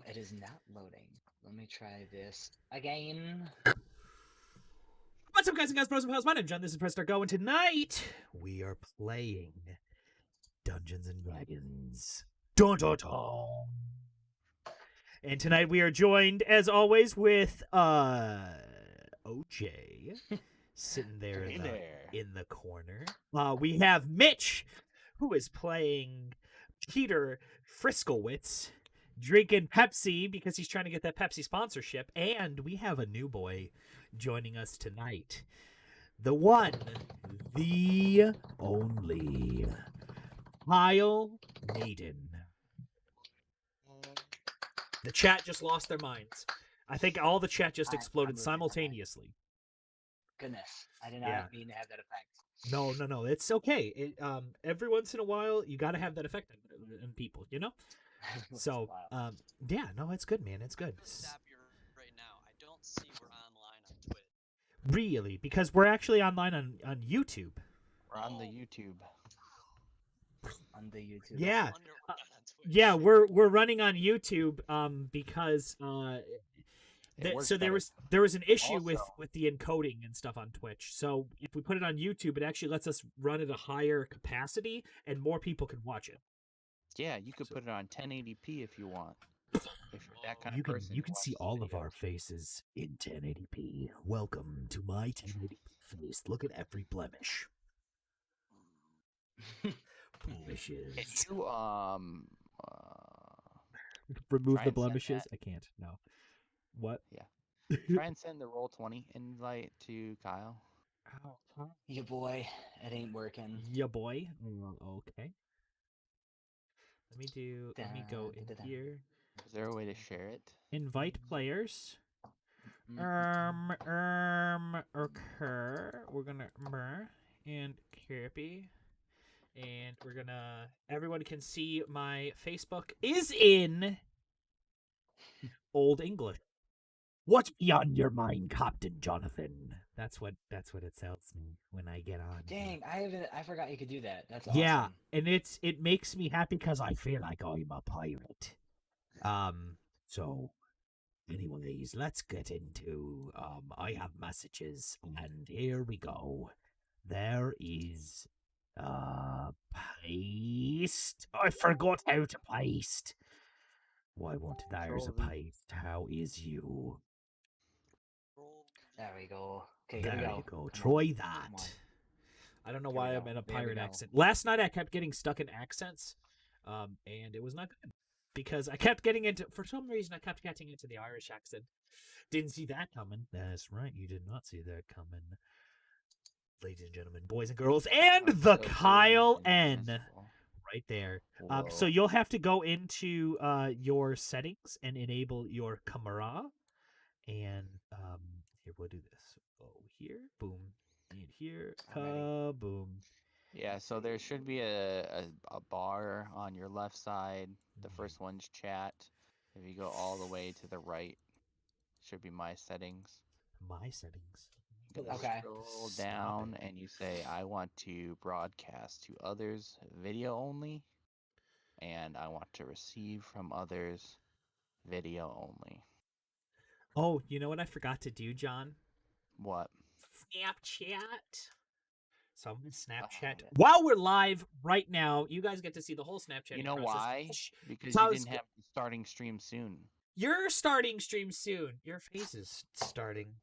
It is not loading. Let me try this again. What's up, guys and guys, bros and pals? My name's John. This is Press Start Go, and tonight we are playing Dungeons and Dragons. Dun dun dun. And tonight we are joined, as always, with OJ sitting there in the corner. We have Mitch, who is playing Peter Friskowitz, drinking Pepsi because he's trying to get that Pepsi sponsorship. And we have a new boy joining us tonight. The one, the only, Kyle Maiden. The chat just lost their minds. I think all the chat just exploded simultaneously. Goodness, I did not mean to have that effect. No. It's okay. Every once in a while, you got to have that effect on people, you know? So, yeah, no, it's good, man. It's good. Right now, I don't see we're online on Twitch. Really? Because we're actually online on YouTube. We're on the YouTube. On the YouTube. Yeah. Yeah, we're running on YouTube because there was an issue Also, with the encoding and stuff on Twitch. So if we put it on YouTube, it actually lets us run at a higher capacity and more people can watch it. Yeah, you could put it on 1080p if you want. If you're that kind of person. You can see all of our faces in 1080p. Welcome to my 1080p face. Look at every blemish. Blemishes. Can you remove try the and send blemishes? that. I can't. No. What? Yeah. Try and send the Roll20 invite to Kyle. Yeah, boy, it ain't working. Yeah, boy. Okay. Let me go in here. Is there a way to share it? Invite players. Okay. We're gonna and copy. And we're gonna everyone can see my Facebook is in Old English. What's beyond your mind, Captain Jonathan? That's what it tells me when I get on. Dang, I forgot you could do that. That's awesome. Yeah, and it makes me happy because I feel like I'm a pirate. So anyways, let's get into I have messages and here we go. There is paste. I forgot how to paste. Why won't there's a paste? How is you? There we go. Okay, there here we go. You go. Try that. I don't know why I'm in a pirate accent. Last night I kept getting stuck in accents, and it was not good because I kept getting into. For some reason, I kept getting into the Irish accent. Didn't see that coming. That's right, you did not see that coming. Ladies and gentlemen, boys and girls, and the Kyle N. Right there. So you'll have to go into your settings and enable your camera. And here, we'll do this. Go here, boom. And here, boom. Yeah, so there should be a bar on your left side. The first one's chat. If you go all the way to the right, should be my settings. My settings. Okay. Scroll down and you say, I want to broadcast to others video only, and I want to receive from others video only. Oh, you know what I forgot to do, John? What? Snapchat. So I'm going to Snapchat. While we're live right now, you guys get to see the whole Snapchat. You know process. why? Because you didn't have starting stream soon. You're starting stream soon. Your face is starting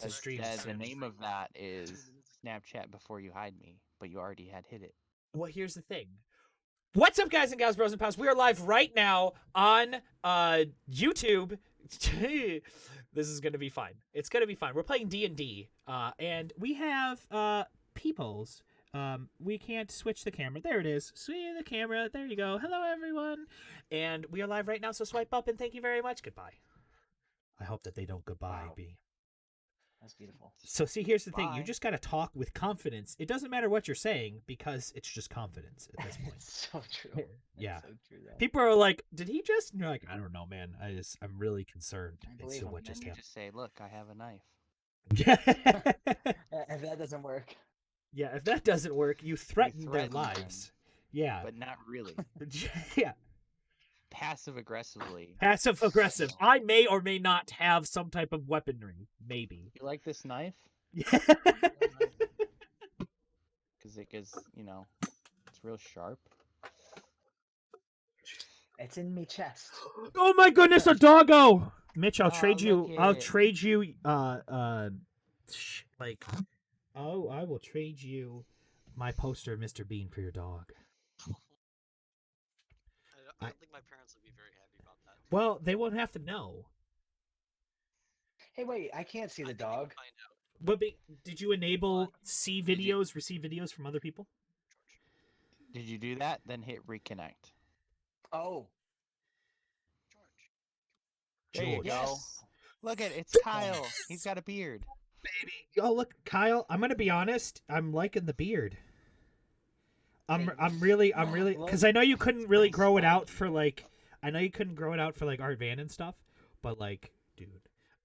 to stream soon. The name of that is Snapchat before you hide me, but you already had hit it. Well, here's the thing. What's up, guys and gals, bros and pals? We are live right now on YouTube. This is gonna be fine. It's gonna be fine. We're playing D&D, and we have peoples. We can't switch the camera. There it is. See the camera. There you go. Hello, everyone. And we are live right now. So swipe up and thank you very much. Goodbye. I hope that they don't goodbye. Wow. That's beautiful. So see, here's the thing. You just got to talk with confidence. It doesn't matter what you're saying because it's just confidence at this point. It's so true. Yeah. So true, people are like, did he just? And you're like, I don't know, man. I'm really concerned. What just happened? Just say, look, I have a knife. If that doesn't work. Yeah, if that doesn't work, you threaten their lives. Them, yeah. But not really. Yeah. passive aggressively. Passive aggressive. I may or may not have some type of weaponry. Maybe. You like this knife? Yeah. Because it's real sharp. It's in me chest. Oh my goodness, a doggo! Mitch, I'll trade you. look I'll it. trade you. I will trade you my poster of Mr. Bean for your dog. I don't think my parents would be very happy about that. Well, they won't have to know. Hey, wait, I can't see I the think they would dog. find out, But did you enable see Did you- videos, receive videos from other people? George. Did you do that? Then hit reconnect. Oh, George. There you George. go. yes. Look at it's Kyle. He's got a beard. Oh look, Kyle. I'm gonna be honest. I'm liking the beard. I'm really because I know you couldn't really grow it out for like Art Van and stuff, but like, dude,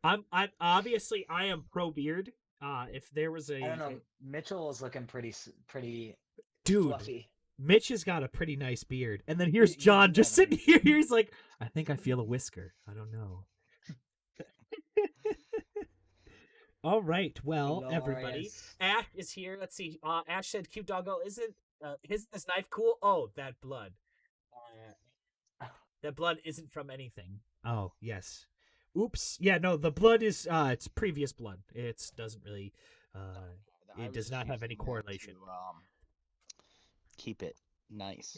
I'm obviously I am pro beard. If there was I don't know. Mitchell is looking pretty dude, fluffy. Mitch has got a pretty nice beard, and then here's He John does just have a sitting nice here. He's like, I think I feel a whisker. I don't know. All right, well, everybody, Glorious. Ash is here. Let's see. Ash said, "Cute doggo, isn't this knife cool? Oh, that blood. That blood isn't from anything. Oh, yes. Oops. Yeah, no, the blood is it's previous blood. It doesn't really I it was does not have any using that correlation. to, keep it nice.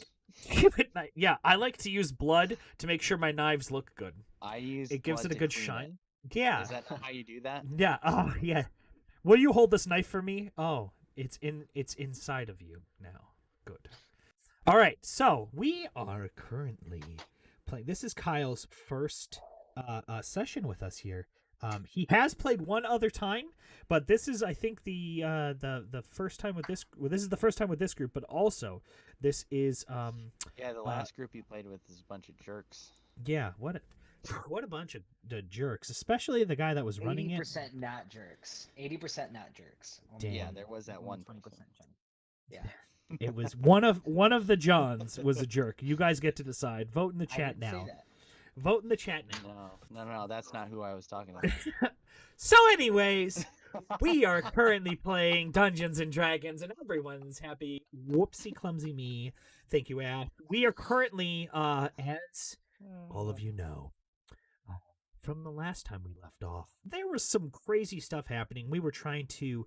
Yeah, I like to use blood to make sure my knives look good. I use It gives blood it a to good clean shine. Yeah. Is that not how you do that? Yeah. Oh, yeah. Will you hold this knife for me? Oh, it's inside of you now. Good. All right. So we are currently playing. This is Kyle's first session with us here. He has played one other time, but this is, I think, the first time with this. Well, this is the first time with this group, but also this is Yeah, the last group you played with is a bunch of jerks. yeah. What a bunch of jerks, especially the guy that was running it. 80% not jerks. 80% not jerks. Damn. Yeah, there was that only one 20% person. gen- Yeah. It was one of the Johns was a jerk. You guys get to decide. Vote in the I chat didn't say now. that. Vote in the chat now. No, that's not who I was talking about. So, anyways, we are currently playing Dungeons and Dragons, and everyone's happy. Whoopsie, clumsy me. Thank you, Ash. We are currently, as all of you know, from the last time we left off, there was some crazy stuff happening. We were trying to,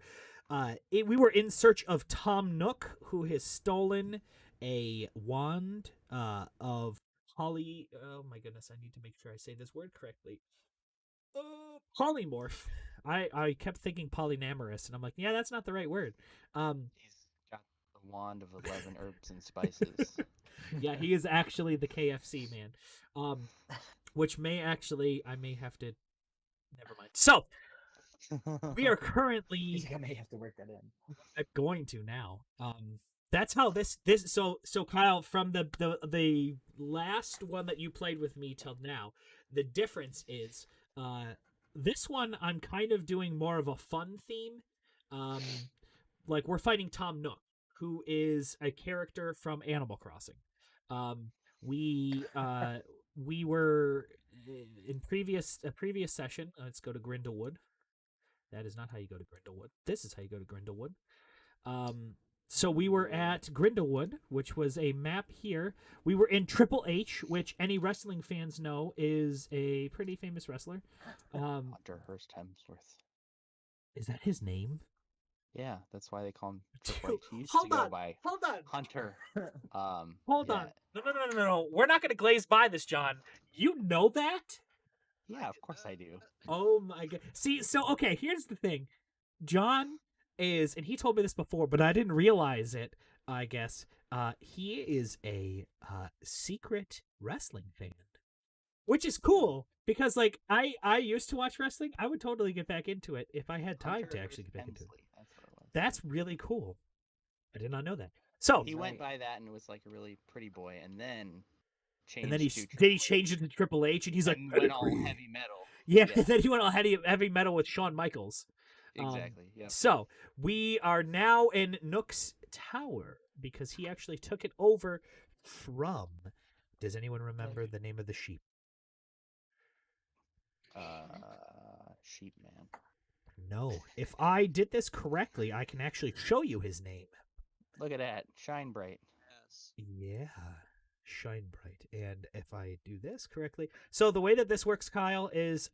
we were in search of Tom Nook, who has stolen a wand of Holly. Oh my goodness, I need to make sure I say this word correctly. Polymorph. I kept thinking polynamorous, and I'm like, yeah, that's not the right word. He's got the wand of 11 herbs and spices. Yeah, he is actually the KFC man. Which may actually, I may have to. Never mind. So we are currently He's like, I may have to work that in. going to now. That's how this. So Kyle, from the last one that you played with me till now, the difference is this one I'm kind of doing more of a fun theme. Like we're fighting Tom Nook, who is a character from Animal Crossing. We were in a previous session. Let's go to Grindlewood. That is not how you go to Grindlewood. This is how you go to Grindlewood. So we were at Grindlewood, which was a map here. We were in Triple H, which any wrestling fans know is a pretty famous wrestler. Hunter Hearst Hemsworth. Is that his name? Yeah, that's why they call him Triple H. He used Hold to go on. by Hold on. Hunter. Hold yeah. on. No. We're not going to glaze by this, John. You know that? Yeah, of course I do. Oh my god. See, so okay, here's the thing. John is, and he told me this before, but I didn't realize it, I guess. He is a secret wrestling fan. Which is cool because like I used to watch wrestling. I would totally get back into it if I had time Hunter to actually get back Hemsley, into it. That's what it was. That's really cool. I did not know that. So, He went Right. by that and was like a really pretty boy, and then changed and then he to then he Triple H changed it to Triple H, and he's like, and went all heavy metal. yeah. Yeah. Then he went all heavy metal with Shawn Michaels. Exactly. Yeah. So we are now in Nook's tower because he actually took it over from Does anyone remember the name of the sheep? Sheep man. No. If I did this correctly, I can actually show you his name. Look at that. Shine bright. Yes. Yeah. Shine bright. And if I do this correctly. So the way that this works, Kyle, is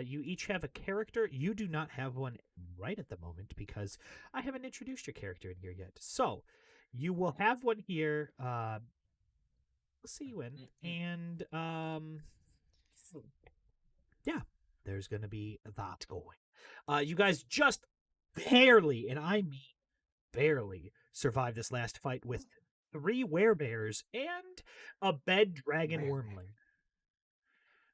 you each have a character. You do not have one right at the moment because I haven't introduced your character in here yet. So you will have one here. We'll see you in. And yeah, there's gonna be that going. You guys just barely, and I mean barely, survived this last fight with 3 werebears and a bed dragon wormling.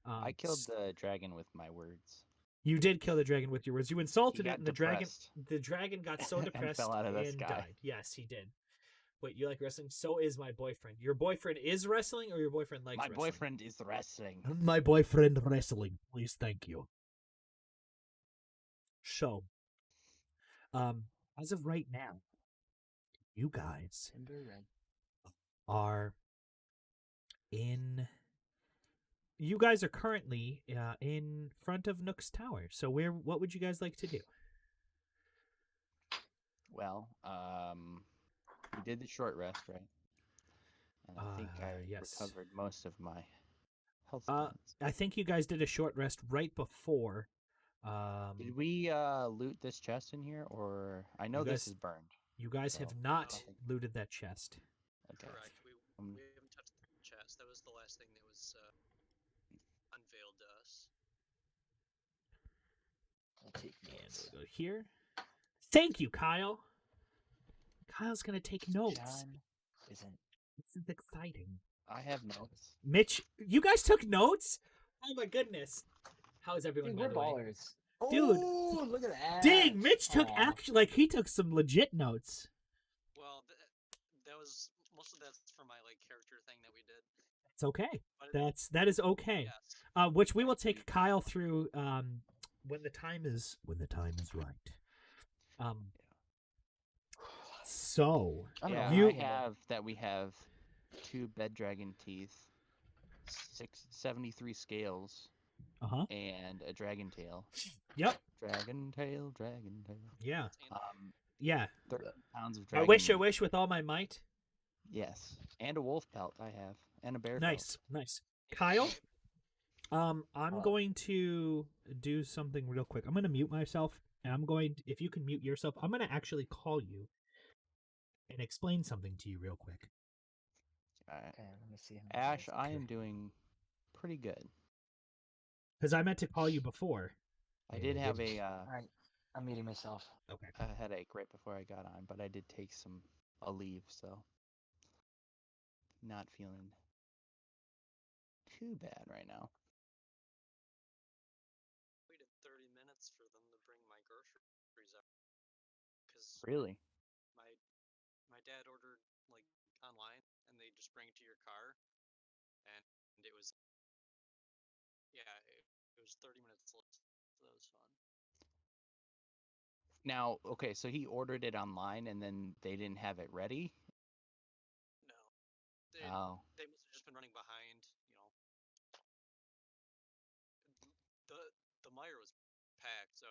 I killed the dragon with my words. You did kill the dragon with your words. You insulted He it, got and depressed. the dragon got so And depressed fell out of the and sky. died. Yes, he did. Wait, you like wrestling? So is my boyfriend. Your boyfriend is wrestling, or your boyfriend likes My wrestling? boyfriend is wrestling. My boyfriend wrestling. Please, thank you. So, as of right now, you guys Timber red. are in. You guys are currently in front of Nook's tower. So, what would you guys like to do? Well, we did the short rest, right? And I think I yes. recovered most of my health Uh, points. I think you guys did a short rest right before. Did we loot this chest in here, or I know You this guys- is burned? You guys have So, not nothing. looted that chest. Okay. Correct. We Um, haven't touched the chest. That was the last thing that was unveiled to us. I'll take And notes. we'll go here. Thank you, Kyle. Kyle's gonna take notes. John isn't. This is exciting. I have notes. Mitch, you guys took notes? Oh my goodness. How's everyone? Dude, by we're the way? ballers. Dude. Oh, look at that. Dang, Mitch took Aw. he took some legit notes. Well, that was most of that's for my like character thing that we did. It's okay. But That is okay. yes. Which we will take Kyle through when the time is right. So I don't Yeah, know. You- I have that. We have 2 bed dragon teeth, 73 scales, uh-huh. and a dragon tail. Yep. Dragon tail, dragon tail. Yeah. And Yeah. 30 pounds of I dragon. wish with all my might. Yes, and a wolf pelt I have, and a bear Nice. Kyle, I'm Wow. going to do something real quick. I'm going to mute myself, and if you can mute yourself, I'm going to actually call you and explain something to you real quick. pelt. All right. Okay, let me see. How Ash, I Okay. am doing pretty good. Because I meant to call you before. I and did have didn't. Alright, I'm muting myself. Okay. a headache right before I got on, but I did take a leave, so not feeling too bad right now. waited 30 minutes for them to bring my groceries out. Because Really? my dad ordered like online, and they just bring it to your car, and it was it was 30 minutes late. So that was fun. Now, okay, so he ordered it online and then they didn't have it ready? No, Oh. they must have just been running behind. The Meyer was packed, so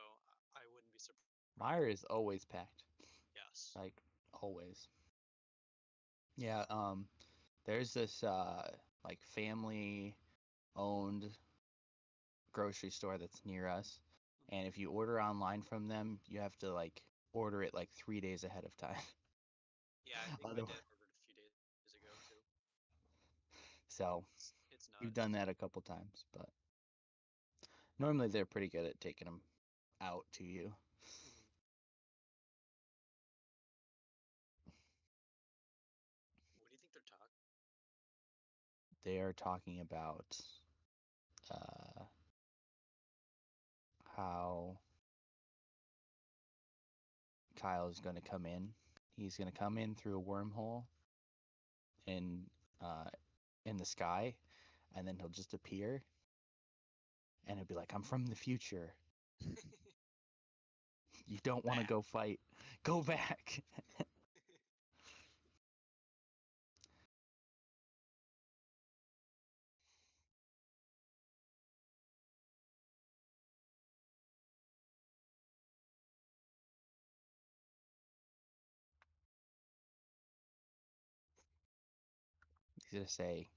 I wouldn't be surprised. Meyer is always packed. Yes. Like, always. Yeah, there's this, like, family-owned grocery store that's near us. And if you order online from them, you have to, like, order it, like, 3 days ahead of time. Yeah, I think my Otherwise- dad ordered a few days ago too. So, It's nuts. we've done that a couple times, but normally they're pretty good at taking them out to you. What do you think they're talking? They are talking about how Kyle is going to come in. He's going to come in through a wormhole in the sky, and then he'll just appear, and he'll be like, "I'm from the future. You don't want to go fight. Go back." He's gonna say,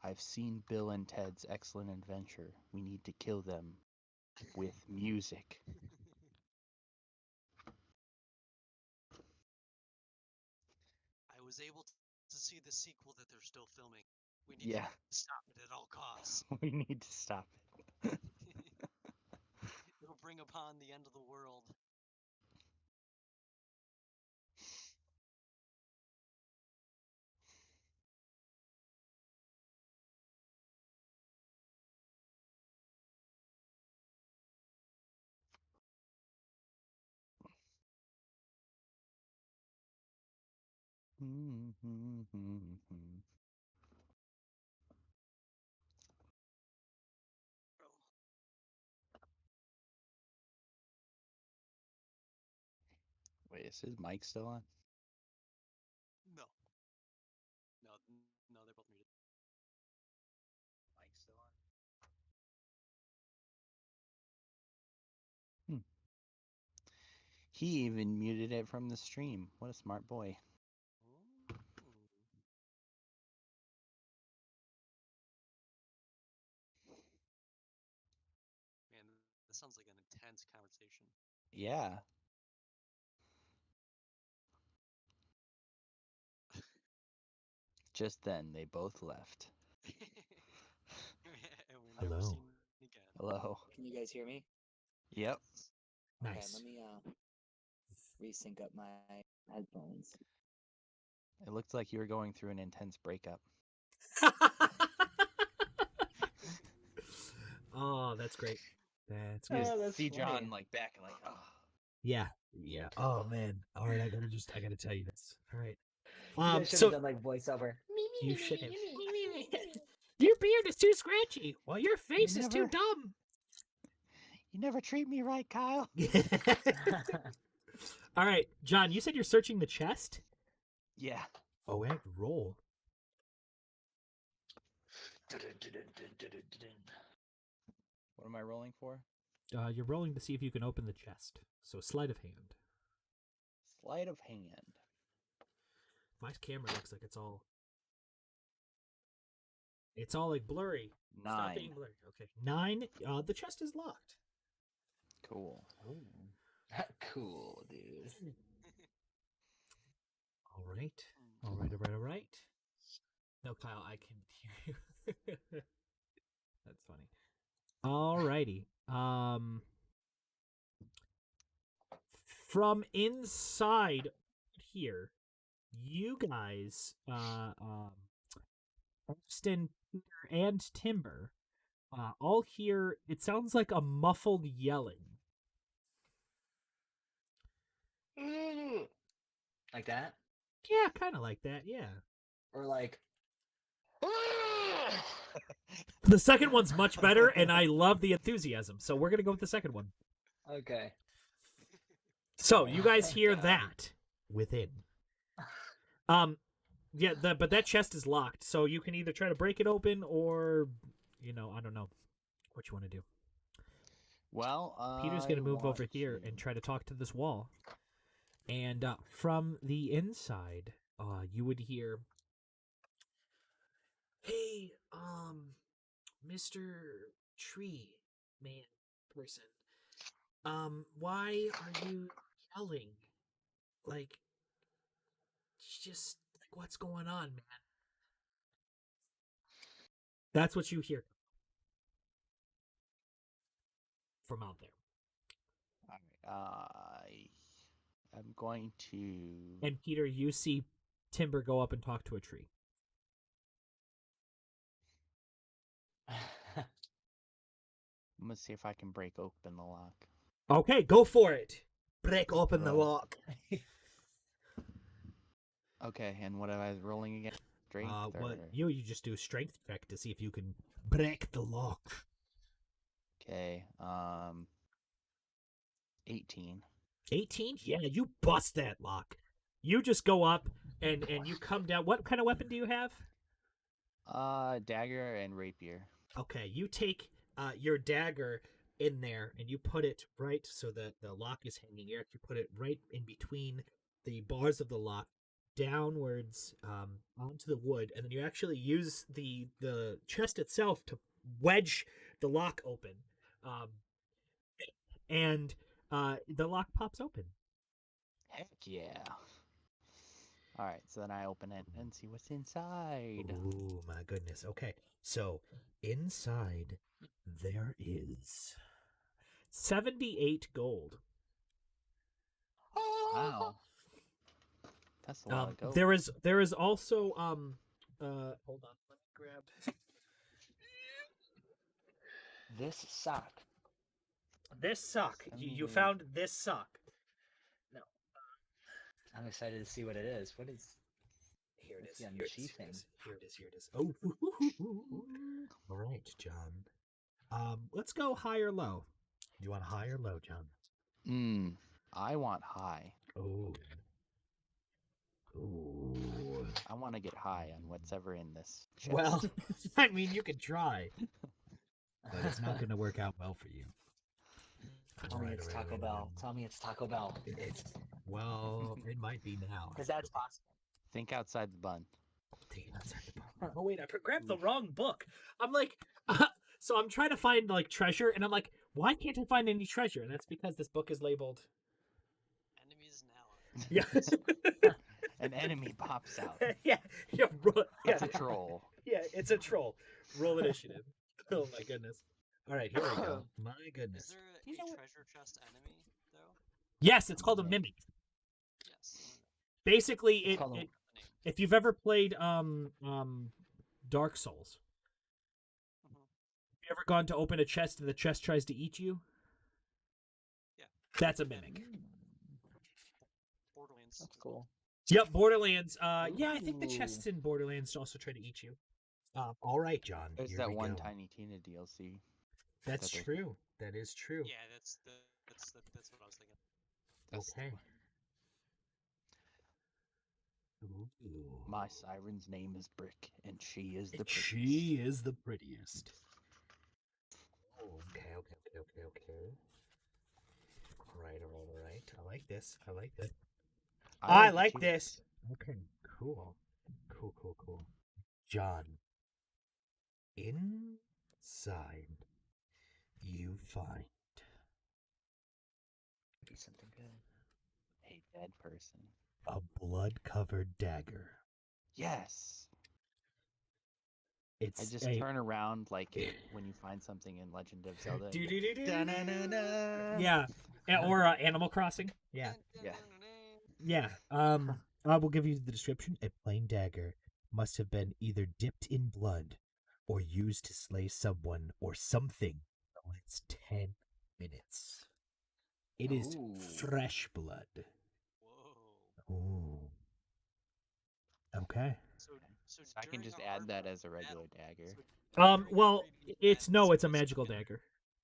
"I've seen Bill and Ted's Excellent Adventure. We need to kill them with music." I was able to see the sequel that they're still filming. We need Yeah, to stop it at all costs. we need to stop it. It'll bring upon the end of the world. Bro. Wait, is his mic still on? No. No, no, they're both muted. Mic still on? He even muted it from the stream. What a smart boy. Ooh. Man, this sounds like an intense conversation. Yeah. Just then, they both left. And we're never Hello. seen again. Hello. Can you guys hear me? Yep. Okay, Nice. let me resync up my headphones. It looked like you were going through an intense breakup. Oh, that's great. That's good. Oh, that's See John funny. like back and like, oh. Yeah. Yeah. Oh man. All right, I gotta tell you this. All right. You guys should So have done like voiceover. you should have. Your beard is too scratchy. Well, your face is too never- dumb. You never treat me right, Kyle. All right, John. You said you're searching the chest. Yeah. Oh, and roll. What am I rolling for? You're rolling to see if you can open the chest. So sleight of hand. Sleight of hand. My camera looks like it's all like blurry. Stop 9. being blurry. Okay. 9. The chest is locked. Cool. Ooh. Cool, dude. All right. All right. No, Kyle, I can hear you. That's funny. Alrighty. From inside here, you guys, Austin, Peter, and Timber, all hear. It sounds like a muffled yelling. Like that? Yeah, kind of like that. Yeah. Or like. The second one's much better, and I love the enthusiasm. So we're gonna go with the second one. Okay. So you guys hear God. that within. Yeah, but that chest is locked, so you can either try to break it open or, I don't know what you want to do. Well, Peter's gonna move over want here to- and try to talk to this wall. And from the inside, you would hear, "Hey, Mr. Tree Man person, why are you yelling? Like, just like what's going on, man?" That's what you hear from out there. I'm going to. And Peter, you see Timber go up and talk to a tree. I'm gonna see if I can break open the lock. Okay, go for it. Break open the lock. Okay, and what am I rolling again? Strength What or- you just do a strength check to see if you can break the lock. Okay, 18. 18? Yeah, you bust that lock. You just go up and you come down. What kind of weapon do you have? Dagger and rapier. Okay, you take your dagger in there and you put it right so that the lock is hanging. You actually put it right in between the bars of the lock, downwards onto the wood, and then you actually use the chest itself to wedge the lock open, and the lock pops open. Heck yeah. All right, so then I open it and see what's inside. Ooh, my goodness. Okay, so inside there is 78 gold. Wow. That's a lot of gold. There is also hold on, let me grab This sock. this sock. You found this sock. No, I'm excited to see what it is. What is? here it What's is. the Here it is. unsheathing? Here it is. Here it is. Oh, all right, John. Let's go high or low. Do you want high or low, John? I want high. Oh. Ooh. I want to get high on what's ever in this chest. Well, I mean, you could try, but it's not going to work out well for you. Tell me it's Taco Bell. Tell me it's Taco Bell. Well, it might be now. Because that's possible. Think outside the bun. Oh wait, I grabbed the wrong book. I'm like, so I'm trying to find like treasure, and I'm like, why can't I find any treasure? And that's because this book is labeled. Enemies and allies. Yeah. An enemy pops out. yeah. It's a troll. Yeah, it's a troll. Roll initiative. Oh my goodness. All right, here we go. My Is goodness. there You know a what? treasure chest enemy though? Yes, it's called a mimic. Yes. Basically, It's called a- if you've ever played Dark Souls, Mhm. have you ever gone to open a chest and the chest tries to eat you? Yeah. That's a mimic. Borderlands. That's cool. Yep, Borderlands. Yeah, I think the Ooh. chests in Borderlands also try to eat you. All right, John. There's here that we one go. Tiny Tina DLC. That's that they- true. That is true. Yeah, that's what I was thinking. That's the Okay. one. Ooh. My siren's name is Brick, and she is the prettiest. She is the prettiest. Oh, okay. All right. I like this. I it like too. this. Okay, cool. John, inside you find Be something good. A dead person. a blood-covered dagger. Yes. It's I just a... turn around like when you find something in Legend of Zelda. Da-na-na-na. Yeah, or Animal Crossing. Yeah. Yeah. I will give you the description. A plain dagger must have been either dipped in blood or used to slay someone or something. Oh, it's 10 minutes. It is Ooh. fresh blood. Whoa. Ooh. Okay. So I can during just our add that battle- as a regular dagger. so during Well, previous it's battles, it's a we magical spent- dagger.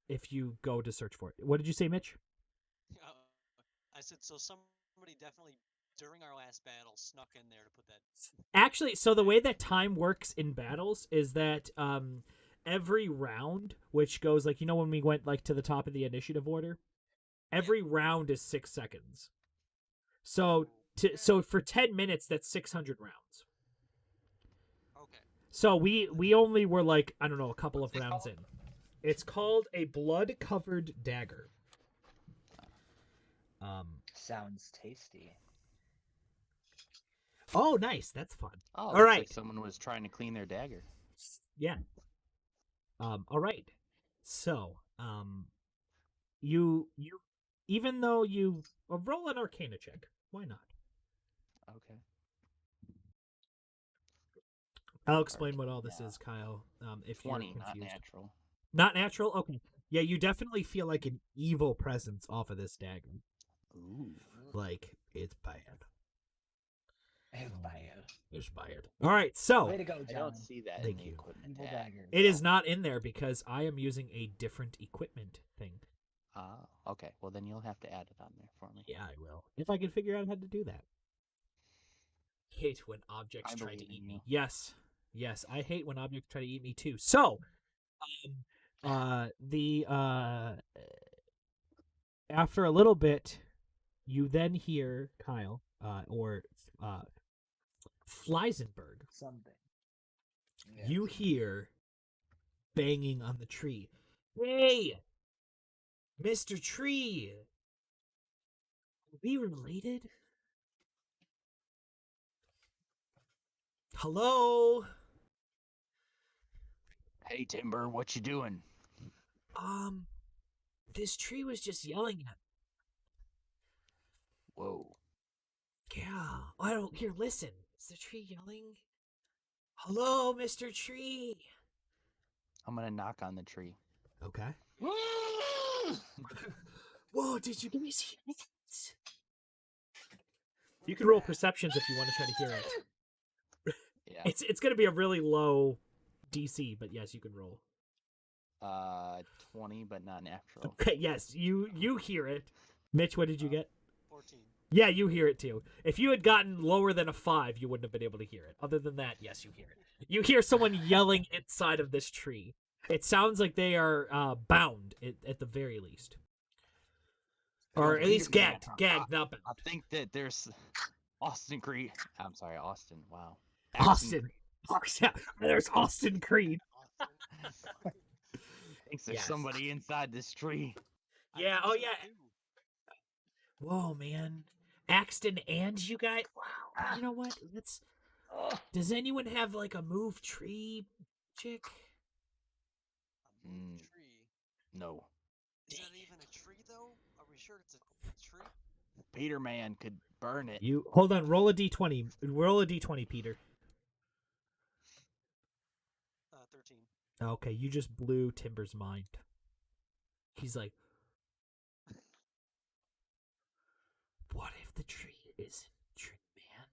If you go to search for it. What did you say, Mitch? I said so. Somebody definitely during our last battle snuck in there to put that. Actually, so the way that time works in battles is that every round, which goes like, when we went like to the top of the initiative order, every round is 6 seconds. So so for 10 minutes, that's 600 rounds. Okay. So we only were like, I don't know, a couple of rounds in. It's called a blood-covered dagger. Sounds tasty. Oh, nice. That's fun. Oh, All looks right. like someone was trying to clean their dagger. Yeah. All right. So, you even though you roll an Arcana check, why not? Okay. I'll explain what all this is, Kyle. If 20, you're not confused. natural. Not natural. Okay. Yeah, you definitely feel like an evil presence off of this dagger. Ooh. Like it's bad. It's bad. It's bad. All right. So Way to go, I John. don't see that Thank in the you. equipment Evil tab. dagger. it is not in there because I am using a different equipment thing. Ah, okay. Well, then you'll have to add it on there for me. Yeah, I will. If I can figure out how to do that. Hate when objects I try to believe in eat you. me. Yes. Yes, I hate when objects try to eat me too. So, after a little bit, you then hear Kyle, Fleisenberg, Something. you Yes. hear banging on the tree. Hey, Mr. Tree, are we related? Hello? Hey Timber, what you doing? This tree was just yelling at me. Whoa. Yeah, I don't here, listen. Is the tree yelling? Hello, Mr. Tree. I'm gonna knock on the tree. Okay. Whoa, did you guys hear it? You can roll perceptions if you want to try to hear it. Yeah. It's gonna be a really low DC, but yes, you can roll. 20, but not natural. Okay, yes, you hear it. Mitch, what did you get? 14. Yeah, you hear it too. If you had gotten lower than a 5, you wouldn't have been able to hear it. Other than that, yes, you hear it. You hear someone yelling inside of this tree. It sounds like they are bound at the very least. Or at least gagged. Gagged, not bound. I think that there's Austin Creed. I'm sorry, Austin. Wow. Austin. Yeah, there's Austin Creed. Thinks there's Yes. somebody inside this tree. Yeah, I oh think so yeah. too. Whoa, man. Axton and you guys. Wow. You know what? Let's. Does anyone have like a move tree chick? A moving Mm. tree. No. Is that even a tree though? Are we sure it's a tree? Peter Man could burn it. You hold on. Roll a d20. Roll a d20, Peter. 13. Okay, you just blew Timber's mind. He's like, what if the tree isn't Tree Man?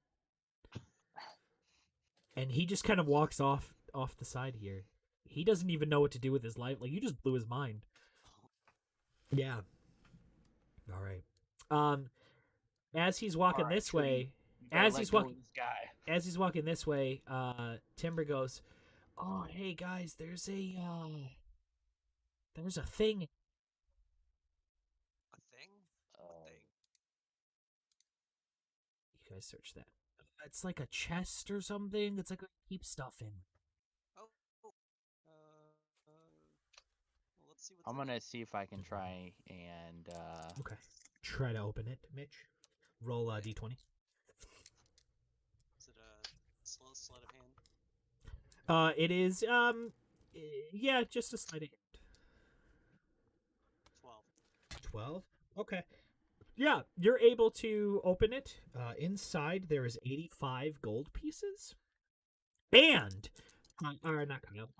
And he just kind of walks off the side here. He doesn't even know what to do with his life. Like, you just blew his mind. Yeah. All right. As he's walking All right, this tree. way, You gotta as let he's go of walking, this guy. as he's walking this way, Timber goes, "Oh, hey guys, there's a thing." A thing? What thing? You guys search that. It's like a chest or something. It's like a keep stuff in. Oh. Well, let's see what's I'm in gonna see if I can try and Okay. Try to open it, Mitch. Roll a d20. Is it a slow sleight of hand? It is yeah, just a sleight of hand. 12. 12. Okay. Yeah, you're able to open it. Inside there is 85 gold pieces. And or not Kyle.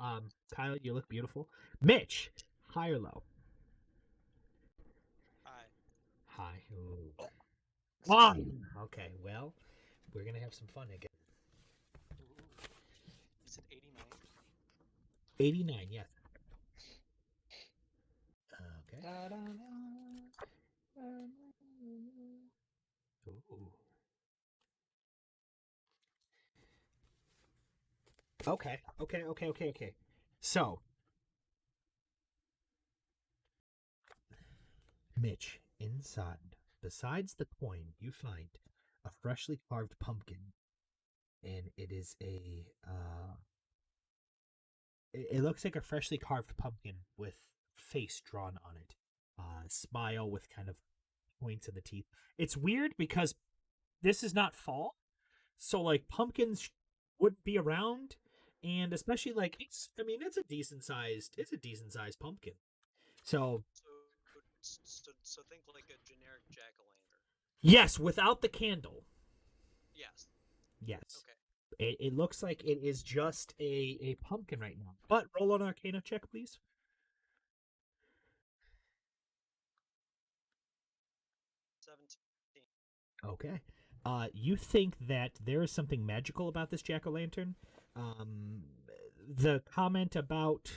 Kyle, you look beautiful. Mitch, high or low? High. Ooh. Oh, okay, well, we're gonna have some fun again. Is it 89? 89, yes. Okay. Ooh. Okay. So, Mitch, inside, besides the coin, you find a freshly carved pumpkin, and it is it looks like a freshly carved pumpkin with face drawn on it, smile with kind of points in the teeth. It's weird because this is not fall, so like pumpkins wouldn't be around, and especially like it's a decent sized pumpkin. So So think like a generic jack-o'-lantern. yes, without the candle. Yes. Yes. Okay. It looks like it is just a pumpkin right now. But roll an Arcana check, please. 17. Okay. You think that there is something magical about this jack-o'-lantern? The comment about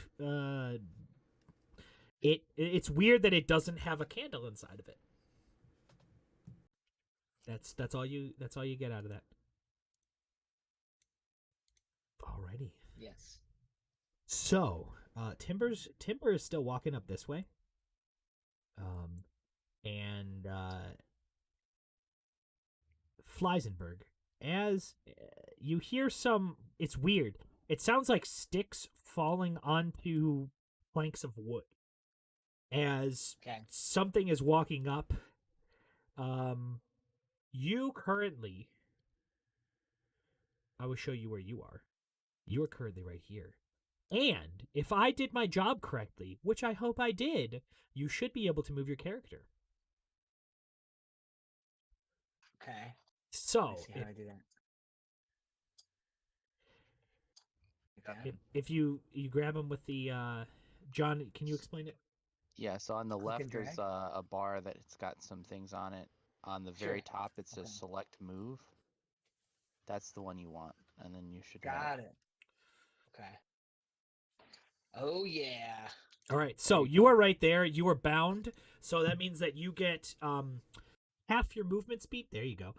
it's weird that it doesn't have a candle inside of it. That's all you get out of that. Alrighty. Yes. So, Timber is still walking up this way. And Fleisenberg, as you hear some, it's weird. It sounds like sticks falling onto planks of wood as Okay. something is walking up. You currently, I will show you where you are. You are currently right here. And if I did my job correctly, which I hope I did, you should be able to move your character. Okay. So, Let's see how I do that. Okay. if you grab him with the John, can you explain it? Yeah, so on the Click and left there's drag? a bar that it's got some things on it. On the very Sure. top it says Okay. select move. That's the one you want, and then you should Got it. Okay. Oh yeah. All right, so you are right there. You are bound, so that means that you get half your movement speed. There you go.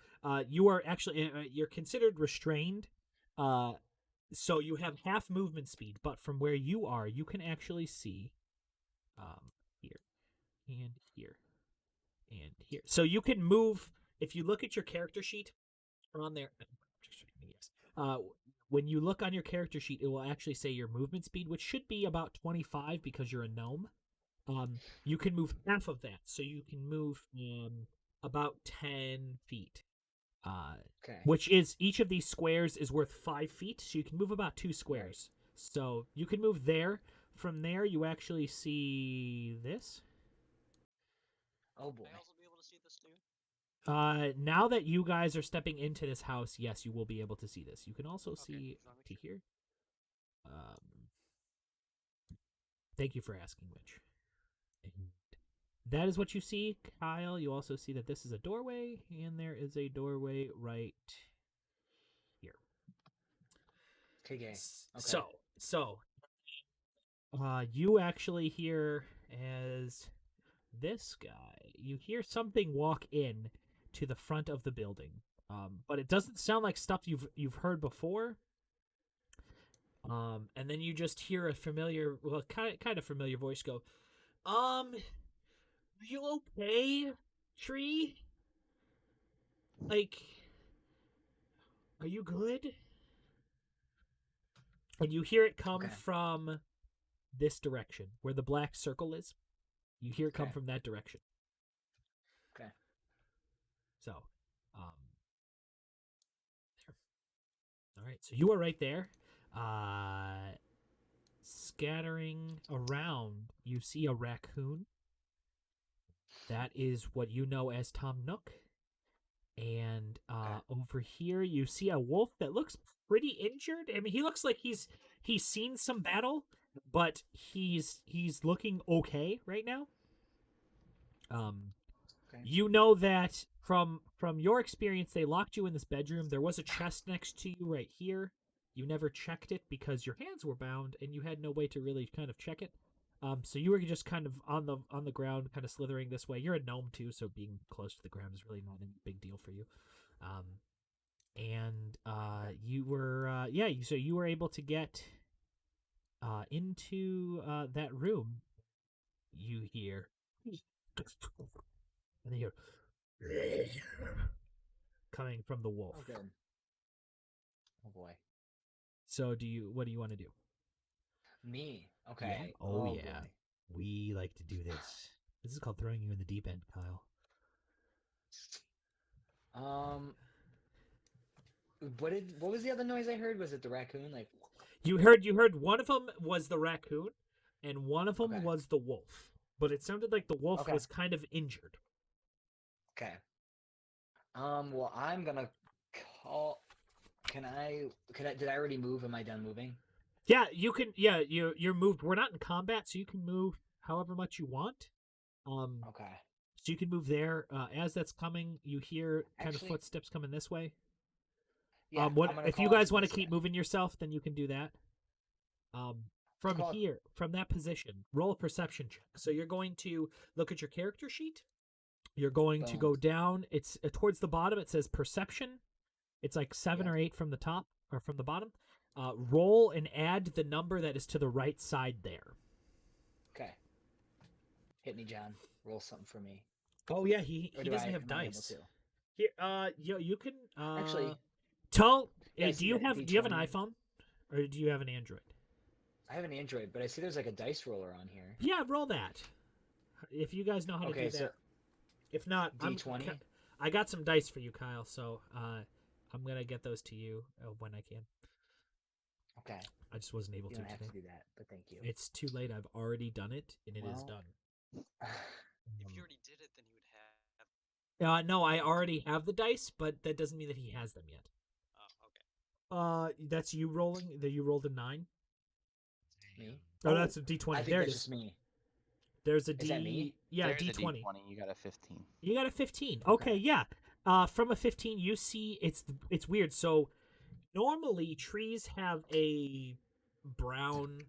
You are actually you're considered restrained. So you have half movement speed, but from where you are, you can actually see here and here and here. So you can move if you look at your character sheet on there. When you look on your character sheet, it will actually say your movement speed, which should be about 25 because you're a gnome. You can move half of that, so you can move about 10 feet. Okay. Which is each of these squares is worth 5 feet, so you can move about 2 squares. So you can move there. From there, you actually see this. Oh boy. May I also be able to see this too? Now that you guys are stepping into this house, yes, you will be able to see this. You can also see just wanna to make here. Thank you for asking, Mitch. And that is what you see, Kyle. You also see that this is a doorway, and there is a doorway right here. Okay. So, you actually hear as this guy, you hear something walk in to the front of the building, but it doesn't sound like stuff you've heard before. And then you just hear a familiar, well, kind of familiar voice go, "Are you okay, Tree? Like, are you good?" And you hear it come from this direction, where the black circle is. You hear it come from that direction. Okay. So, there. All right, so you are right there. Scattering around, you see a raccoon. That is what you know as Tom Nook. And over here, you see a wolf that looks pretty injured. I mean, he looks like he's seen some battle, but he's looking okay right now. You know that from your experience, they locked you in this bedroom. There was a chest next to you right here. You never checked it because your hands were bound and you had no way to really kind of check it. So you were just kind of on the ground, kind of slithering this way. You're a gnome too, so being close to the ground is really not a big deal for you. You were so you were able to get into that room. You hear, and you hear coming from the wolf. Oh good. Oh boy. So what do you want to do? Me. Okay. Yeah. Oh yeah. Boy. We like to do this. This is called throwing you in the deep end, Kyle. What was the other noise I heard? Was it the raccoon? Like you heard one of them was the raccoon, and one of them was the wolf. But it sounded like the wolf was kind of injured. Okay. Well, I'm gonna call. Did I already move? Am I done moving? Yeah, you can. Yeah, you're moved. We're not in combat, so you can move however much you want. Okay. So you can move there. As that's coming, you hear kind of footsteps coming this way. Yeah. If you guys want to keep moving yourself, then you can do that. From here, from that position, roll a perception check. So you're going to look at your character sheet. You're going to go down. It's towards the bottom. It says perception. It's like 7 or 8 from the top or from the bottom. Roll and add the number that is to the right side there. Okay. Hit me, John. Roll something for me. Oh yeah, he doesn't have dice. Here, you can actually. Tell. Yeah, I Do see you that have an D20. iPhone, or do you have an Android? I have an Android, but I see there's like a dice roller on here. Yeah, roll that. If you guys know how to Okay, do so that. If not, D20. I got some dice for you, Kyle. So I'm gonna get those to you when I can. Okay, I just wasn't able you to don't have today. to do that, but thank you. It's too late. I've already done it, and it is Well, done. If you already did it, then he would have. No, I already have the dice, but that doesn't mean that he has them yet. Oh, okay. That's you rolling. That you rolled a 9. Me? Oh, that's a D20. I think There it that's is. just me. There's a Is that me? Yeah, There's a D20. D20. You got a 15. You got a 15. Okay. Okay, yeah. From a 15, you see it's weird. So normally trees have a brown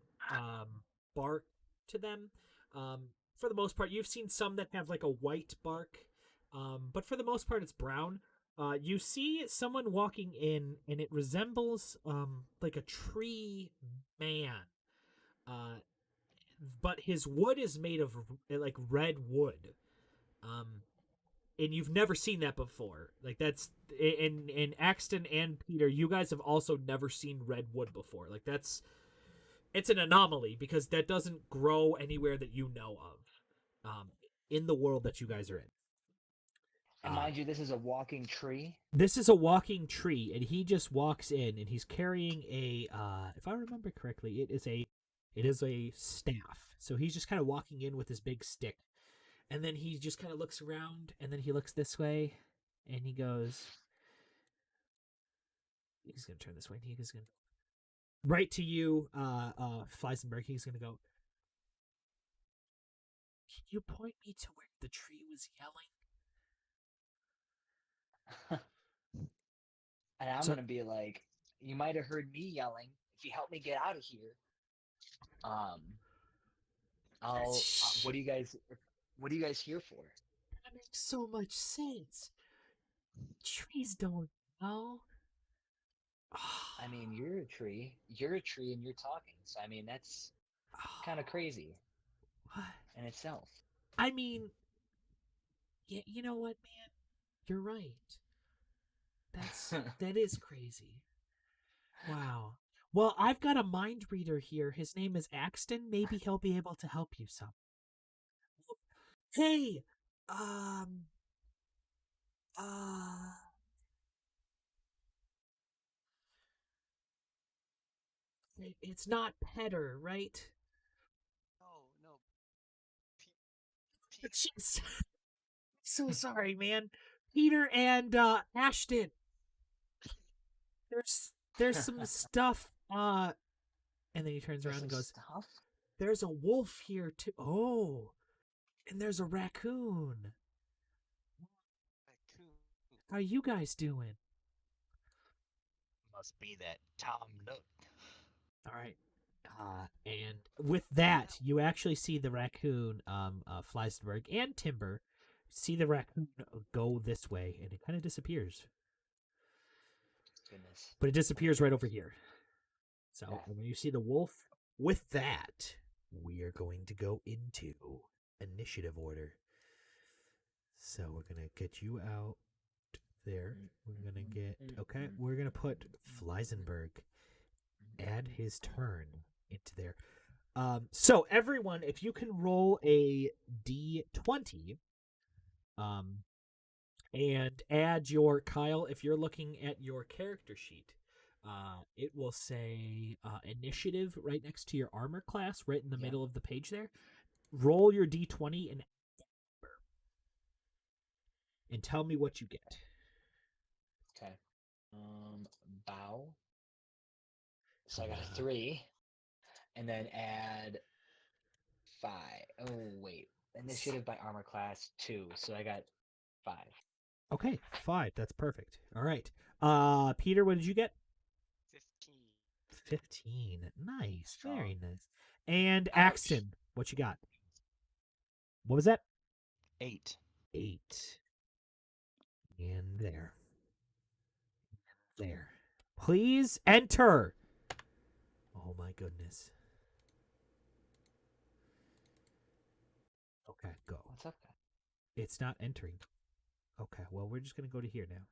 bark to them. For the most part, you've seen some that have like a white bark, but for the most part, it's brown. You see someone walking in, and it resembles like a tree man. But his wood is made of like red wood. And you've never seen that before. Like that's in Axton and Peter, you guys have also never seen red wood before. Like it's an anomaly because that doesn't grow anywhere that you know of, in the world that you guys are in. And mind you, this is a walking tree. This is a walking tree, and he just walks in, and he's carrying a. If I remember correctly, it is a staff. So he's just kind of walking in with his big stick, and then he just kind of looks around, and then he looks this way, and he goes. He's gonna turn this way. And he's gonna right to you, Fleisenberg. He's gonna go. Can you point me to where the tree was yelling? And I'm So- gonna be like, you might have heard me yelling. If you help me get out of here, what do you guys here for? That makes so much sense. Trees don't know. I mean, you're a tree. You're a tree, and you're talking. So I mean, that's kind of crazy What? in itself. I mean, yeah, you know what, man? You're right. That is crazy. Wow. Well, I've got a mind reader here. His name is Axton. Maybe he'll be able to help you some. Hey, it's not Petter, right? No. Jeez. So sorry, man. Peter and Ashton. There's some stuff. And then he turns There's around and some goes, stuff. "There's a wolf here too. Oh, and there's a raccoon. Raccoon. How you guys doing?" Must be that Tom Nook. All right. And with that, you actually see the raccoon, Fleisenberg and Timber, see the raccoon go this way, and it kind of disappears. Goodness. But it disappears right over here. So Yeah. when you see the wolf, with that, we are going to go into initiative order. So we're going to get you out there. We're going to get, okay, we're going to put Fleisenberg, add his turn into there. So everyone, if you can roll a D20, and add your Kyle, if you're looking at your character sheet, it will say initiative right next to your armor class, right in the middle of the page there. Roll your D20 and tell me what you get. Okay. Bow. So I got a 3, and then add 5. Oh wait, initiative by armor class 2. So I got 5. Okay, 5. That's perfect. All right. Peter, what did you get? 15. Nice. Strong. Very nice. And Ouch. Axton, what you got? What was that? 8. 8. And there. There. Please enter. Oh my goodness. Okay, go. What's up, guys? It's not entering. Okay, well, we're just going to go to here now.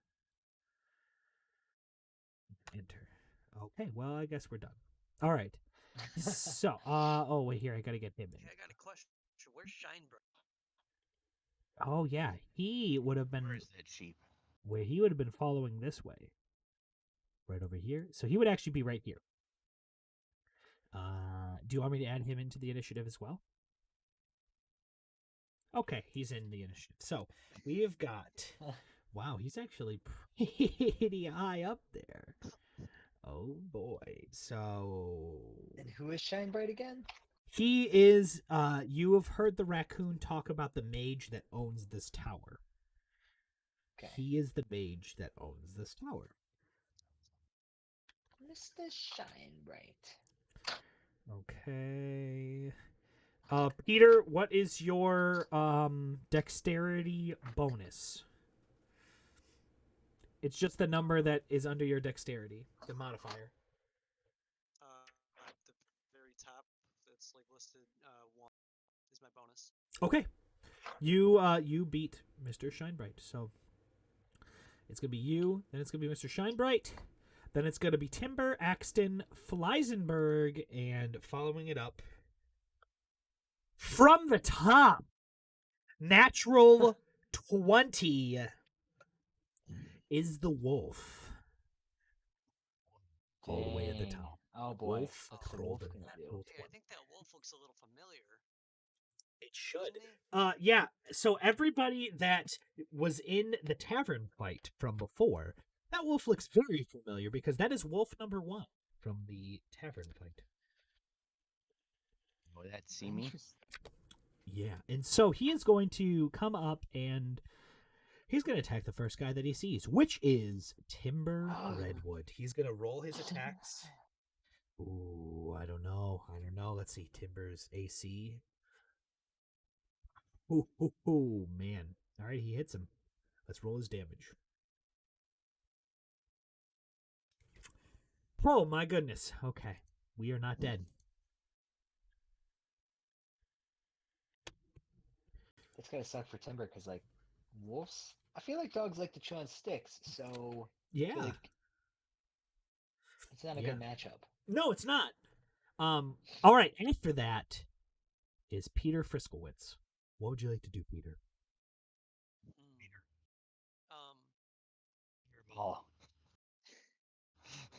Enter. Okay, well, I guess we're done. All right. So, oh wait, here I gotta get him in. Hey, I got a question. Where's Shinebright? Oh yeah, he would have been Where is that sheep? where he would have been following this way, right over here. So he would actually be right here. Do you want me to add him into the initiative as well? Okay, he's in the initiative. So we've got. Wow, he's actually pretty high up there. Oh boy. So And who is Shine Bright again? he is you have heard the raccoon talk about the mage that owns this tower. Okay. He is the mage that owns this tower. Mr. Shine Bright. Okay. Peter, what is your dexterity bonus? It's just the number that is under your dexterity, the modifier. At the very top, that's like listed 1 is my bonus. Okay. You beat Mr. Shinebright. So it's gonna be you, then it's gonna be Mr. Shinebright, then it's gonna be Timber, Axton, Fleisenberg, and following it up from the top, natural 20 is the wolf. All the way at the Dang. top. Oh boy. Wolf What's the rolled wolf a gonna do? natural Hey, I 20. think that wolf looks a little familiar. It should. Doesn't he? Yeah. So everybody that was in the tavern fight from before, that wolf looks very familiar because that is wolf number 1 from the tavern fight. Oh, that see me? Yeah. And so he is going to come up and he's going to attack the first guy that he sees, which is Timber Redwood. He's going to roll his attacks. Ooh, I don't know. Let's see. Timber's AC. Ooh, man. All right, he hits him. Let's roll his damage. Oh, my goodness. Okay. We are not dead. That's gotta suck for Timber because, like, wolves. I feel like dogs like to chew on sticks, so I Yeah. feel like it's not a Yeah. good matchup. No, it's not. All right. After that is Peter Friskowitz. What would you like to do, Peter? Peter. Your ball.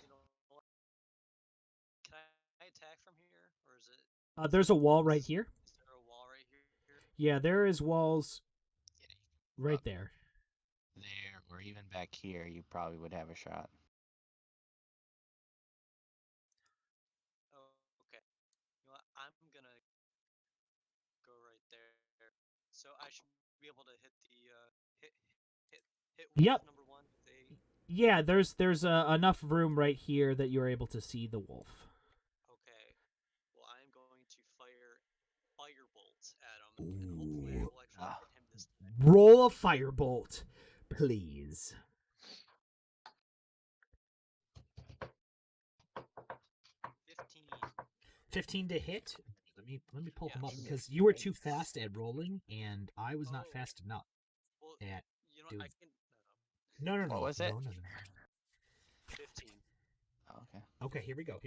You know what? Can I attack from here, or is it? There's a wall right here. Is there a wall right here? Yeah, there is walls Yeah, right there. there, or even back here, you probably would have a shot. Oh, okay. You know what? I'm gonna go right there. So I should be able to hit the hit wolf Yep. number 1 with a. Yeah, there's enough room right here that you're able to see the wolf. Okay. Well, I'm going to fire firebolt at him, and hopefully I will actually hit him this time. Roll a firebolt, please. 15. 15 to hit. Let me pull him up Yes. because you were too fast at rolling and I was not Oh. fast enough. Well, At you know, dude. I can. No. What was it? No. 15. Oh, okay. Okay, here we go.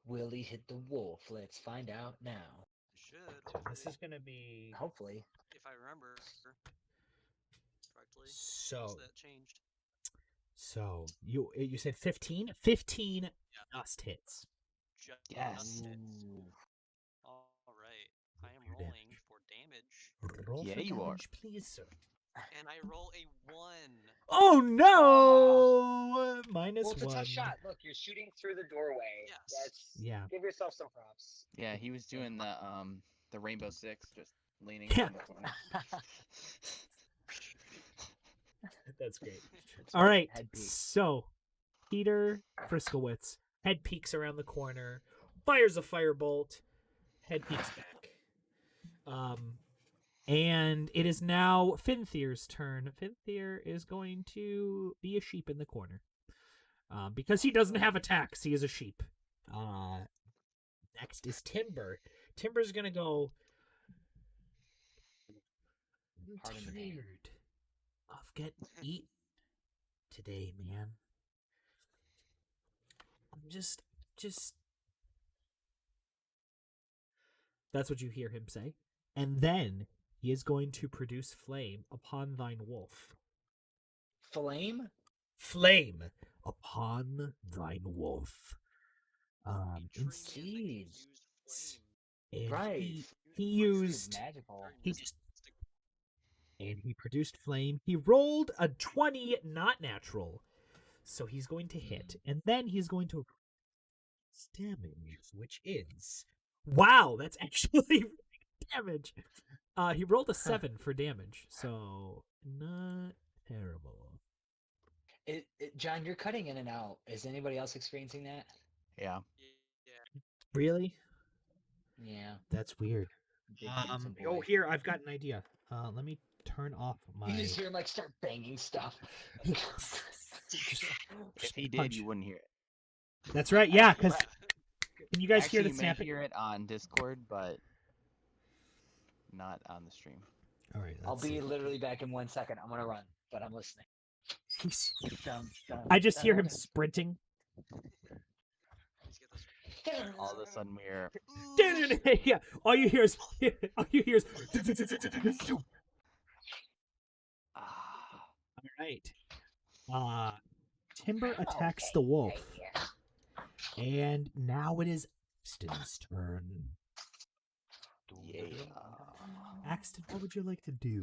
Will he hit the wolf? Let's find out now. Should. This Hopefully, is gonna be Hopefully. if I remember correctly. so. Unless that changed. So you said 15? 15 Yeah. just hits. Just Yes. hits. Ooh. All right. I am Your rolling damage. for damage, Roll Yeah, for you are. damage, please, sir. and I roll a 1. Oh no! Minus Well, it's a 1. tough shot. Look, you're shooting through the doorway. Yes. That's Yeah. Give yourself some props. Yeah, he was doing the Rainbow Six, just leaning. Yeah. in the corner. That's great. It's All great. right. Head peek. So, Peter Friskowitz head peeks around the corner, fires a firebolt, head peeks back. And it is now Finthier's turn. Finthier is going to be a sheep in the corner. Because he doesn't have attacks, he is a sheep. Next is Timber. Timber's gonna go. I'm Pardon the name. tired of getting eaten today, man. I'm just. That's what you hear him say. And then he is going to produce flame upon thine wolf. Flame? Flame upon thine wolf. Trainian that can use flame. And Right. he It's used magical. and he produced flame. He rolled a 20 not natural. So he's going to hit. And then he's going to damage, which is wow, that's actually really good damage. He rolled a 7 for damage. So not terrible. John, you're cutting in and out. Is anybody else experiencing that? Yeah. Yeah. Really? Yeah. That's weird. Big handsome Oh, boy. here, I've got an idea. Let me turn off my. You just hear him like start banging stuff. If he did, punch. you wouldn't hear it. That's right. Yeah, because can you guys Actually, hear the you may snapping? hear it on Discord, but not on the stream. All right. I'll let's be see. literally back in 1 second. I'm gonna run, but I'm listening. Dun, dun, I just hear him dun. sprinting. Let's get this. All of a sudden, we're Yeah. All you hear is. ah, All right. Timber attacks the wolf, and now it is Axton's turn. yeah. Axton, what would you like to do?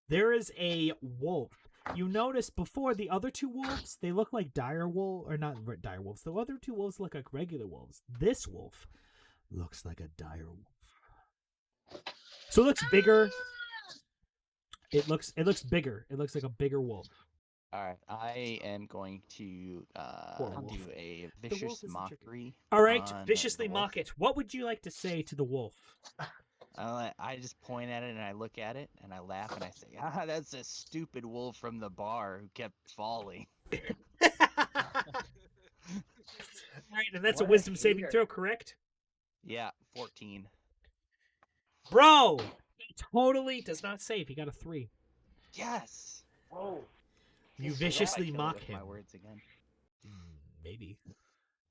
There is a wolf. You notice before the other two wolves, they look like dire wolf, or not dire wolves. The other two wolves look like regular wolves. This wolf looks like a dire wolf. So it looks bigger. It looks bigger. It looks like a bigger wolf. All right, I am going to Poor wolf. do a wolf vicious isn't mockery. All right, on viciously the wolf. mock it. What would you like to say to the wolf? I just point at it and I look at it and I laugh and I say, "Ah, that's a stupid wolf from the bar who kept falling." All right, and that's a What a wisdom saving hater. throw, correct? Yeah, 14. Bro, he totally does not save. He got a 3. Yes. Whoa. You He's viciously Kill it mock with him. my words again. Maybe.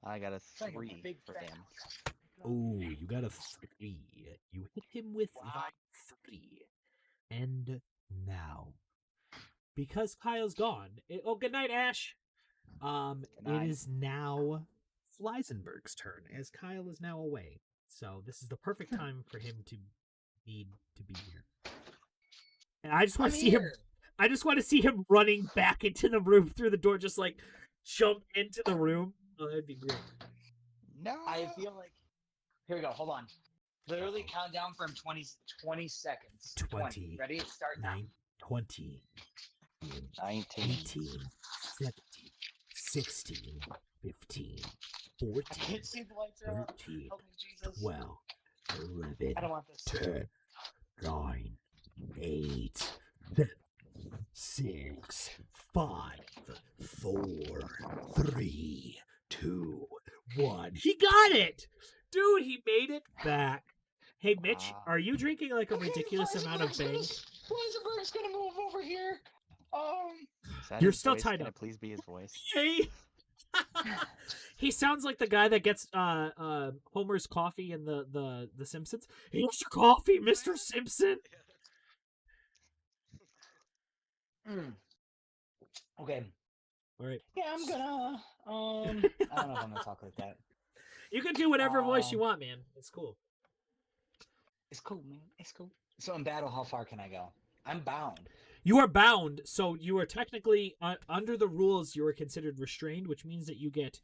I got a like a 3 big for fat- damage. Oh, you got a 3. You hit him with Wow. 3. And now, because Kyle's gone. Good night, Ash. night. It is now Fleisenberg's turn, as Kyle is now away. So this is the perfect time for him to need to be here. And I just want I'm to see him. here. I just want to see him running back into the room through the door, just like jump into the room. Oh, that'd be great. No. I feel like. Here we go. Hold on. Literally count down from 20 seconds. 20. Ready? Start now. 9, 20, 19. 18, 17, 16, 15, 14, I can't see the lights are out. 13, Help me, Jesus. 12, 11, I don't want this. 10, 9, 8, 7, 6, 5, 4, 3, 2, 1. He got it! Dude, he made it back. Hey, Mitch, Wow. are you drinking like a ridiculous amount of bang? Fleisenberg's gonna move over here. Is that You're his still voice? tied Can up. it please be his voice? Hey! He sounds like the guy that gets Homer's coffee in the Simpsons. Here's your coffee, Mr. Simpson. Okay. All right. Yeah, I'm gonna. I don't know if I'm gonna talk like that. You can do whatever voice you want, man. It's cool. It's cool, man. It's cool. So in battle, how far can I go? I'm bound. You are bound, so you are technically under the rules. You are considered restrained, which means that you get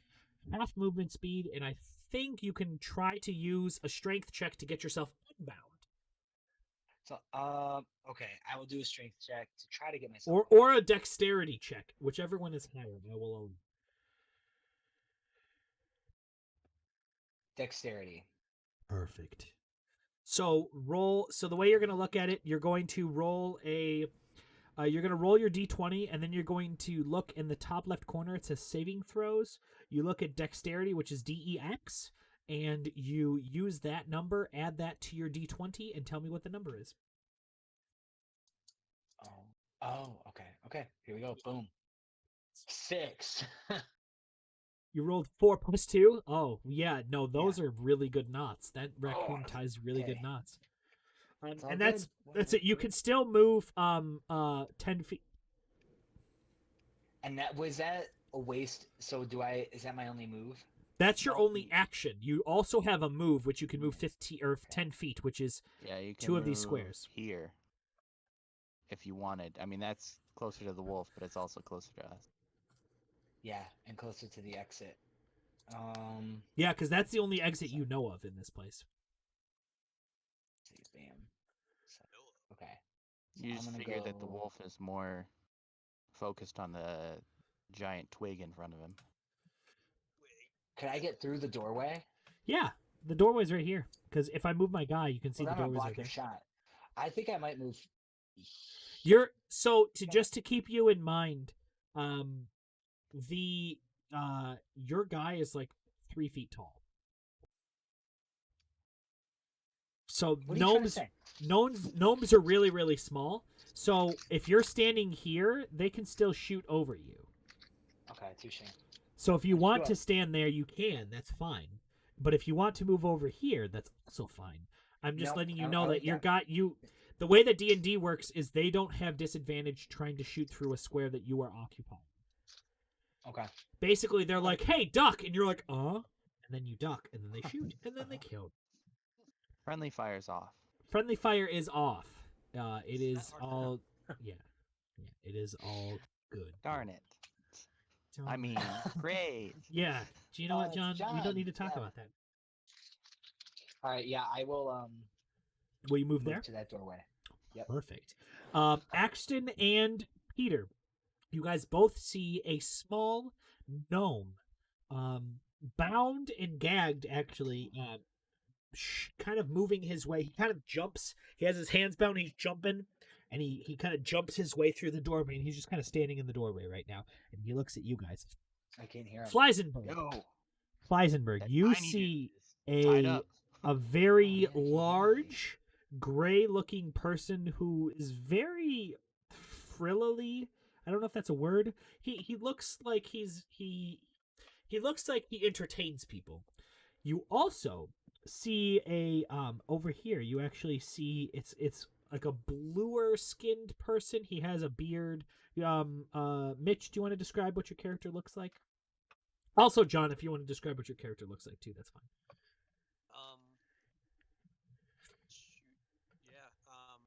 half movement speed, and I think you can try to use a strength check to get yourself unbound, So okay, I will do a strength check to try to get myself. or a dexterity check, whichever one is higher. I will own. Dexterity. Perfect. So roll. So the way you're going to look at it, you're going to roll a. You're going to roll your d20, and then you're going to look in the top left corner. It says saving throws. You look at dexterity, which is DEX, and you use that number, add that to your d20, and tell me what the number is. Oh, okay. Here we go. Boom. 6. You rolled 4 plus 2? Oh, yeah. No, those are really good knots. That raccoon Oh, ties really good okay. knots. It's all And that's good. it. You can still move 10 feet. And that a waste? So is that my only move? That's your No. only action. You also have a move which you can move 15 or 10 feet, which is Yeah, you can 2 of these move squares. here if you wanted. I mean, that's closer to the wolf, but it's also closer to us. Yeah, and closer to the exit. Yeah, because that's the only exit you know of in this place. See, bam. So, No. okay. So You I'm just gonna figure that the go- wolf is more focused on the giant twig in front of him. Wait. Could I get through the doorway? Yeah, the doorway's right here. Because if I move my guy, you can see Well, the I'm gonna doorway's block right your there. shot. I think I might move. You're so to just to keep you in mind, the your guy is like 3 feet tall. So What are you trying to say? gnomes are really, really small. So if you're standing here, they can still shoot over you. Okay, touche. So if you want Sure. to stand there, you can. That's fine. But if you want to move over here, that's also fine. I'm just Nope, letting you I know like that your that. guy the way that D&D works is they don't have disadvantage trying to shoot through a square that you are occupying. Okay. Basically, they're like, "Hey, duck," and you're like, and then you duck, and then they shoot, and then they kill. Friendly fire's off. Friendly fire is off. It is That hard to all, yeah, it is all good. Darn it. I Darn. mean, great. Yeah. Do you know what, it's John? We don't need to John, talk yeah. about that. All right. Yeah, I will. Will you move there? to that doorway. Yep. Perfect. Axton and Peter, you guys both see a small gnome, bound and gagged, actually, kind of moving his way. He kind of jumps. He has his hands bound. He's jumping, and he kind of jumps his way through the doorway. And he's just kind of standing in the doorway right now, and he looks at you guys. I can't hear him. Fleisenberg. Fleisenberg, That you tiny see dude is tied a up. very Oh, yeah, large, gray-looking person who is very frillily. I don't know if that's a word. He looks like he looks like he entertains people. You also see a over here. You actually see it's like a bluer skinned person. He has a beard. Mitch, do you want to describe what your character looks like? Also, John, if you want to describe what your character looks like too, that's fine. Shoot. Yeah. Wow.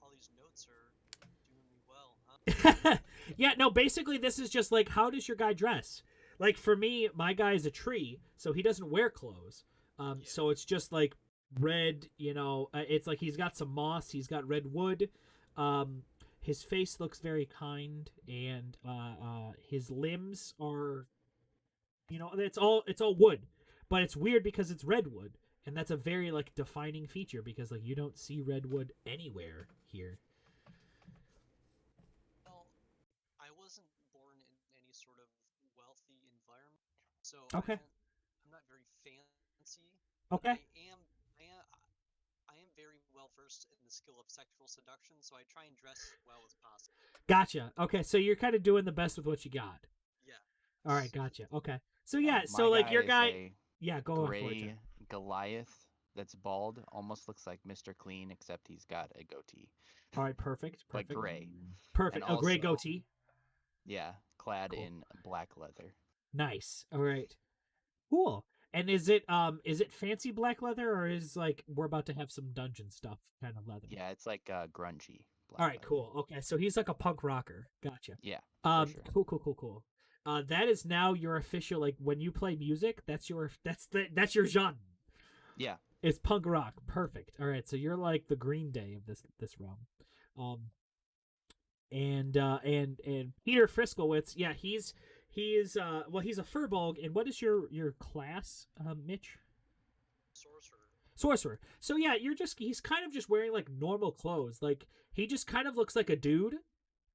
All these notes are doing me well, huh? Yeah, no, basically this is just like, how does your guy dress? Like for me, my guy is a tree, so he doesn't wear clothes. So it's just like red, it's like he's got some moss, he's got red wood. His face looks very kind, and his limbs are, it's all wood, but it's weird because it's redwood, and that's a very like defining feature because like you don't see redwood anywhere here. Well, I wasn't born in any sort of wealthy environment, so Okay. I'm not very fancy. Okay. I am very well versed in the skill of sexual seduction, so I try and dress well as possible. Gotcha. Okay, so you're kind of doing the best with what you got. Yeah. All right, gotcha. Okay, so yeah, My so like your is guy, a yeah, go on for it. gray John. Goliath that's bald, almost looks like Mr. Clean, except he's got a goatee. All right, perfect. But gray. Perfect. And A gray also- goatee. Yeah, clad Cool. in black leather. Nice. All right. Cool. And is it fancy black leather, or is like we're about to have some dungeon stuff kind of leather? Yeah, it's like grungy. Black All right, leather. cool. Okay, so he's like a punk rocker. Gotcha. Yeah. sure. Cool. That is now your official, like when you play music, that's your genre. Yeah. It's punk rock. Perfect. All right, so you're like the Green Day of this realm. And Peter Friskowitz, yeah, he's he's a Furbolg. And what is your class, Mitch? Sorcerer. So yeah, he's kind of just wearing like normal clothes. Like he just kind of looks like a dude.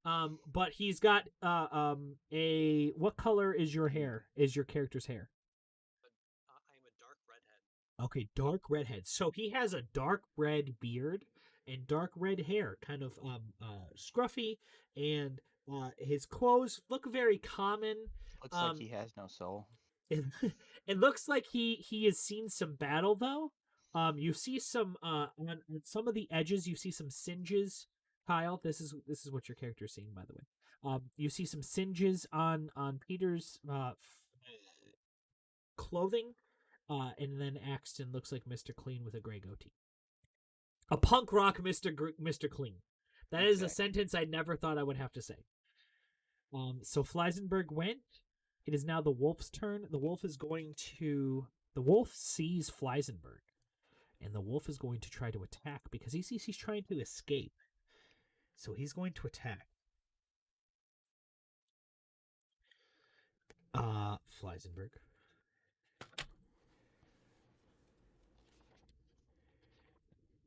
But he's got what color is your hair? Is your character's hair? I am a dark redhead. Okay, dark redhead. So he has a dark red beard, and dark red hair, kind of scruffy, and his clothes look very common. Looks like he has no soul. It, it looks like he has seen some battle though. You see some on some of the edges. You see some singes. Kyle, this is what your character is seeing, by the way. You see some singes on Peter's clothing, and then Axton looks like Mr. Clean with a gray goatee. A punk rock Mr. Clean. That is a Okay. sentence I never thought I would have to say. So Fleisenberg went. It is now the wolf's turn. The wolf sees Fleisenberg, and the wolf is going to try to attack because he sees he's trying to escape. So he's going to attack. Fleisenberg.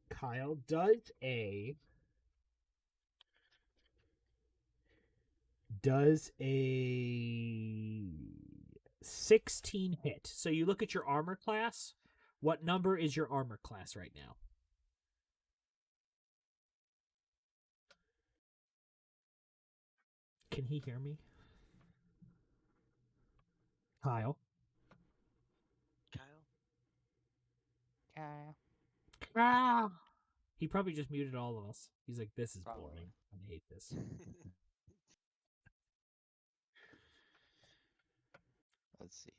Kyle does a 16 hit. So you look at your armor class. What number is your armor class right now? Can he hear me? Kyle? Kyle? Ah! He probably just muted all of us. He's like, this is Probably. boring. I hate this. Let's see.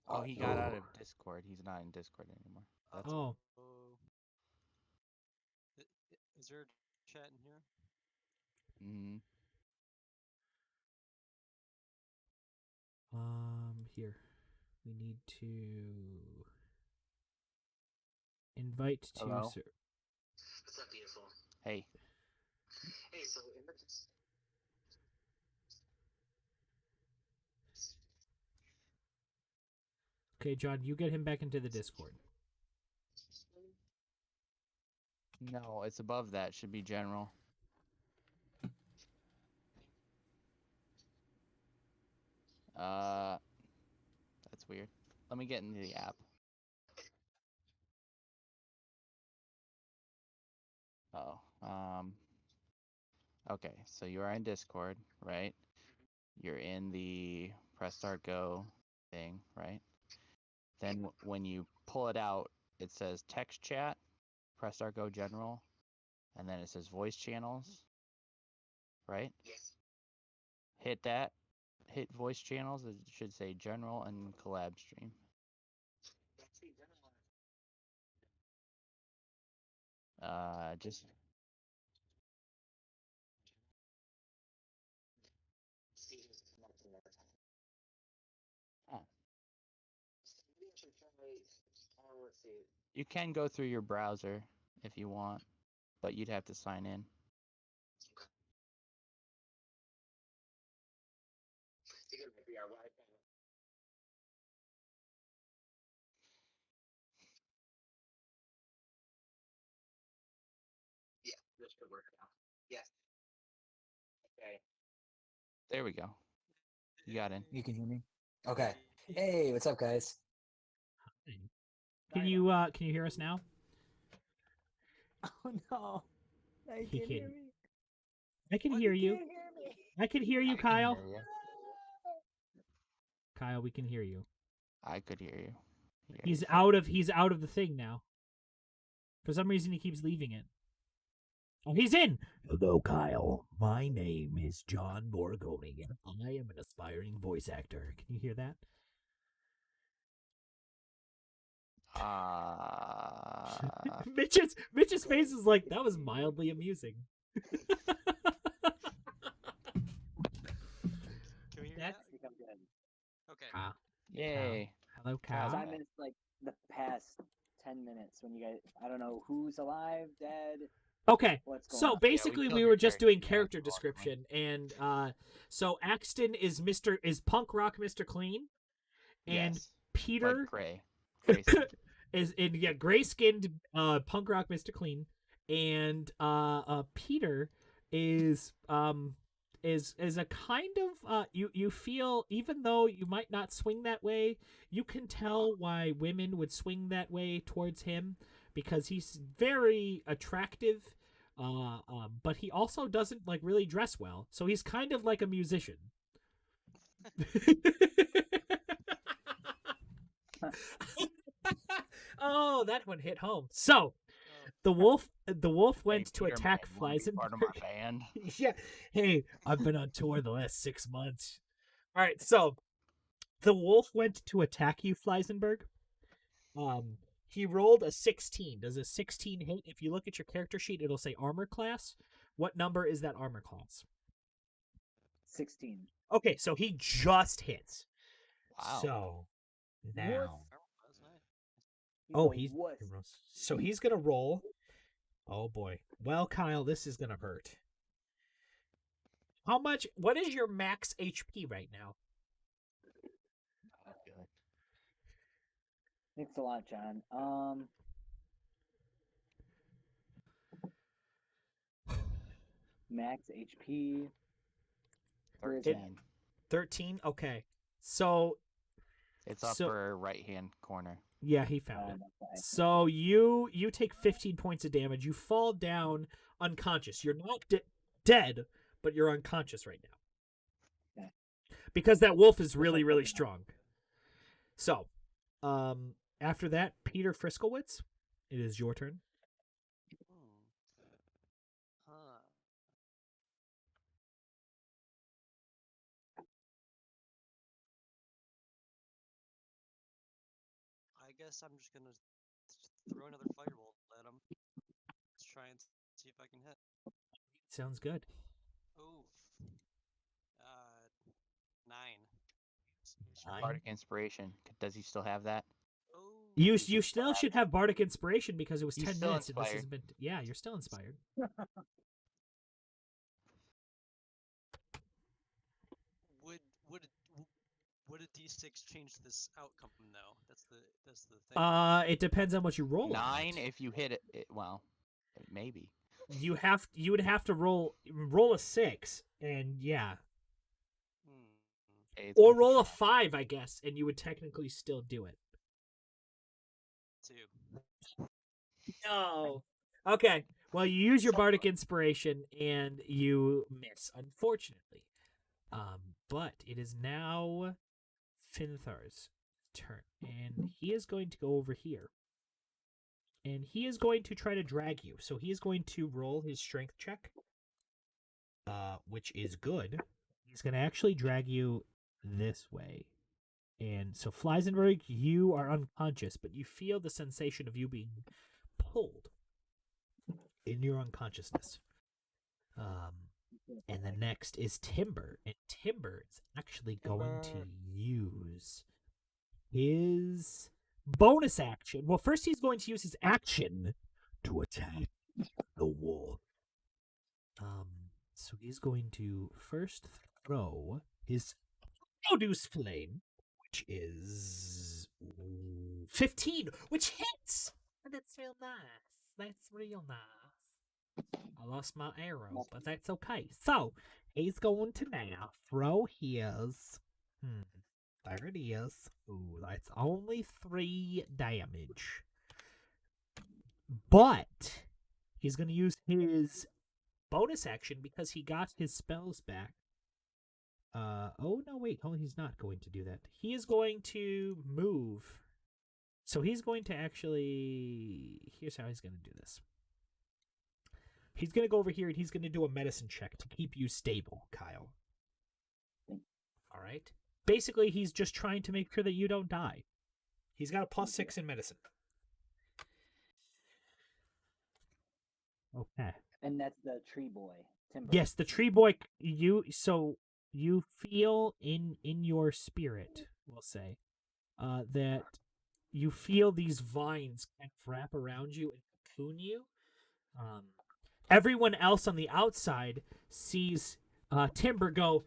Oh, he got out of Discord. He's not in Discord anymore. That's Oh, Is there a chat in here? mm, here. We need to invite to Hello? What's up, beautiful? hey. Hey, so Okay, John, you get him back into the Discord. No, it's above that. Should be general. That's weird. Let me get into the app. Oh, okay, so you are in Discord, right? You're in the press start go thing, right? Then when you pull it out, it says text chat, press start go general, and then it says voice channels, right? yes. Hit that, hit voice channels, it should say general and collab stream. That's the general. Just See who's connected at the time. Oh. Maybe I should try. Let's see. you can go through your browser if you want, but you'd have to sign in. I think it might be our Wi-Fi. Yeah, this should work now. Yes. Okay. There we go. You got in. You can hear me? Okay. Hey, what's up, guys? Can you hear us now? Oh no. I He can't hear can- me. I can hear you. Can't hear me. I can hear you, I can Kyle. hear you. Kyle, we can hear you. I could hear you. Yeah. He's out of the thing now. For some reason he keeps leaving it. Oh, he's in. Hello, Kyle. My name is John Borgoni, and I am an aspiring voice actor. Can you hear that? Mitch's face is like, that was mildly amusing. Can we hear That's- that? Become good. Okay. Ah, Yay. hello, Because Kyle. I missed like the past 10 minutes when you guys, I don't know who's alive, dead, Okay, what's going so on. basically killed we your were just character, doing yeah, character awesome. description, and so Axton is punk rock Mr. Clean, and Yes. Peter Like gray. Gray skin. is gray skinned punk rock Mr. Clean, and Peter is a kind of you feel, even though you might not swing that way, you can tell why women would swing that way towards him, because he's very attractive, but he also doesn't like really dress well. So he's kind of like a musician. Oh, that one hit home. So the wolf went to Peter, attack man, wanna be part of Fleisenberg. my band. Yeah. Hey, I've been on tour the last 6 months. All right, so the wolf went to attack you, Fleisenberg. He rolled a 16. Does a 16 hit? If you look at your character sheet, it'll say armor class. What number is that armor class? 16. Okay, so he just hits. Wow. So now, That's nice. oh, a he's wuss. so he's gonna roll. Oh boy. Well, Kyle, this is gonna hurt. How much? What is your max HP right now? Not good. Thanks a lot, John. Max HP. Where is 13. that? 13. Okay. So It's So- upper right hand corner. yeah, he found it. Okay. So you take 15 points of damage. You fall down unconscious. You're not dead, but you're unconscious right now. Okay. Because that wolf is really, really strong. So, after that, Peter Friskowitz, it is your turn. Huh. I guess I'm just gonna throw another firebolt at him. Let's try and see if I can hit. Sounds good. Oof. 9. Nine. Bardic Inspiration. Does he still have that? Oh. You still should have Bardic Inspiration because it was He's 10 still minutes. And this has inspired. been yeah, you're still inspired. Would a D6 change this outcome though? That's the thing. It depends on what you roll. on 9 it. if you hit it. Well, maybe. You would have to roll a 6, and yeah, Hmm. Okay, it's or worth roll a try. 5, I guess, and you would technically still do it. 2. No. Okay. Well, you use your bardic inspiration and you miss, unfortunately. But it is now Finthar's turn, and he is going to go over here, and he is going to try to drag you. So he is going to roll his strength check, which is good. He's going to actually drag you this way. And so, Fleisenberg, you are unconscious, but you feel the sensation of you being pulled in your unconsciousness. And the next is Timber. And Timber is actually going to use his bonus action. Well, first he's going to use his action to attack the wolf. So he's going to first throw his produce flame, which is 15, which hits. And that's real nice. That's real nice. I lost my arrow, but that's okay. So he's going to now throw his. There it is. Ooh, that's only 3 damage. But he's going to use his bonus action because he got his spells back. Oh, no, wait. Oh, he's not going to do that. He is going to move. So he's going to actually... Here's how he's going to do this. He's going to go over here and he's going to do a medicine check to keep you stable, Kyle. All right? Basically, he's just trying to make sure that you don't die. He's got a +6 in medicine. Okay. And that's the tree boy, Timber. Yes, the tree boy. You feel in your spirit, we'll say, that you feel these vines kind of wrap around you and cocoon you. Everyone else on the outside sees Timber go,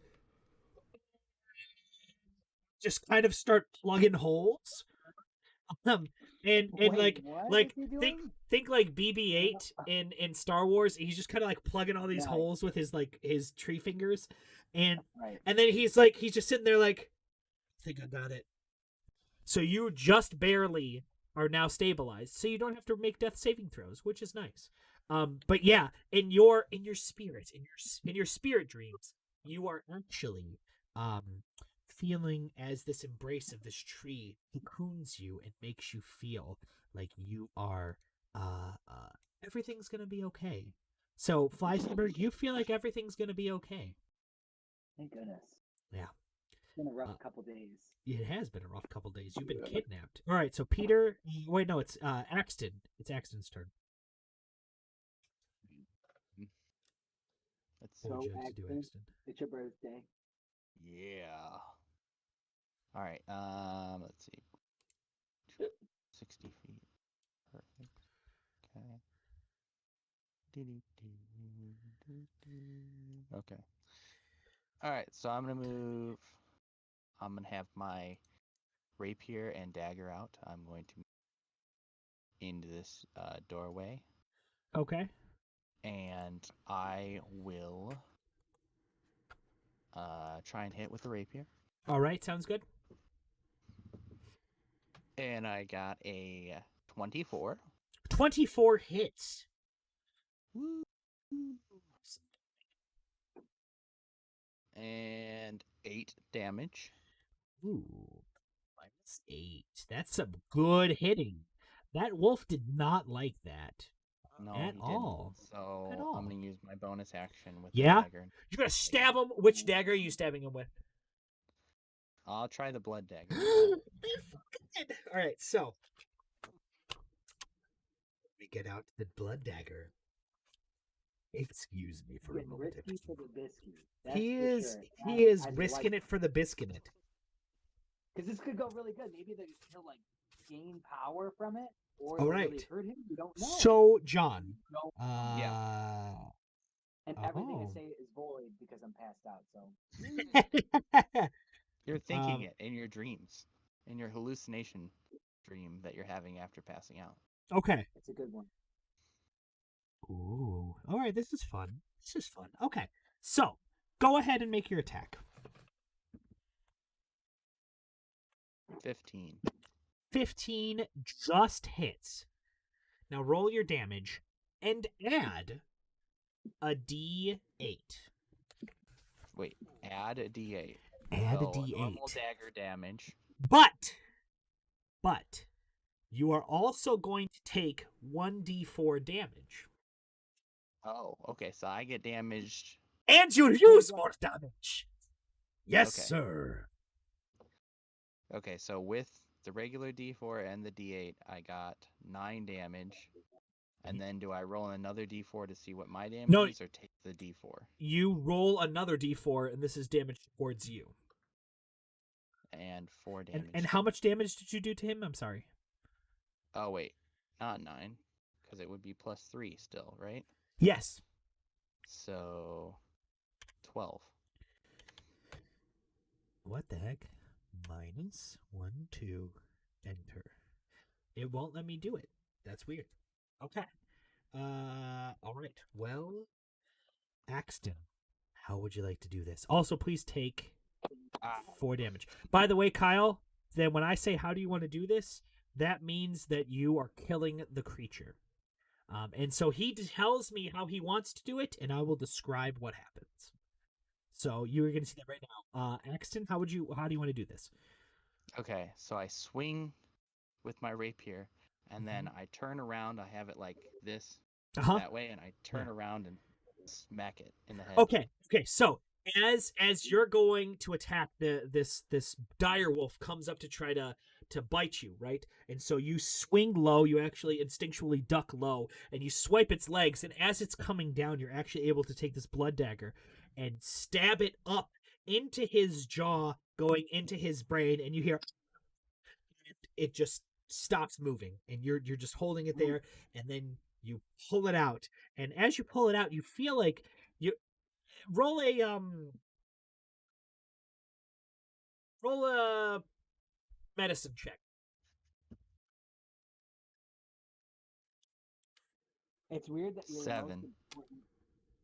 just kind of start plugging holes. And Wait, like what like is he think doing? like BB-8 in Star Wars. He's just kind of like plugging all these Right. holes with his tree fingers, and Right. then he's just sitting there like, I think I got it. So you just barely are now stabilized, so you don't have to make death saving throws, which is nice. But yeah, in your spirit, in your spirit dreams, you are actually feeling as this embrace of this tree cocoons you and makes you feel like you are everything's gonna be okay. So Fleisenberg, you feel like everything's gonna be okay. Thank goodness. Yeah. It's been a rough couple days. It has been a rough couple days. You've been kidnapped. All right, so Peter. Wait, no, it's Axton. It's Axton's turn. Let's What would So, you like to do, Axton, Axton? it's your birthday. Yeah. All right. Let's see. 60 feet. Perfect. Okay. Okay. All right. So I'm gonna move. I'm gonna have my rapier and dagger out. I'm going to move into this doorway, Okay. and I will try and hit with the rapier. All right, sounds good. And I got a 24. 24 hits. Woo. And 8 damage. Ooh, -8. That's some good hitting. That wolf did not like that. No, At he all. didn't. So At all. I'm gonna use my bonus action with Yeah? the dagger. You're gonna stab him. Which dagger are you stabbing him with? I'll try the blood dagger. All right, so let me get out the blood dagger. Excuse me for a Getting moment. risky for the biscuit. He for is sure. he is I risking it for the biscuit. Because this could go really good. Maybe he'll like gain power from it, or All it'll right. really hurt him. You don't know. So, John. No. And everything I oh. say is void because I'm passed out. So You're thinking Um, it in your dreams, in your hallucination dream that you're having after passing out. Okay. it's a good one. Ooh. All right, this is fun. This is fun. Okay. So, go ahead and make your attack. 15. 15 just hits. Now roll your damage and add a D8. Wait, add a D8. Add a So, D8. normal dagger damage. But you are also going to take 1d4 damage. Oh, okay. So I get damaged. And you use more damage. Yes, Okay. sir. Okay, so with the regular D4 and the D8, I got 9 damage. And then do I roll another D4 to see what my damage is, or take the D4? You roll another d4, and this is damage towards you. And 4 damage. And how much damage did you do to him? I'm sorry. Oh, wait. Not 9. Because it would be plus 3 still, right? Yes. So, 12. What the heck? -1, 2, enter. It won't let me do it. That's weird. Okay. All right. Well, Axton, how would you like to do this? Also, please take 4 damage. By the way, Kyle, then when I say how do you want to do this, that means that you are killing the creature. And so he tells me how he wants to do it, and I will describe what happens. So you're going to see that right now. Axton, how do you want to do this? Okay, so I swing with my rapier, and then I turn around. I have it like this, that way, and I turn around and smack it in the head. Okay. So as you're going to attack this dire wolf comes up to try to bite you, right? And so you swing low, you actually instinctually duck low, and you swipe its legs, and as it's coming down, you're actually able to take this blood dagger and stab it up into his jaw, going into his brain, and you hear it just stops moving, and you're just holding it there, and then you pull it out, and as you pull it out, you feel like you roll a medicine check. It's weird that 7.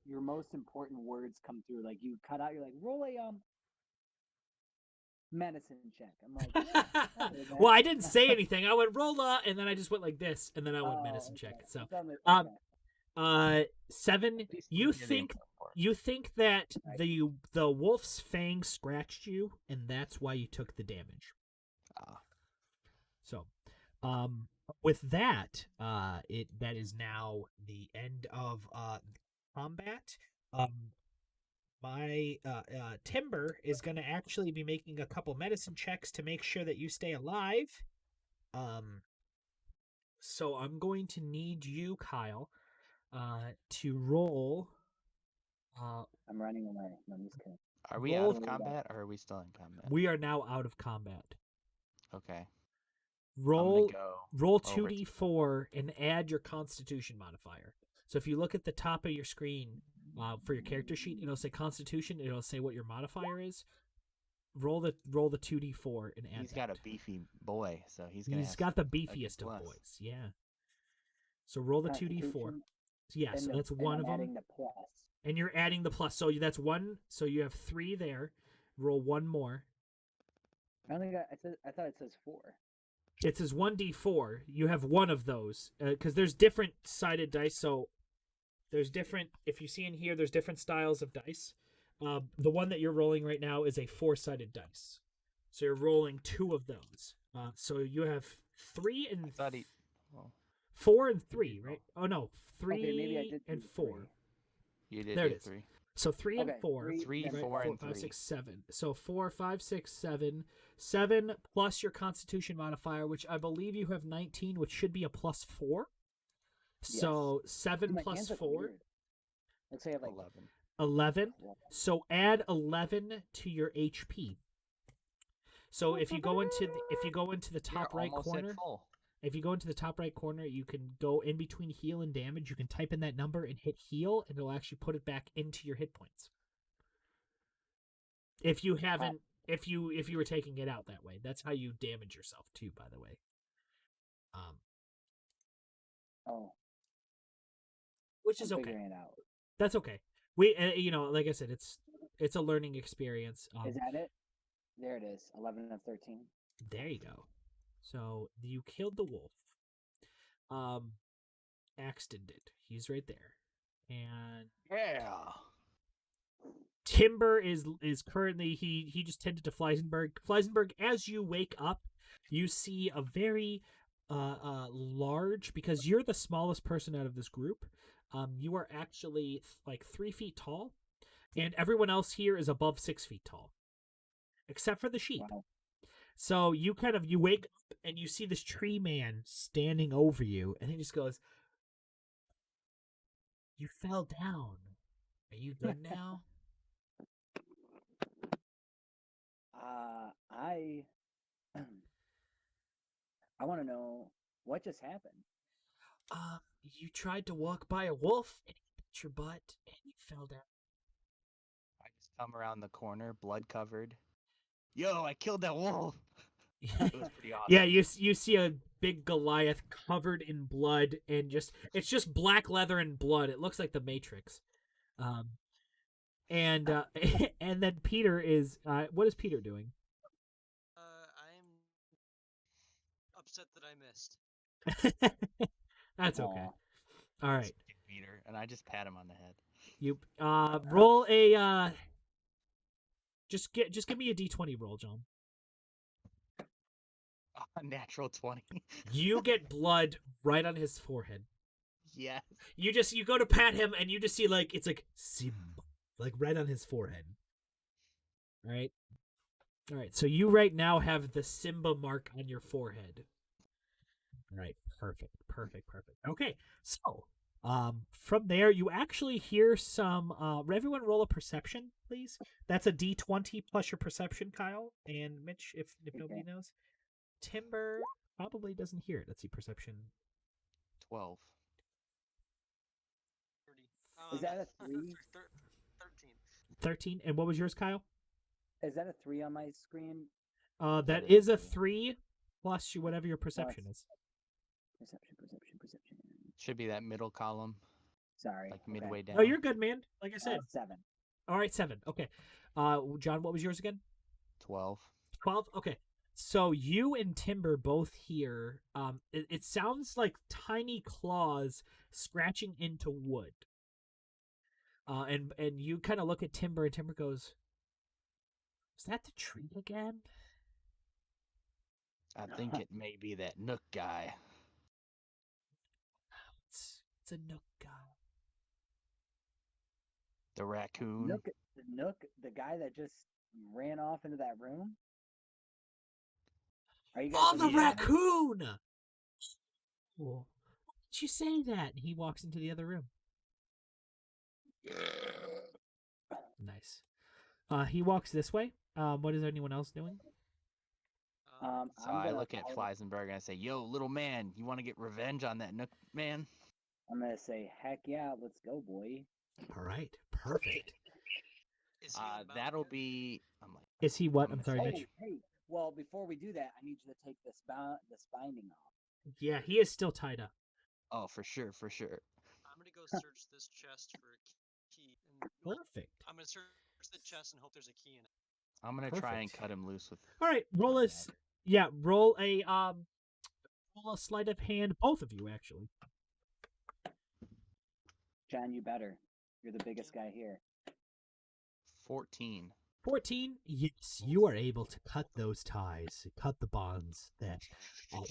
Your most important words come through. Like you cut out. You're like roll a medicine check. I'm like, Well, I didn't say anything. I went rolla, and then I just went like this, and then I went medicine okay. check. So, It's on the- um, okay. 7. At least You we hear the think info for it. you think that Right. the wolf's fang scratched you, and that's why you took the damage. Ah, So, with that, that is now the end of combat. My Timber is going to actually be making a couple medicine checks to make sure that you stay alive. So I'm going to need you, Kyle, to roll. I'm running away. No, I'm just kidding. are we Roll- out of combat or are we still in combat? We are now out of combat. Okay. Roll I'm gonna go. roll over to- 2d4 and add your Constitution modifier. So if you look at the top of your screen for your character sheet, it'll say Constitution. It'll say what your modifier is. Roll the 2d4 and add. He's got a that. beefy boy, so he's gonna. He's have got the a beefiest of plus. boys. Yeah. So roll the 2d4. Constitution, Yeah, and so the- that's and one I'm of them. adding the plus. And you're adding the plus. So that's one. So you have 3 there. Roll one more. I only got. I thought it says 4. It says 1d4. You have one of those because there's different sided dice. So there's different. If you see in here, there's different styles of dice. The one that you're rolling right now is a 4-sided dice. So you're rolling 2 of those. So you have 3 I and thought he. Well, 4 and 3, right? Oh no, 3 Okay, maybe I did and do 4. 3. you did There do it is. 3. So 3 and Okay, 4. three, 3, then 4, and 5, 3. 6, 7. So 4, 5, 6, 7. 7 plus your Constitution modifier, which I believe you have 19, which should be a plus 4. So 7 My plus hands look 4, weird. Looks like I have like 11. 11. 12. So add 11 to your HP. So if you go into the top You're right almost corner, at full. if you go into the top right corner, you can go in between heal and damage. You can type in that number and hit heal, and it'll actually put it back into your hit points. If you haven't, if you were taking it out that way, that's how you damage yourself too. By the way, Oh, which is I'm okay. figuring it out. That's okay. We, like I said, it's a learning experience. Is that it? There it is. 11 of 13. There you go. So you killed the wolf. Axton did. He's right there. And Yeah. Timber is currently he just tended to Fleisenberg. Fleisenberg, as you wake up, you see a very large, because you're the smallest person out of this group. You are actually like 3 feet tall, and everyone else here is above 6 feet tall, except for the sheep. Wow. So you wake up and you see this tree man standing over you, and he just goes, "You fell down. Are you good now?" I want to know what just happened. You tried to walk by a wolf, and he bit your butt, and you fell down. I just come around the corner, blood covered. Yo, I killed that wolf. It was pretty awesome. Yeah, you see a big Goliath covered in blood, and it's just black leather and blood. It looks like the Matrix. And then Peter is what is Peter doing? I'm upset that I missed. That's okay. Aw. All right. Peter, and I just pat him on the head. You roll a just give me a D20 roll, John. A natural 20. You get blood right on his forehead. Yes. You go to pat him, and you just see it's like Simba, like right on his forehead. All right. So you right now have the Simba mark on your forehead. All right, perfect. Okay, so from there you actually hear some. Everyone roll a perception, please. That's a D20 plus your perception, Kyle and Mitch. If nobody knows, Timber probably doesn't hear it. Let's see, perception. 12. 30. Is that a 3? 13. 13. And what was yours, Kyle? Is that a 3 on my screen? That is a 3 plus whatever your perception is. Perception. Should be that middle column, Sorry. like okay. midway down. Oh, you're good, man. Like I said. 7. All right, 7. Okay. John, what was yours again? 12. 12? Okay. So you and Timber both hear, it sounds like tiny claws scratching into wood. And you kind of look at Timber, and Timber goes, "Is that the tree again?" I think it may be that Nook guy. It's a Nook guy. The raccoon. Nook, the guy that just ran off into that room. Are you guys? Oh, the looking at him? raccoon! Well, why did you say that? And he walks into the other room. Nice. He walks this way. What is anyone else doing? So I'm I gonna look at follow- Fleisenberg and I say, "Yo, little man, you want to get revenge on that Nook man?" I'm gonna say, heck yeah, let's go, boy. All right, perfect. Is he unbound That'll yet? be. I'm like, Is he what? I'm I'm sorry, gonna Mitch. Hey, well, before we do that, I need you to take this binding off. Yeah, he is still tied up. oh, for sure, for sure. I'm gonna go search this chest for a key. And, well, Perfect. I'm gonna search the chest and hope there's a key in it. I'm gonna try and Perfect. cut him loose with. All right, roll a roll a sleight of hand. Both of you actually. John, you better. You're the biggest guy here. 14. 14. Yes, you are able to cut those ties, cut the bonds that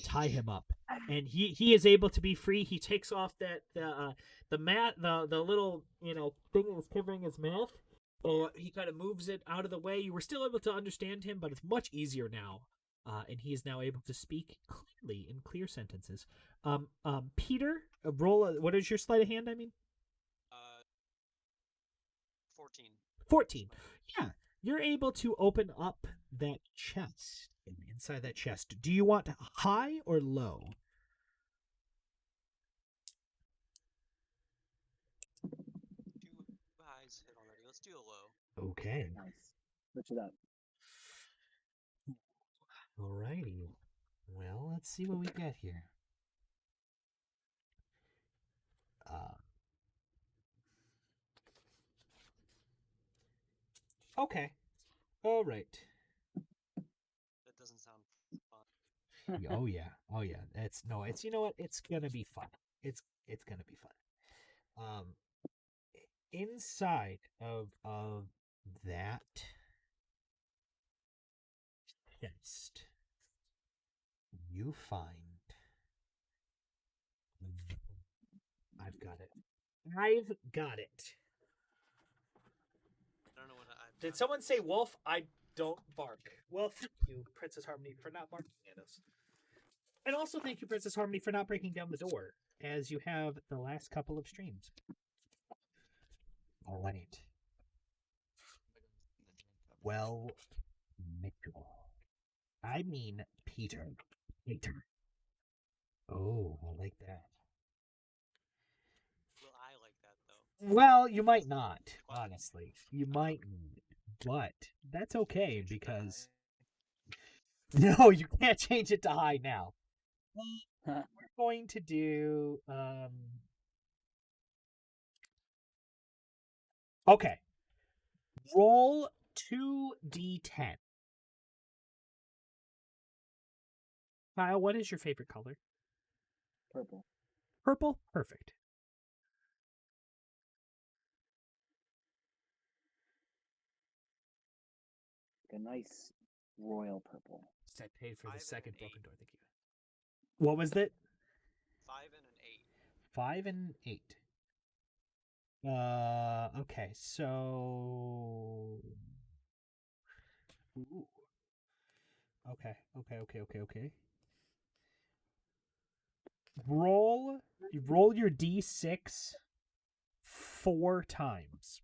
tie him up, and he is able to be free. He takes off that the little thing that was covering his mouth. He kind of moves it out of the way. You were still able to understand him, but it's much easier now, and he is now able to speak clearly in clear sentences. Peter, roll. What is your sleight of hand? I mean. 14. 14. Yeah, you're able to open up that chest. Inside that chest, do you want high or low? Two highs hit already. Let's do a low. Okay. Nice. Switch it up. Alrighty. Well, let's see what we got here. Okay. All right. That doesn't sound fun. Oh yeah. Oh yeah. It's you know what? It's gonna be fun. It's gonna be fun. Inside of that chest, you find. I've got it. I've got it. I don't know what I've Did got. someone say wolf? I don't bark. Well, thank you, Princess Harmony, for not barking at us. And also thank you, Princess Harmony, for not breaking down the door, as you have the last couple of streams. All right. Well, Mitchell. I mean Peter. Peter. Oh, I like that. Will I like that though? Well, you might not, honestly. You might not, but that's okay because no, you can't change it to high now. We're going to do okay. Roll 2d10. Kyle, what is your favorite color? Purple. Purple? Perfect. Like a nice royal purple. I paid for 5 the and second an broken 8. door. Thank you. What was that? 5 and an 8. 5 and 8. Okay, so. Ooh. Okay. Roll your d6 4 times.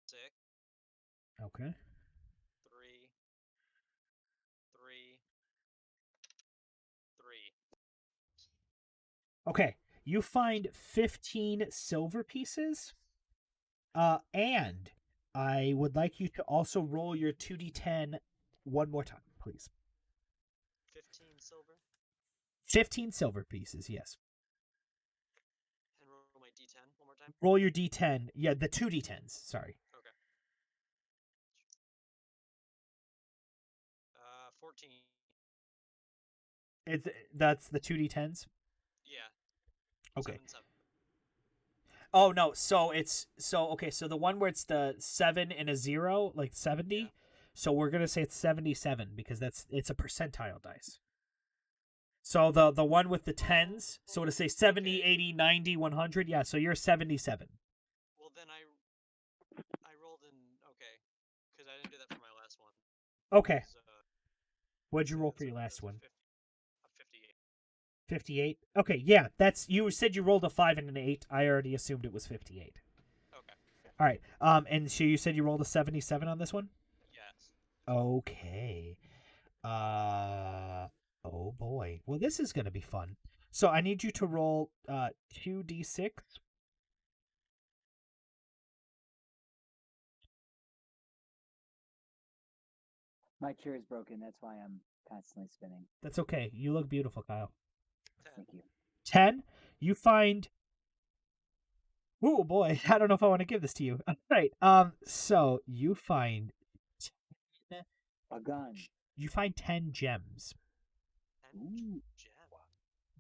6, Okay. 3, 3, 3. Okay, you find 15 silver pieces. And I would like you to also roll your 2d10 one more time, please. 15 silver. 15 silver pieces, yes. And roll my d10 one more time. Roll your d10. Yeah, the 2d10s, sorry. Okay. 14. That's the 2d10s? Yeah. Okay. 7, 7. Oh no, so the one where it's the 7 and a 0, like 70. Yeah. So we're gonna say it's 77 because it's a percentile dice. So the one with the 10s, so to say 70, Okay. 80, 90, 100, yeah, so you're 77. Well, then I rolled in, okay, because I didn't do that for my last one. Okay. It was, What'd you roll for it your was last a one? 58. 58. Okay, yeah, you said you rolled a 5 and an 8. I already assumed it was 58. Okay. All right. And so you said you rolled a 77 on this one? Yes. Okay. Oh boy. Well, this is going to be fun. So I need you to roll 2d6. My chair is broken. That's why I'm constantly spinning. That's okay. You look beautiful, Kyle. 10. Thank you. 10. You find. Oh boy, I don't know if I want to give this to you. All right. So you find. A gun. You find 10 gems. 10 Ooh. gem.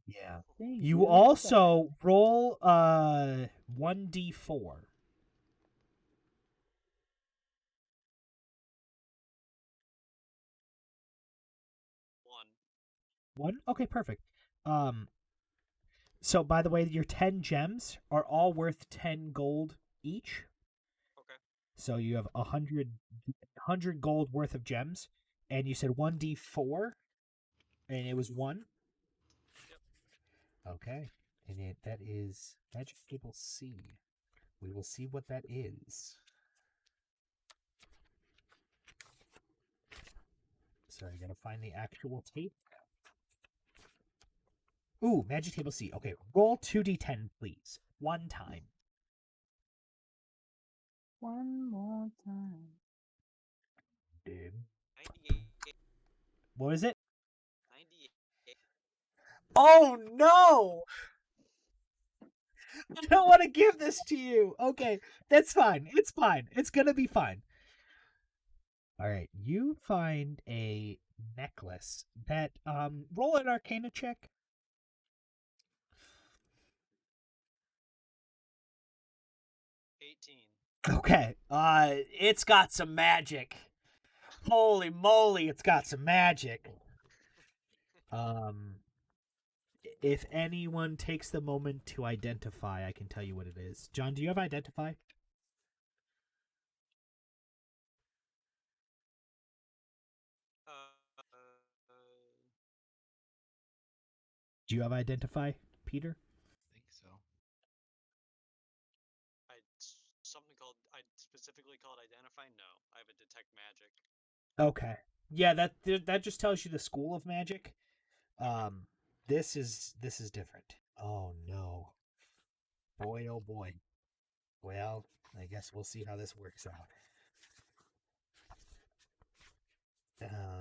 Yeah. Thank You also roll 1d4. 1. 1? Okay, perfect. So by the way, your 10 gems are all worth 10 gold each. Okay. So you have 100 gold worth of gems, and you said 1d4, and it was 1. Yep. Okay, and that is Magic Table C. We will see what that is. So I gotta find the actual tape. Ooh, Magic Table C. Okay, roll 2d10, please. One time. One more time. Dude. 98. What is it? 98. Oh no! I don't want to give this to you. Okay, that's fine. It's fine. It's gonna be fine. All right, you find a necklace that roll an Arcana check. 18. Okay, it's got some magic. Holy moly, it's got some magic. If anyone takes the moment to identify, I can tell you what it is. John, do you have identify? Do you have identify, Peter? I think so. I specifically called identify. No, I have a detect magic. Okay. Yeah, that just tells you the school of magic. This is different. Oh no. Boy, oh boy. Well, I guess we'll see how this works out.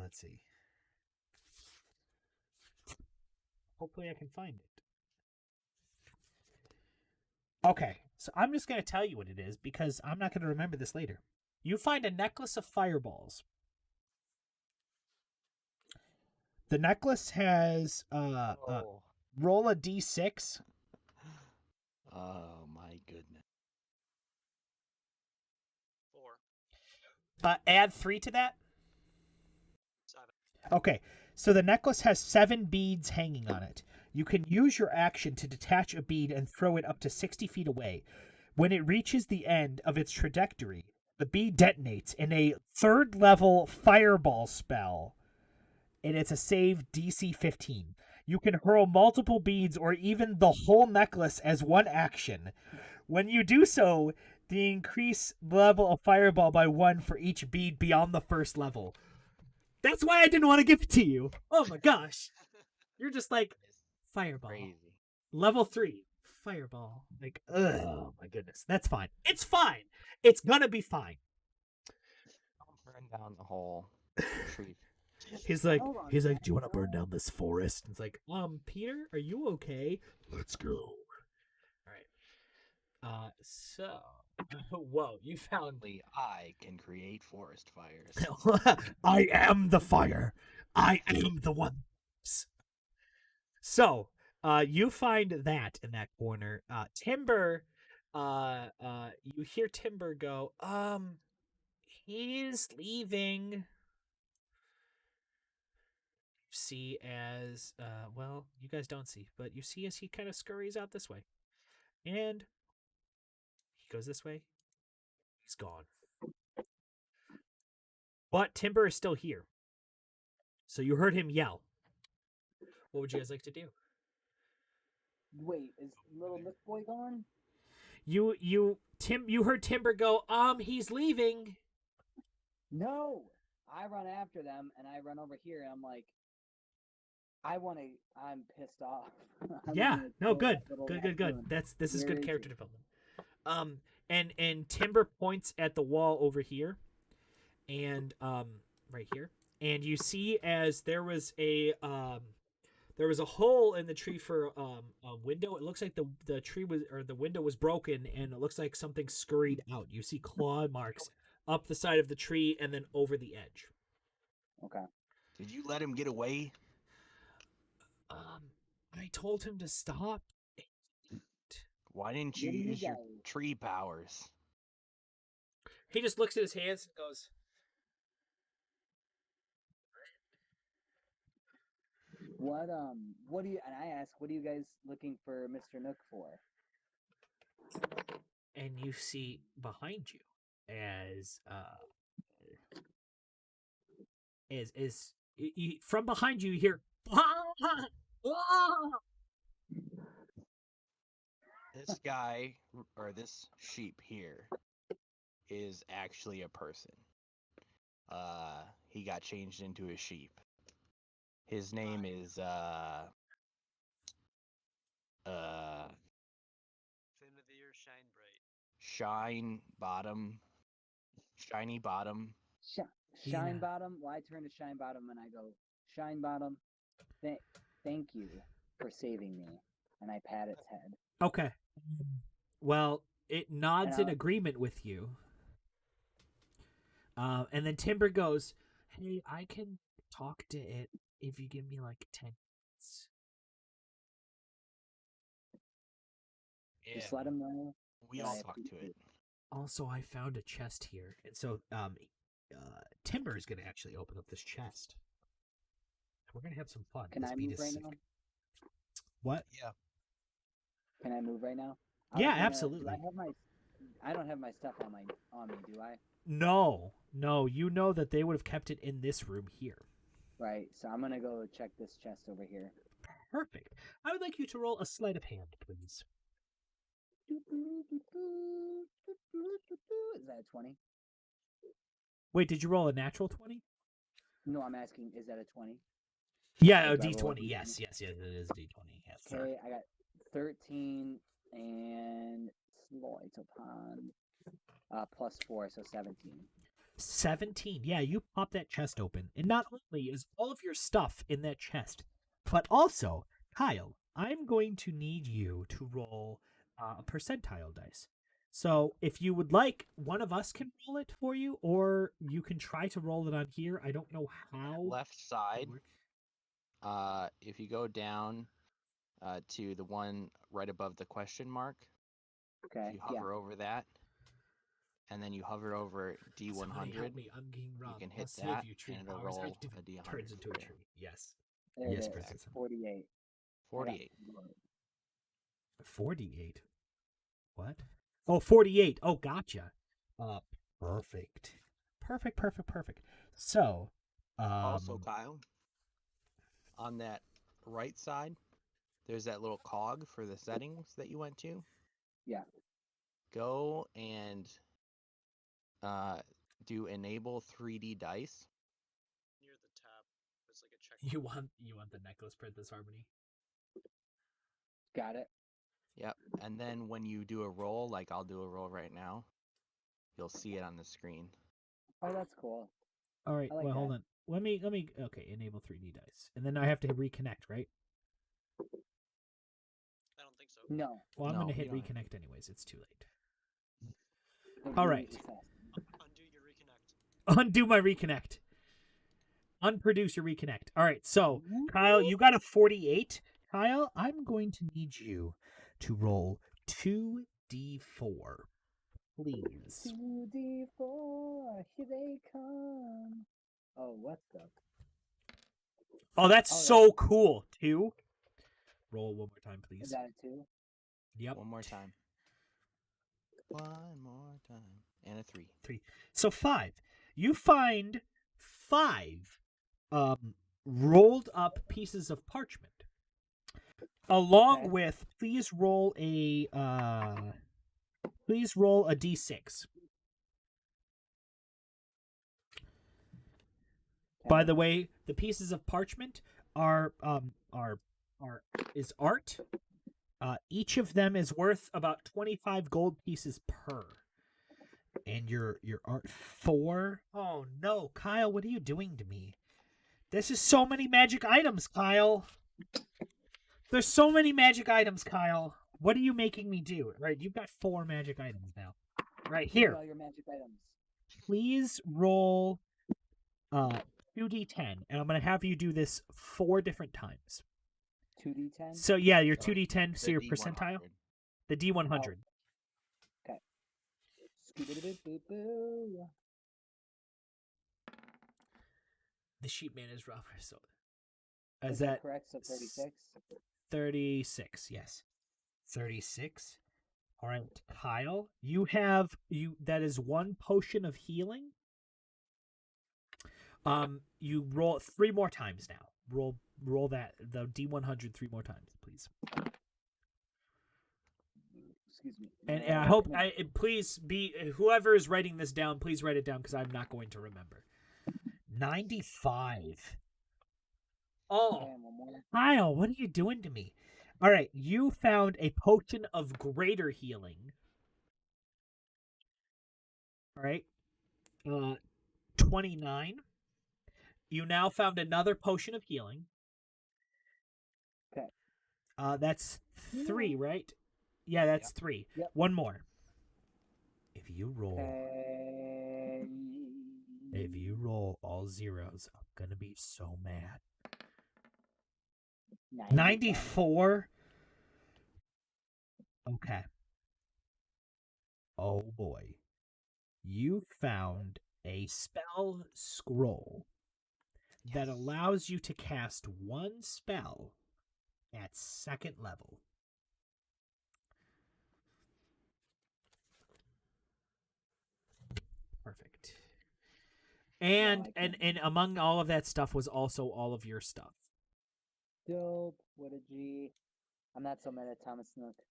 Let's see. Hopefully I can find it. Okay, so I'm just going to tell you what it is because I'm not going to remember this later. You find a necklace of fireballs. The necklace has Oh. roll a d6. Oh my goodness. 4. Add 3 to that. 7. Okay, so the necklace has 7 beads hanging on it. You can use your action to detach a bead and throw it up to 60 feet away. When it reaches the end of its trajectory, the bead detonates in a 3rd level fireball spell, and it's a save DC 15. You can hurl multiple beads or even the whole necklace as one action. When you do so, the increase level of fireball by 1 for each bead beyond the 1st level. That's why I didn't want to give it to you. Oh my gosh. You're just like, fireball. Crazy. Level 3. Fireball. Like, oh my goodness. That's fine. It's fine. It's gonna be fine. I'll burn down the whole tree. He's like, Hold on. do you want to burn down this forest? It's like, Peter, are you okay? Let's go. All right. So, whoa, you found Only I can create forest fires. I am the fire. I am the one. So, you find that in that corner. Timber, you hear Timber go, he's leaving. See as, well, you guys don't see, but you see as he kind of scurries out this way. And he goes this way. He's gone. But Timber is still here. So you heard him yell. What would you guys like to do? Wait, is little Nook Boy gone? You heard Timber go, he's leaving. No! I run after them, and I run over here, and I'm like, I'm pissed off. I Yeah, wanna no, kill good. that little Good. raccoon. This is Where good is character he? development. And Timber points at the wall over here, and right here, and you see as there was a hole in the tree for a window. It looks like the tree was, or the window was broken, and it looks like something scurried out. You see claw marks up the side of the tree and then over the edge. Okay. Did you let him get away? I told him to stop. Why didn't you What do you use your guys- tree powers? He just looks at his hands and goes, What do you, and I ask, what are you guys looking for Mr. Nook for? and you see behind you as from behind you hear This guy, or this sheep here, is actually a person. He got changed into a sheep. His name is Fin of the Year Shine Bright. Shiny Bottom. Shine Yeah. Bottom. Well, I turn to Shine Bottom and I go, Shine Bottom, thank you for saving me. And I pat its head. Okay. Well, it nods in I'll- agreement with you. And then Timber goes, "Hey, I can talk to it if you give me like 10 minutes." Just let him know. We Yeah, all I talk to appreciate it. Also, I found a chest here. And so Timber is going to actually open up this chest. We're going to have some fun. Can This I beat move is right sick. now? What? Yeah. Can I move right now? Yeah, was gonna- absolutely. I don't have my stuff on me, do I? No. You know that they would have kept it in this room here. Right. So I'm gonna go check this chest over here. Perfect. I would like you to roll a sleight of hand, please. Is that a 20? Wait, did you roll a natural 20? No, I'm asking, is that a 20? Yeah, Or a do I roll a D20. Yes, it is a D20. Yes, sir. Okay, I got 13 and sleight of hand. +4, so 17. 17. Yeah, you pop that chest open, and not only is all of your stuff in that chest, but also, Kyle, I'm going to need you to roll a percentile dice. So if you would like, one of us can roll it for you, or you can try to roll it on here. I don't know how. Left side. If you go down to the one right above the question mark, Okay, you yeah. hover over that, and then you hover over Somebody help D100. me, I'm getting robbed. can I'll hit save that, you, tree and it'll powers roll active- a D100 turns into a for you. tree. Yes. There Yes, it is. Princess. 48. 48. 48. What? Oh, 48. Oh, gotcha. Perfect. Perfect. So, Also, Kyle, on that right side, there's that little cog for the settings that you went to. Yeah. Go and do enable 3D dice. Near the tab, it's like a check. you want the necklace, Princess Harmony? Got it. Yep. And then when you do a roll, like I'll do a roll right now, you'll see it on the screen. Oh, that's cool. All right. I like Well, hold that. on. Let me. Okay, enable 3D dice, and then I have to reconnect, right? I don't think so. No. Well, I'm No, gonna you hit don't have to. reconnect anyways. It's too late. The All root right. is fast. Undo your reconnect. Undo my reconnect. Unproduce or reconnect. All right, so Kyle, you got a 48. Kyle, I'm going to need you to roll 2d4, please. 2d4, here they come. Oh, what the? Oh, that's Oh, so cool. 2. Roll one more time, Is please. that a 2? Yep. One more time. One more time. And a 3. So 5. You find 5 rolled up pieces of parchment. Along Okay. with, please roll a d6. By Okay. the way, the pieces of parchment are is art. Each of them is worth about 25 gold pieces per. And your art 4. Oh no, Kyle, what are you doing to me? This is so many magic items, Kyle. There's so many magic items, Kyle. What are you making me do? Right, you've got 4 magic items now. Right Look at here. all your magic items. Please roll 2d10, and I'm gonna have you do this 4 different times. 2d10. So yeah, your So, 2d10, so The your D100. percentile, the d100. Scooby-Doo-boo-boo. The sheepman is rough. So Is is that that correct? So 36. 36? Yes, 36. All right, Kyle, you have that is 1 potion of healing. You roll 3 more times now. Roll that the d100 3 more times, please. Excuse me. And I hope please be whoever is writing this down, please write it down because I'm not going to remember. 95. Oh, Okay, one more. Kyle, what are you doing to me? All right, you found a potion of greater healing. All right, 29. You now found another potion of healing. Okay. That's 3, right? Yeah, that's 3. Yep. 1 more. If you roll, Okay. if you roll all zeros, I'm gonna be so mad. 94. Okay. Oh boy. You found a spell scroll that allows you to cast 1 spell at 2nd level. Perfect. And I can- and among all of that stuff was also all of your stuff. Dope. What a G. I'm not so mad at Thomas Nook.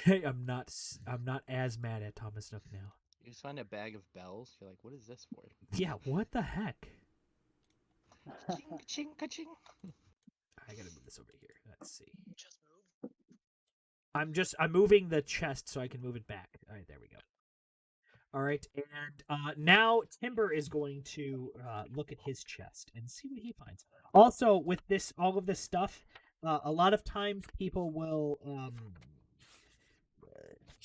I'm not as mad at Thomas Nook now. You just find a bag of bells. You're like, what is this for? Yeah, what the heck? Ka-ching, ka-ching, ka-ching. I gotta move this over here. Let's see. Just move. I'm moving the chest so I can move it back. All right, there we go. All right, and now Timber is going to look at his chest and see what he finds. Also, with all of this stuff, a lot of times people will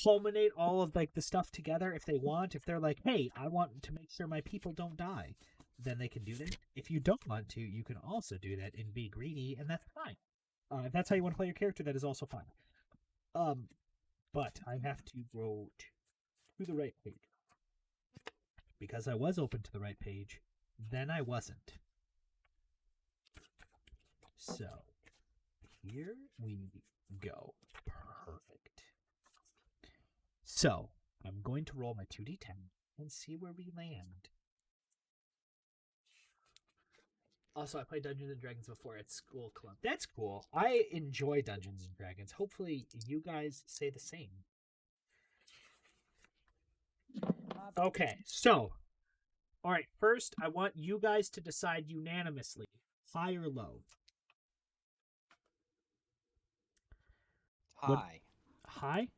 culminate all of like the stuff together if they want. If they're like, "Hey, I want to make sure my people don't die," then they can do that. If you don't want to, you can also do that and be greedy, and that's fine. If that's how you want to play your character, that is also fine. But I have to go to the right page. Because I was open to the right page, then I wasn't. So, here we go. Perfect. So, I'm going to roll my 2d10 and see where we land. Also, I played Dungeons & Dragons before at school club. That's cool. I enjoy Dungeons & Dragons. Hopefully, you guys say the same. Okay, so, all right, first, I want you guys to decide unanimously, high or low. What- Hi. High?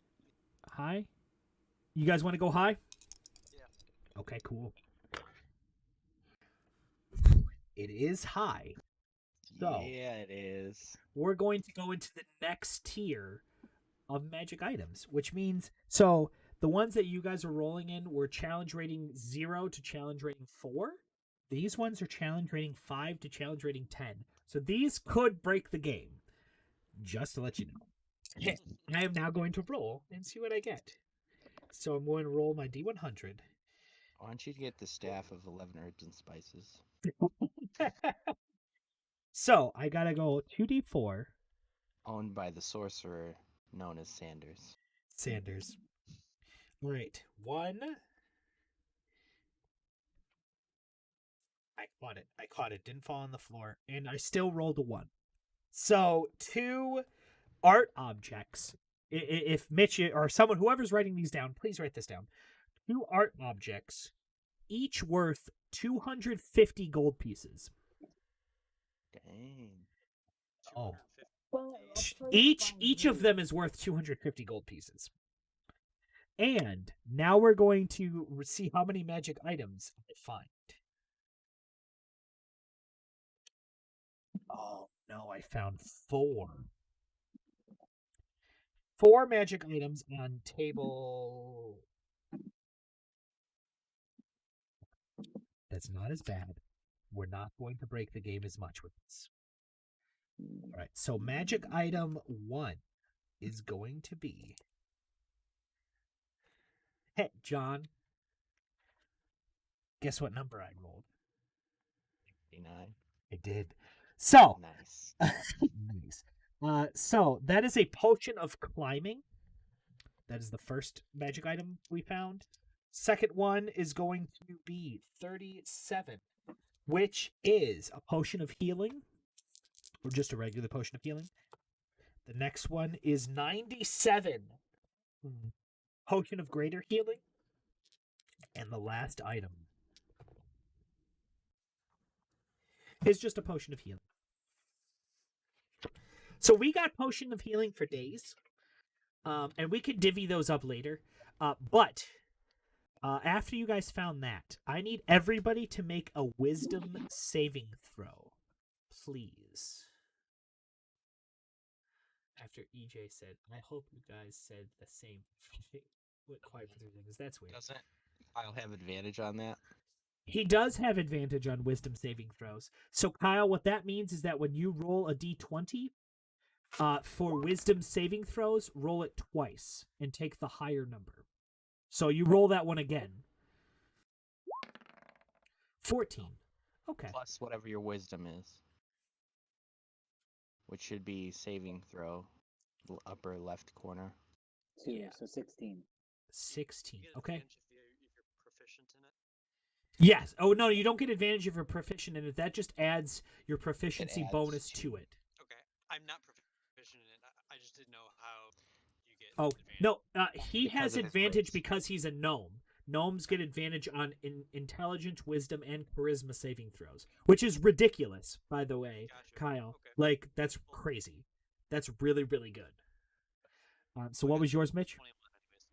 High? You guys want to go high? Yeah. Okay, cool. It is high. So, Yeah, it is. we're going to go into the next tier of magic items, which means, so the ones that you guys are rolling in were challenge rating 0 to challenge rating 4. These ones are challenge rating 5 to challenge rating 10. So these could break the game. Just to let you know. I am now going to roll and see what I get. So I'm going to roll my D100. Why don't you get the staff of 11 herbs and spices? So I gotta go 2d4. Owned by the sorcerer known as Sanders. Sanders. All right. 1. I caught it. Didn't fall on the floor. And I still rolled a 1. So 2 art objects. If Mitch or someone, whoever's writing these down, please write this down. 2 art objects, each worth 250 gold pieces. Dang. Oh. 250. Well, I'll tell you Each of them is worth 250 gold pieces. And now we're going to see how many magic items I find. Oh, no, I found 4. 4 magic items on table. That's not as bad. We're not going to break the game as much with this. All right, so magic item 1 is going to be... Hey, John. Guess what number I rolled? 59. I did. So, Nice. nice. So that is a potion of climbing. That is the first magic item we found. Second one is going to be 37, which is a potion of healing, or just a regular potion of healing. The next one is 97, potion of greater healing. And the last item is just a potion of healing. So we got potion of healing for days, and we could divvy those up later. But after you guys found that, I need everybody to make a wisdom saving throw, please. After EJ said, I hope you guys said the same thing. What quiet for 3 seconds? That's weird. Doesn't Kyle have advantage on that? He does have advantage on wisdom saving throws. So, Kyle, what that means is that when you roll a d20, for wisdom saving throws, roll it twice and take the higher number. So you roll that one again. 14. Okay. Plus whatever your wisdom is. Which should be saving throw, upper left corner. 2, Yeah. so 16. 16. You get Okay. advantage if you're proficient in it. Yes. Oh, no, you don't get advantage if you're proficient in it. That just adds your proficiency adds bonus to- to it. Okay, I'm not proficient in it. I just didn't know how you get. Oh, advantage. no, he Because has of his advantage race. because he's a gnome. Gnomes get advantage on intelligence, wisdom, and charisma saving throws, which is ridiculous, by the way, Gotcha. Kyle. Okay. Like, that's crazy. That's really, really good. So what was yours, Mitch? 21, anyways.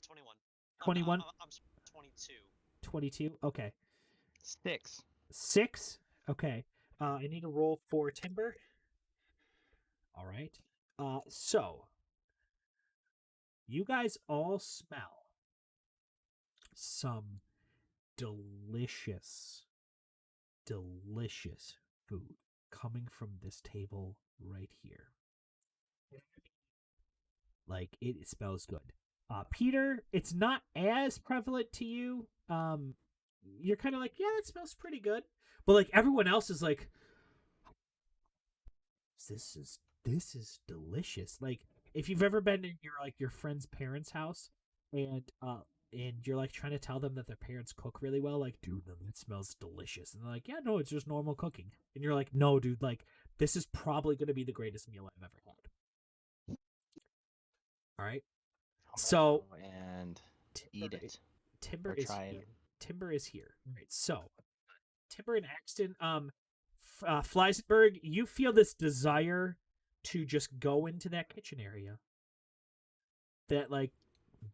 21. 21? I'm 22. 22? Okay. 6. 6? Okay. I need to roll for Timber. All right. So, you guys all smell some delicious, delicious food coming from this table right here. Like, it smells good. Peter, it's not as prevalent to you. You're kind of like, yeah, that smells pretty good. But like everyone else is like, this is delicious. Like if you've ever been in your friend's parents' house and you're like trying to tell them that their parents cook really well, like, dude, no, that smells delicious. And they're like, yeah, no, it's just normal cooking. And you're like, no, dude, like this is probably going to be the greatest meal I've ever had. All right. So and eat it. Timber Or is try it. here. Timber is here. All right. So Timber and Axton, Fleisenberg, you feel this desire to just go into that kitchen area. That like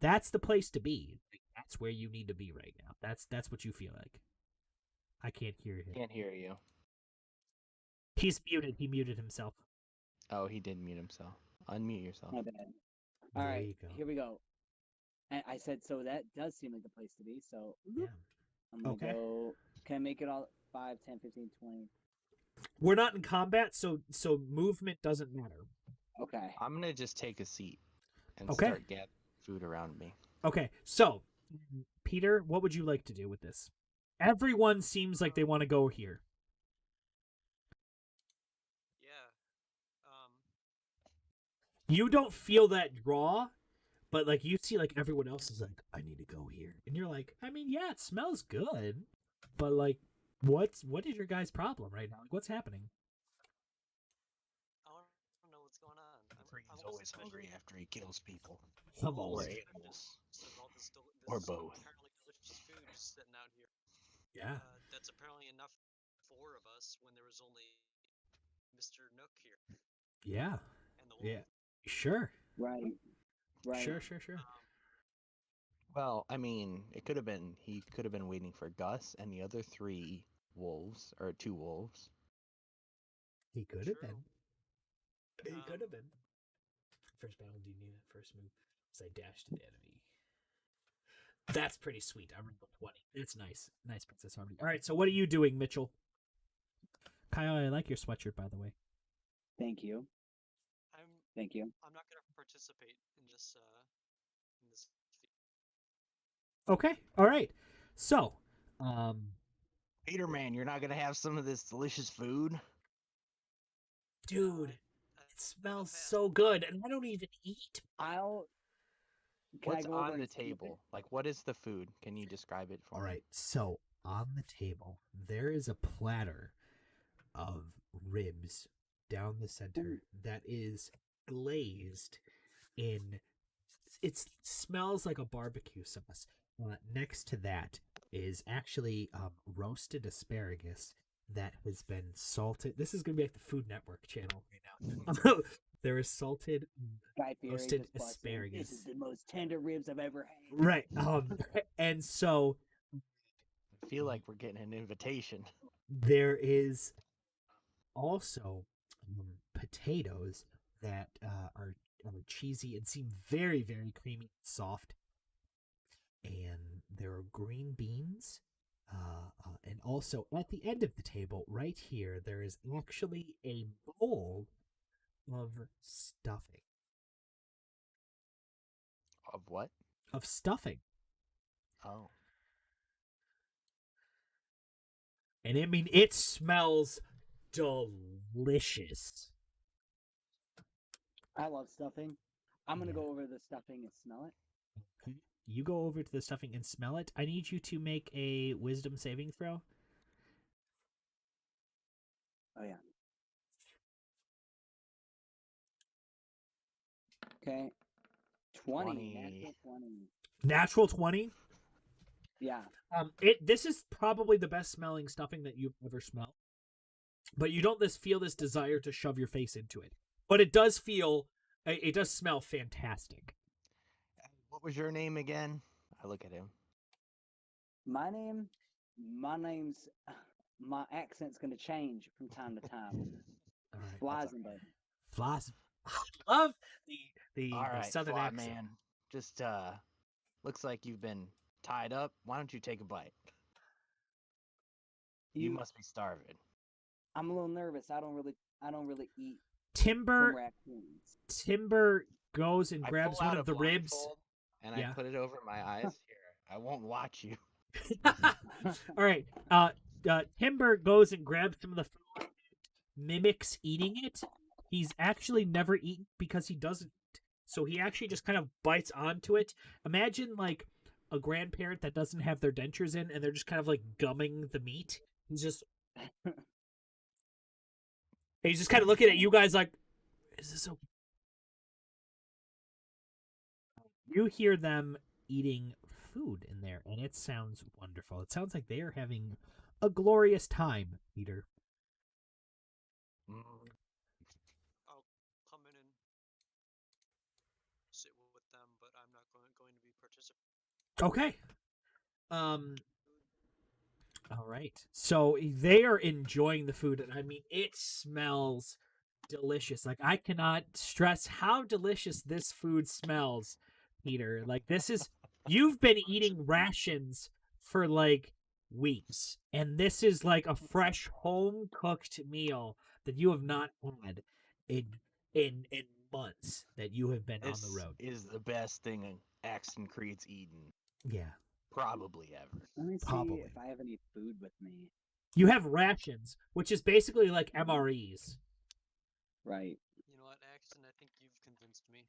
that's the place to be. Like, that's where you need to be right now. That's what you feel like. I can't hear him. Can't hear you. He's muted. He muted himself. Oh, he did mute himself. Unmute yourself. My bad. There All right, you go. here we go. And I said, so that does seem like the place to be. So Yeah. I'm gonna Okay. go Can I make it all 5, 10, 15, 20? We're not in combat, so movement doesn't matter. Okay. I'm gonna just take a seat and Okay. start gathering food around me. Okay, so Peter, what would you like to do with this? Everyone seems like they want to go here. Yeah. You don't feel that draw, but like you see like everyone else is like, I need to go here. And you're like, I mean, yeah, it smells good. But like what is your guys' problem right now? Like what's happening? I don't know what's going on. He's always hungry after he kills people. I'm Or always animals. All this Or both. apparently delicious food just sitting out here. Yeah. That's apparently enough for 4 of us when there was only Mr. Nook here Yeah. and the wolf. Yeah. Sure. Right. Right. Sure. Well, I mean, he could have been waiting for Gus and the other 3 wolves, or 2 wolves. He could have True. been. He Um, could have been. First battle, do you need it? First move. As I dash to the enemy. That's pretty sweet. I rolled 20. That's nice. Nice, Princess Harmony. All right, so what are you doing, Mitchell? Kyle, I like your sweatshirt, by the way. Thank you. Thank you. I'm not gonna participate in this feat. Okay. All right. So, Peter, man, you're not gonna have some of this delicious food? dude, I it smells so good, and I don't even eat. Can What's I go over on the and sniff it? table? Like, what is the food? Can you describe it for All me? right. So, on the table, there is a platter of ribs down the center that is glazed in. It smells like a barbecue sauce. Next to that is actually roasted asparagus that has been salted. This is going to be like the Food Network channel right now. There is salted Guy Fieri roasted just busts in, asparagus. This is the most tender ribs I've ever had. Right. And so I feel like we're getting an invitation. there is also potatoes that are cheesy and seem very, very creamy and soft. And there are green beans. And also at the end of the table, right here, there is actually a bowl of stuffing. Of what? Of stuffing. Oh. And I mean, it smells delicious. I love stuffing. I'm gonna Yeah. go over the stuffing and smell it. You go over to the stuffing and smell it. I need you to make a wisdom saving throw. Oh yeah. Okay. 20. 20. Natural 20. Natural 20. Yeah. This is probably the best smelling stuffing that you've ever smelled. But you don't feel this desire to shove your face into it. But it does smell fantastic. What was your name again? I look at him. My name's my accent's gonna change from time to time. All right. Blasenberg. Floss. I love the All right, southern Fly accent. Man. Just looks like you've been tied up. Why don't you take a bite? You must be starving. I'm a little nervous. I don't really eat from Timber raccoons. goes and I grabs pull one out of a the ribs. blindfold And Yeah. I put it over my eyes. Here, I won't watch you. All right. Timber goes and grabs some of the food, mimics eating it. He's actually never eaten because he doesn't. So he actually just kind of bites onto it. Imagine like a grandparent that doesn't have their dentures in and they're just kind of like gumming the meat. He's just kind of looking at you guys like, is this okay? You hear them eating food in there, and it sounds wonderful. It sounds like they are having a glorious time, Peter. Mm. I'll come in and sit with them, but I'm not going to be participating. Okay. All right. So they are enjoying the food, and I mean, it smells delicious. Like, I cannot stress how delicious this food smells, Peter. Like, this is, you've been eating rations for like weeks, and this is like a fresh home cooked meal that you have not had in months that you have been on the This road. is the best thing Axton Creed's eaten Yeah, probably ever. Let me see Probably. if I have any food with me. you have rations, which is basically like MREs. Right. You know what, Axton? I think you've convinced me.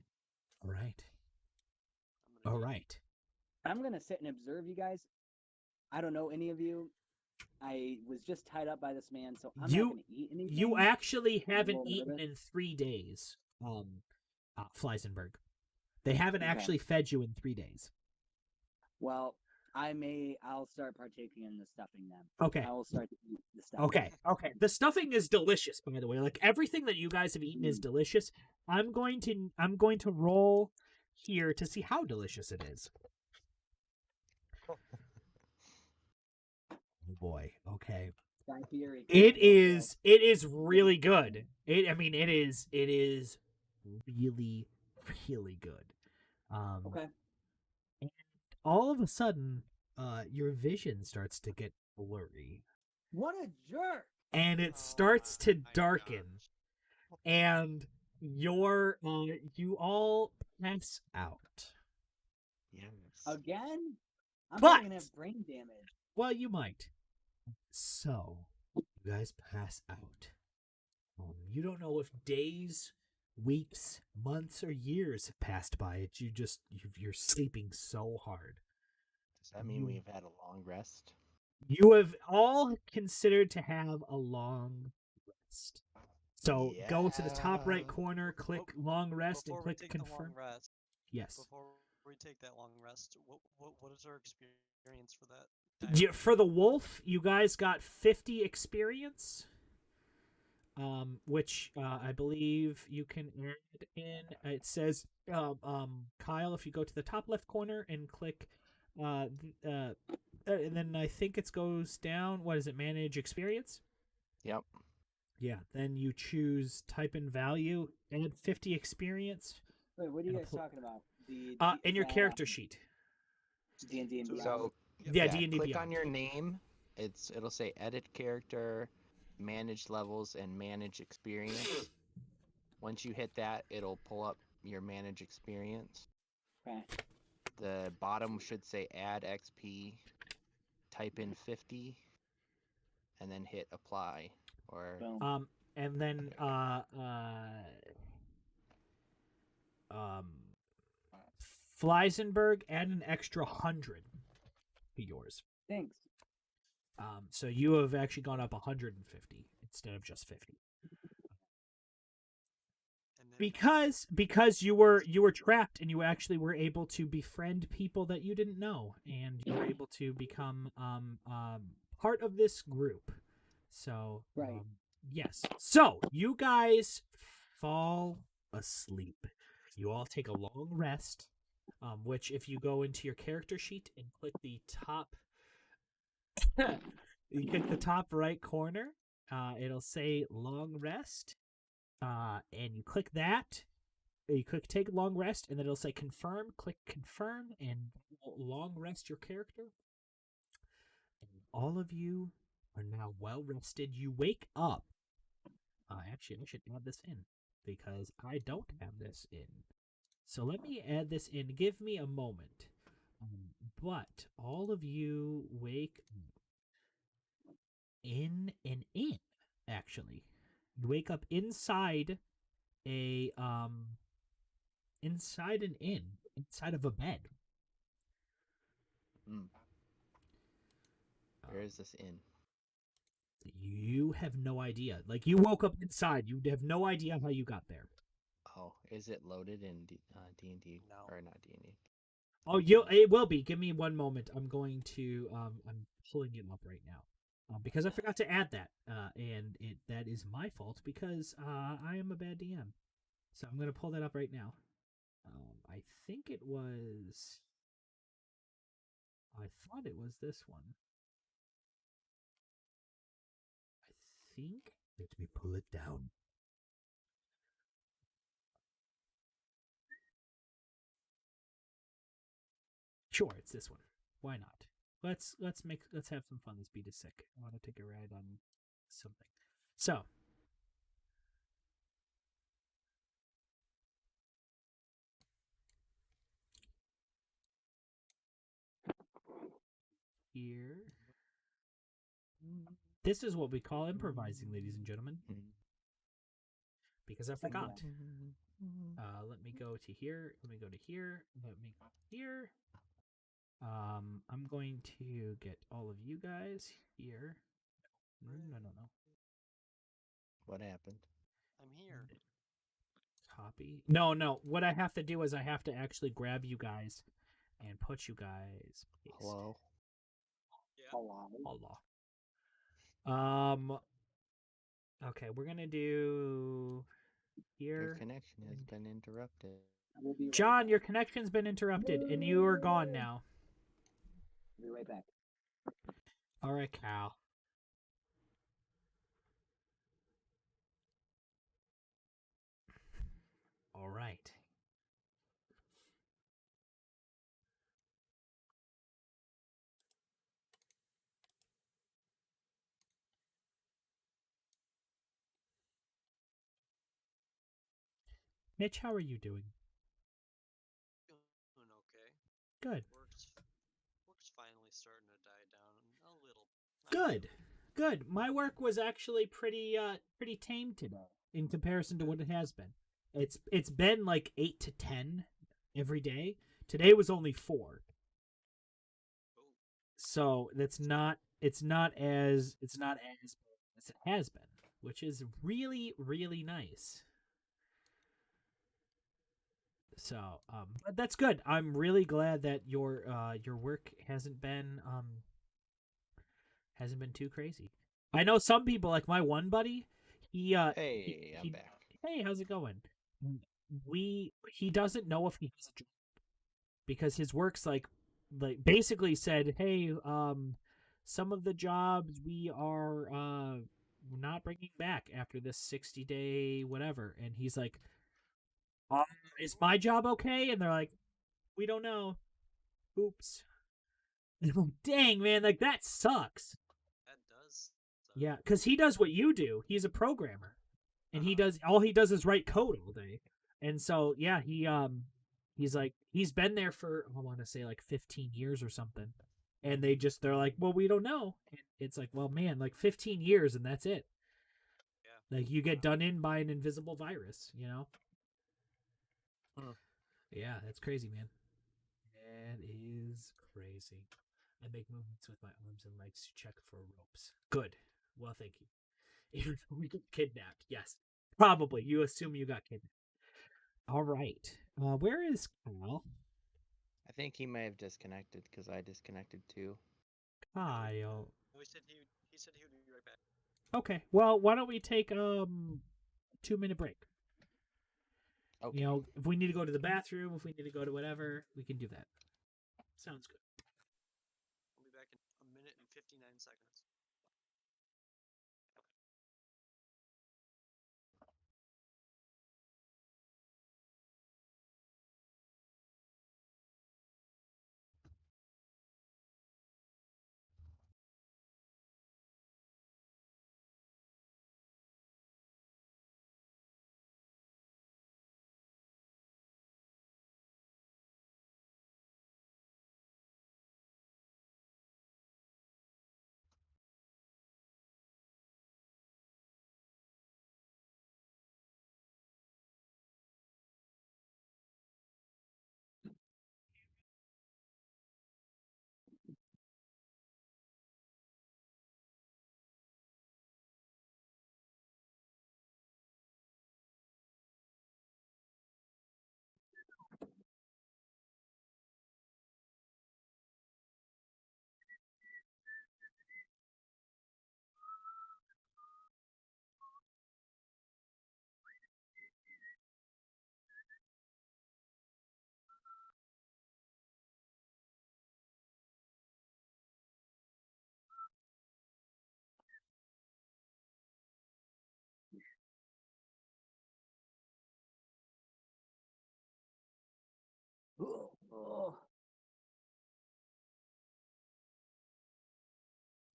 All right, I'm gonna all eat. right. I'm gonna sit and observe you guys. I don't know any of you. I was just tied up by this man, so I'm You- not gonna eat anything. You actually I'm a haven't little eaten nervous. in 3 days, Fleisenberg. They haven't Okay. actually fed you in 3 days. Well, I'll start partaking in the stuffing then. Okay. I will start to eat the stuffing. Okay. The stuffing is delicious, by the way. Like everything that you guys have eaten is delicious. I'm going to roll here to see how delicious it is. Oh boy. Okay. Guy Fieri. It is really good. It is really really good. Okay. All of a sudden, your vision starts to get blurry. What a jerk! And it starts to darken, and you all pass out. Yes. Again? I'm But- probably gonna have brain damage. Well, you might. So, you guys pass out. You don't know if days, weeks, months, or years have passed by. You're sleeping so hard. Does that mean we've had a long rest? You have all considered to have a long rest. So go to the top right Yeah. corner, click long rest, and Before we click take the confirm. long rest, Yes. before we take that long rest, what is our experience for that? For the wolf, you guys got 50 experience, which I believe you can add in. It says, Kyle, if you go to the top left corner and click, and then I think it goes down. What is it? Manage experience. Yep. Yeah. Then you choose type in value, add 50 experience. Wait, what are you And guys pl- talking about? In your character sheet. D&D and So- Beyond. So Yeah, yeah, D&D click Beyond. on your name. It'll say edit character, manage levels, and manage experience. Once you hit that, it'll pull up your manage experience. Okay. The bottom should say add XP. Type in 50, and then hit apply. Or Boom. And then Fleisenberg, add an extra 100 to yours. Thanks. So you have actually gone up 150 instead of just 50. And then Because you were trapped, and you actually were able to befriend people that you didn't know, and you were able to become part of this group. So Right. yes. So you guys fall asleep. You all take a long rest, which if you go into your character sheet and click the top, you click the top right corner, it'll say long rest. And you click that. You click take long rest, and then it'll say confirm. Click confirm, and long rest your character. And all of you are now well rested. You wake up. Actually, I should add this in because I don't have this in. So let me add this in. Give me a moment. But all of you wake in an inn. Actually, you wake up inside inside an inn, inside of a bed. where is this in? You have no idea. Like, you woke up inside. You have no idea how you got there. Oh, is it loaded in D&D? No. Or not D&D? Oh, it will be. Give me one moment. I'm going to I'm pulling it up right now. Because I forgot to add that. And that is my fault because I am a bad DM. So I'm going to pull that up right now. I think it was I thought it was this one. I think. Let me pull it down. Sure, it's this one. Why not? let's have some fun. This beat is sick. I want to take a ride on something. So here, this is what we call improvising, ladies and gentlemen. Because I forgot. Let me go to here. Let me go to here. Let me go here. I'm going to get all of you guys here. No. What happened? I'm here. Copy. No. What I have to do is I have to actually grab you guys and put you guys. Paste. Hello. Yeah. Allah. Okay, we're gonna do Your here. connection has been interrupted. We'll be right John, back. your connection's been interrupted, and you are gone now. Be right back. All right, Cal. All right. Mitch, how are you doing? Doing okay. Good. Work's finally starting to die down a little. Not Good. Good. My work was actually pretty tame today in comparison to what it has been. It's been like 8 to 10 every day. Today was only 4. Oh, So it's not as bad as it has been, which is really, really nice. So, but that's good. I'm really glad that your work hasn't been too crazy. I know some people, like my one buddy, he Hey, I'm he- back. hey, how's it going? He doesn't know if he has a job because his work's like basically said, hey, some of the jobs we are not bringing back after this 60-day whatever, and he's like, is my job okay? And they're like, we don't know. Oops. And I'm like, dang, man, like that sucks. that does. Yeah, because he does what you do. He's a programmer, and he Uh-huh. does all he does is write code all day. And so yeah, he's like he's been there for I want to say like 15 years or something. And they're like, well, we don't know. And it's like, well, man, like 15 years and that's it. Yeah. Like you get done in by an invisible virus, you know? Hmm. Yeah, that's crazy, man. That is crazy. I make movements with my arms and legs to check for ropes. Good. Well, thank you. Even though we get kidnapped, yes. Probably. You assume you got kidnapped. All right. Where is Kyle? I think he may have disconnected because I disconnected too. Kyle. No, he said he would be right back. Okay. Well, why don't we take 2-minute break? Okay. You know, if we need to go to the bathroom, if we need to go to whatever, we can do that. Sounds good. I'll be back in a minute and 59 seconds.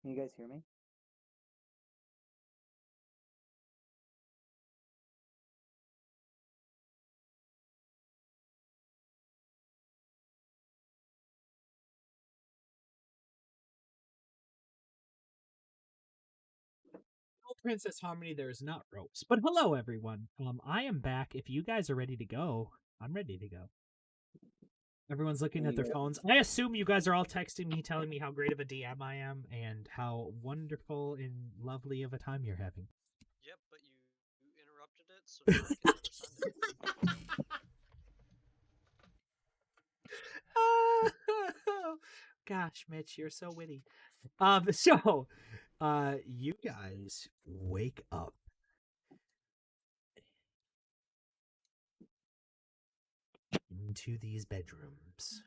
Can you guys hear me? Oh, Princess Harmony, there is not ropes. But hello, everyone. I am back. If you guys are ready to go, I'm ready to go. Everyone's looking Can at you their hear phones. I assume you guys are all texting me, telling me how great of a DM I am and how wonderful and lovely of a time you're having. Yep, but you interrupted it, so now I can never send it. Gosh, Mitch, you're so witty. You guys wake up. Into these bedrooms.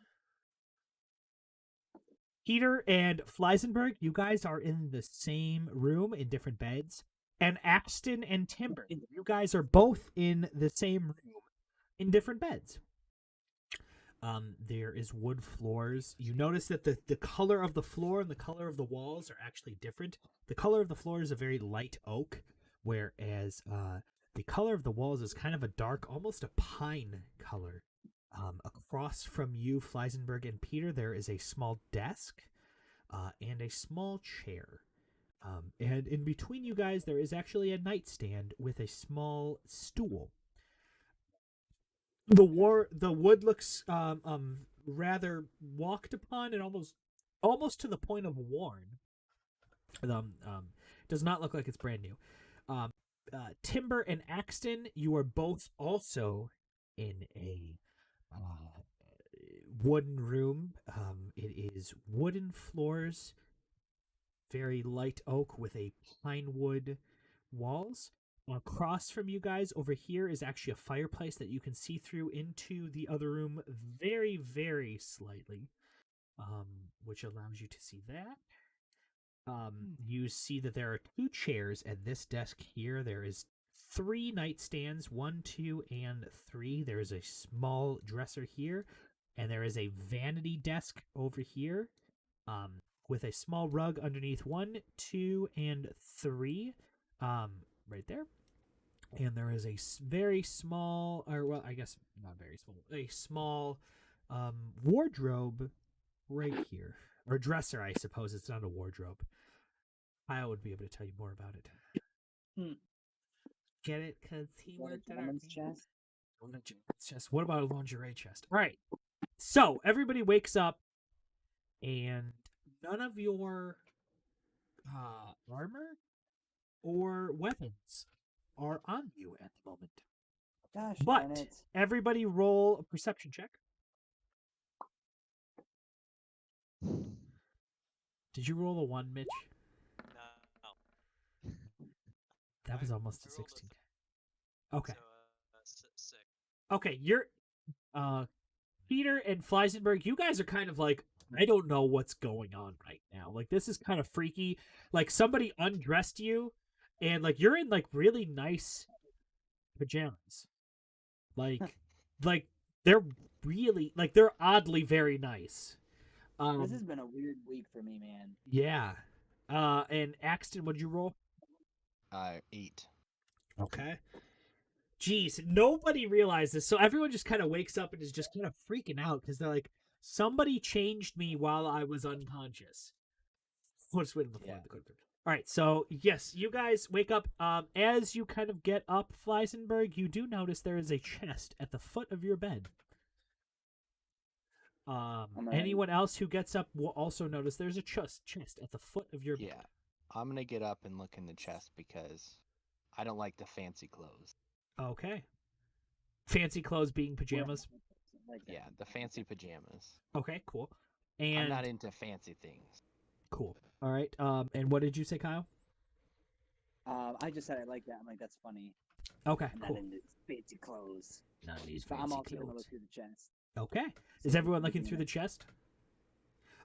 Peter and Fleisenberg, you guys are in the same room in different beds. And Axton and Timber, you guys are both in the same room in different beds. There is wood floors. You notice that the color of the floor and the color of the walls are actually different. The color of the floor is a very light oak, whereas the color of the walls is kind of a dark, almost a pine color. Across from you, Fleisenberg and Peter, there is a small desk and a small chair. And in between you guys, there is actually a nightstand with a small stool. The wood looks rather walked upon and almost to the point of worn. Does not look like it's brand new. Timber and Axton, you are both also in a wooden room. It is wooden floors, very light oak with a pine wood walls. Across from you guys over here is actually a fireplace that you can see through into the other room very, very slightly, which allows you to see that. You see that there are 2 chairs at this desk here. There is 3 nightstands, 1, 2, and 3. There is a small dresser here, and there is a vanity desk over here, with a small rug underneath 1, 2, and 3, right there. And there is a very small, or well, I guess not very small, a small wardrobe right here, or dresser, I suppose. It's not a wardrobe. Kyle would be able to tell you more about it. Get it? Because he worked at our chest. chest. What about a lingerie chest? All right. So everybody wakes up, and none of your armor or weapons are on you at the moment. Gosh, But darn it. everybody roll a perception check. Did you roll a 1, Mitch? No. That was almost a I rolled a 16. Okay. So, 6. Okay, you're Peter and Fleisenberg, you guys are kind of like, I don't know what's going on right now. Like, this is kind of freaky. Like, somebody undressed you, and like you're in like really nice pajamas. Like they're really like they're oddly very nice. This has been a weird week for me, man. Yeah. And Axton, what'd you roll? 8. Okay. Jeez, nobody realizes. So everyone just kind of wakes up and is just kind of freaking out because they're like, somebody changed me while I was unconscious. What's waiting before the code? All right, so yes, you guys wake up. As you kind of get up, Fleisenberg, you do notice there is a chest at the foot of your bed. Anyone else who gets up will also notice there's a chest at the foot of your bed. Yeah, I'm gonna get up and look in the chest because I don't like the fancy clothes. Okay. Fancy clothes being pajamas. Like that. Yeah, the fancy pajamas. Okay, cool. And I'm not into fancy things. cool. All right. And what did you say, Kyle? I just said I like that. I'm like, that's funny. Okay, I'm cool. not into fancy clothes. None of these But fancy I'm also gonna clothes. look through the chest. Okay. Is everyone looking through the chest?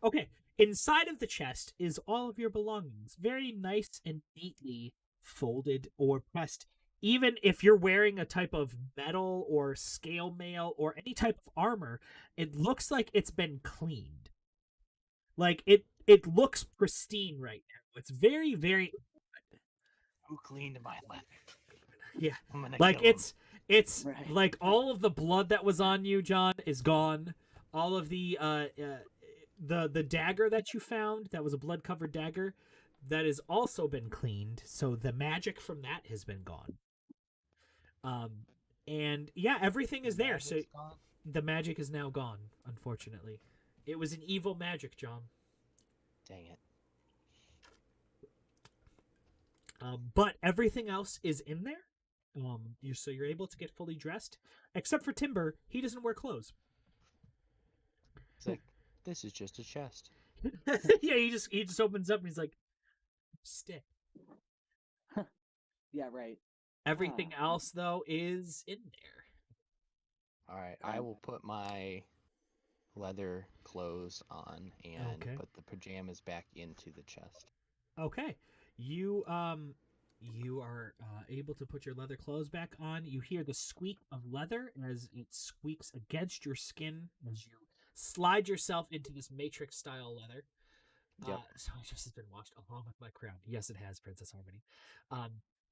Okay. Inside of the chest is all of your belongings, very nice and neatly folded or pressed. Even if you're wearing a type of metal or scale mail or any type of armor, it looks like it's been cleaned. Like it looks pristine right now. It's very, very Who cleaned my leather? yeah. I'm gonna Like kill him. it's Right. like all of the blood that was on you, John, is gone. All of the dagger that you found, that was a blood covered dagger, that has also been cleaned. So the magic from that has been gone. And yeah, everything is there. So Magic's gone? the magic is now gone. Unfortunately, it was an evil magic, John. Dang it. But everything else is in there. So you're able to get fully dressed, except for Timber. He doesn't wear clothes. It's like, this is just a chest. Yeah, he just opens up and he's like, stick. Yeah, right. Everything else though is in there. All right, I will put my leather clothes on and Okay. put the pajamas back into the chest. Okay, you are able to put your leather clothes back on. You hear the squeak of leather as it squeaks against your skin as you slide yourself into this matrix style leather. Yep. So it just has been washed along with my crown. Yes, it has, Princess Harmony.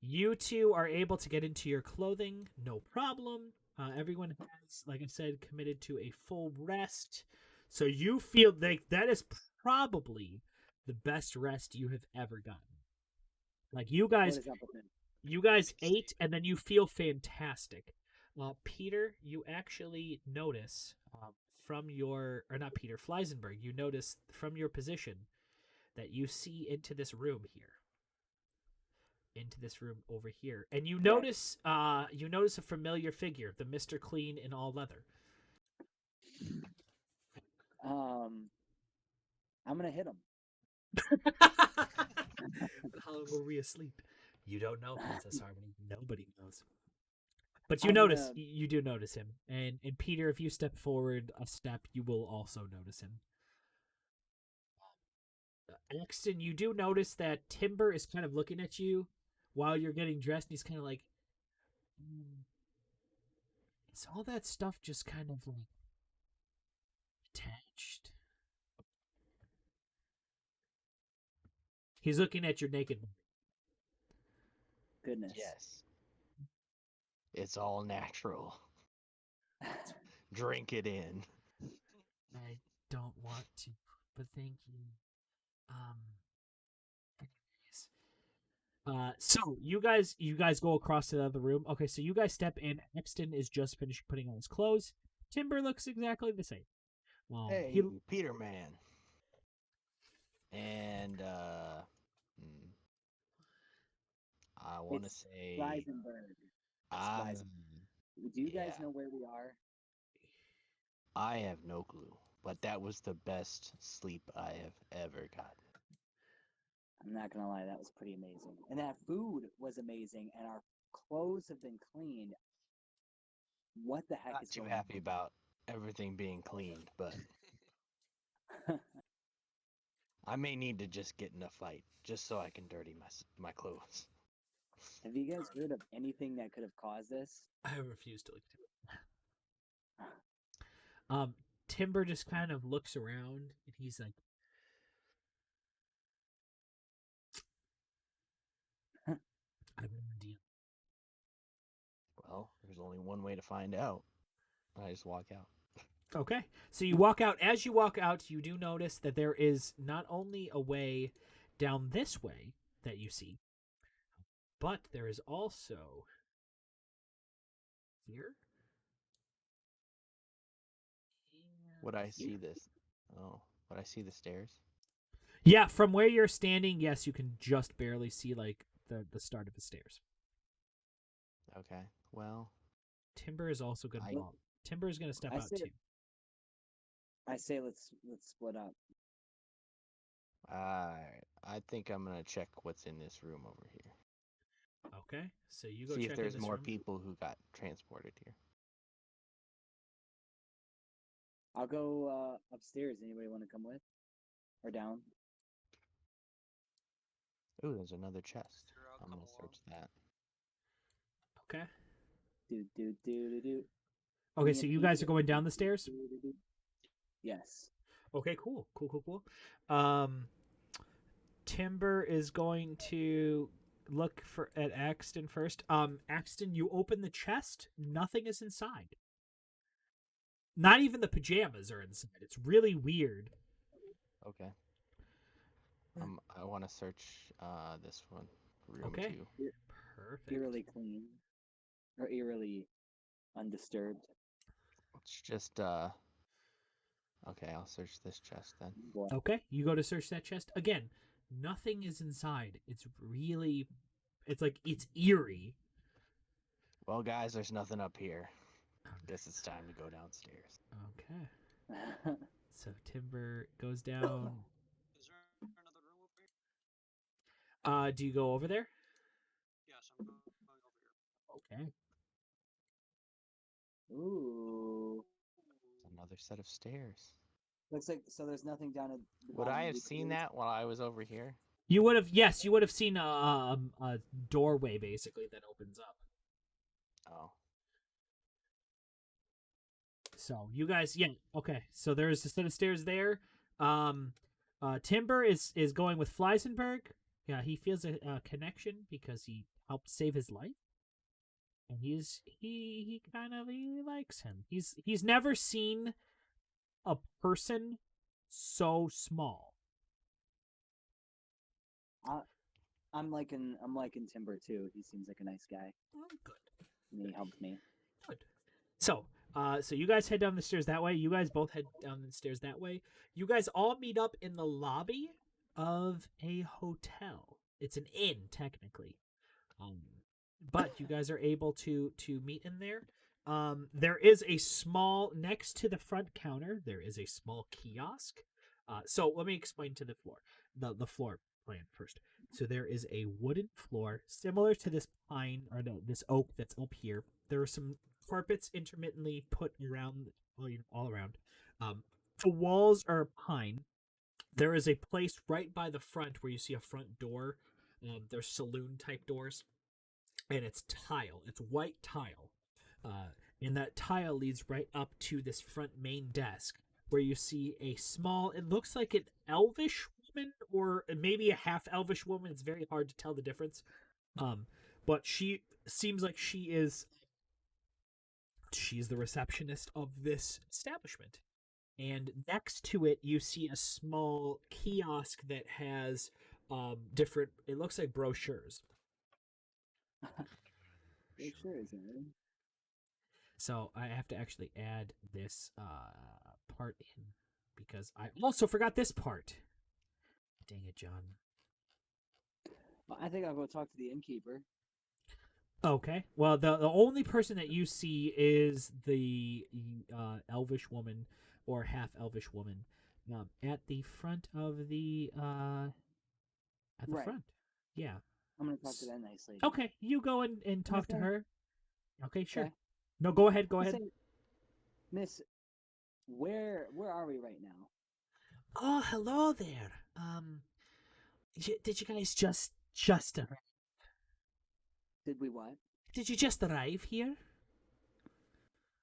You two are able to get into your clothing, no problem. Everyone has, like I said, committed to a full rest. So you feel like that is probably the best rest you have ever gotten. Like you What guys, is up with it? you guys ate and then you feel fantastic. Peter, you actually notice from your, or not Peter, Fleisenberg, you notice from your position that you see into this room here. Into this room over here. And you notice a familiar figure, the Mr. Clean in all leather. I'm gonna hit him. How long were we asleep? You don't know, Princess Harmony. Nobody knows. But I'm gonna- you do notice him. And Peter, if you step forward a step, you will also notice him. Axton, you do notice that Timber is kind of looking at you while you're getting dressed, and he's kind of like, is all that stuff just kind of like attached? He's looking at your naked body. Goodness. Yes. It's all natural. Drink it in. I don't want to, but thank you. So you guys go across to the other room. Okay, so you guys step in. Axton is just finished putting on his clothes. Timber looks exactly the same. Hey, Peter Man. And I want to It's say Fleisenberg. I Do you guys yeah. know where we are? I have no clue, but that was the best sleep I have ever gotten. I'm not gonna lie, that was pretty amazing. And that food was amazing, and our clothes have been cleaned. What the heck Not is too going happy about everything being cleaned, but on? I may need to just get in a fight just so I can dirty my clothes. Have you guys heard of anything that could have caused this? I refuse to look at it. Timber just kind of looks around and he's like, I have no idea. Well, there's only one way to find out. I just walk out. Okay. So you walk out. As you walk out, you do notice that there is not only a way down this way that you see, but there is also here. Would I see this? Oh, would I see the stairs? Yeah, from where you're standing, yes, you can just barely see like the start of the stairs. Okay. Well, Timber is also going to Timber is going to step out too. I say let's split up. I think I'm gonna check what's in this room over here. Okay, so you go See check if there's in this more room. people who got transported here. I'll go upstairs. Anybody want to come with? Or down? Ooh, there's another chest. Sure, I'll I'm come gonna along. search that. Okay. Do. Okay, so you guys are going down the stairs? Yes. Okay, cool. Timber is going to look at Axton first. Axton, you open the chest. Nothing is inside. Not even the pajamas are inside. It's really weird. Okay. I want to search this one, room Okay. 2. Perfect. Eerily clean. Or eerily undisturbed. It's just Okay, I'll search this chest then. Boy. Okay, you go to search that chest again. Nothing is inside. It's eerie. Well, guys, there's nothing up here. Guess it's time to go downstairs. Okay. So Timber goes down. Is there another room over here? Do you go over there? Yes, I'm going over here. Okay. Ooh. Another set of stairs. Looks like so. There's nothing down at the Would bottom I of have the seen stairs? that while I was over here? You would have seen a doorway basically that opens up. Oh. So you guys, yeah, okay. So there's a set of stairs there. Timber is going with Fleisenberg. Yeah, he feels a connection because he helped save his life, and he kind of he likes him. He's never seen a person so small. I'm liking Timber too. He seems like a nice guy, Good. and he helped me. Good. So you guys head down the stairs that way. You guys both head down the stairs that way. You guys all meet up in the lobby of a hotel. It's an inn technically, but you guys are able to meet in there. There is a small next to the front counter. There is a small kiosk. So let me explain to the floor plan first. So there is a wooden floor similar to this pine or no, this oak that's up here. There are some carpets intermittently put around, all around. The walls are pine. There is a place right by the front where you see a front door. There's saloon type doors, and it's tile. It's white tile, and that tile leads right up to this front main desk where you see a small. It looks like an elvish woman or maybe a half elvish woman. It's very hard to tell the difference. But she seems like she's the receptionist of this establishment. And next to it, you see a small kiosk that has different. It looks like brochures. It sure is. So I have to actually add this part in because I also forgot this part. Dang it, John. Well, I think I'll go talk to the innkeeper. Okay. Well, the only person that you see is the elvish woman or half elvish woman at the front of the Right. front. Yeah. I'm gonna talk to that nice lady. Okay, you go and talk to Okay. her. Okay, sure. Okay. No, go ahead. Go Miss ahead. A- Miss, where are we right now? Oh, hello there. Did you guys just arrive? Did we what? Did you just arrive here?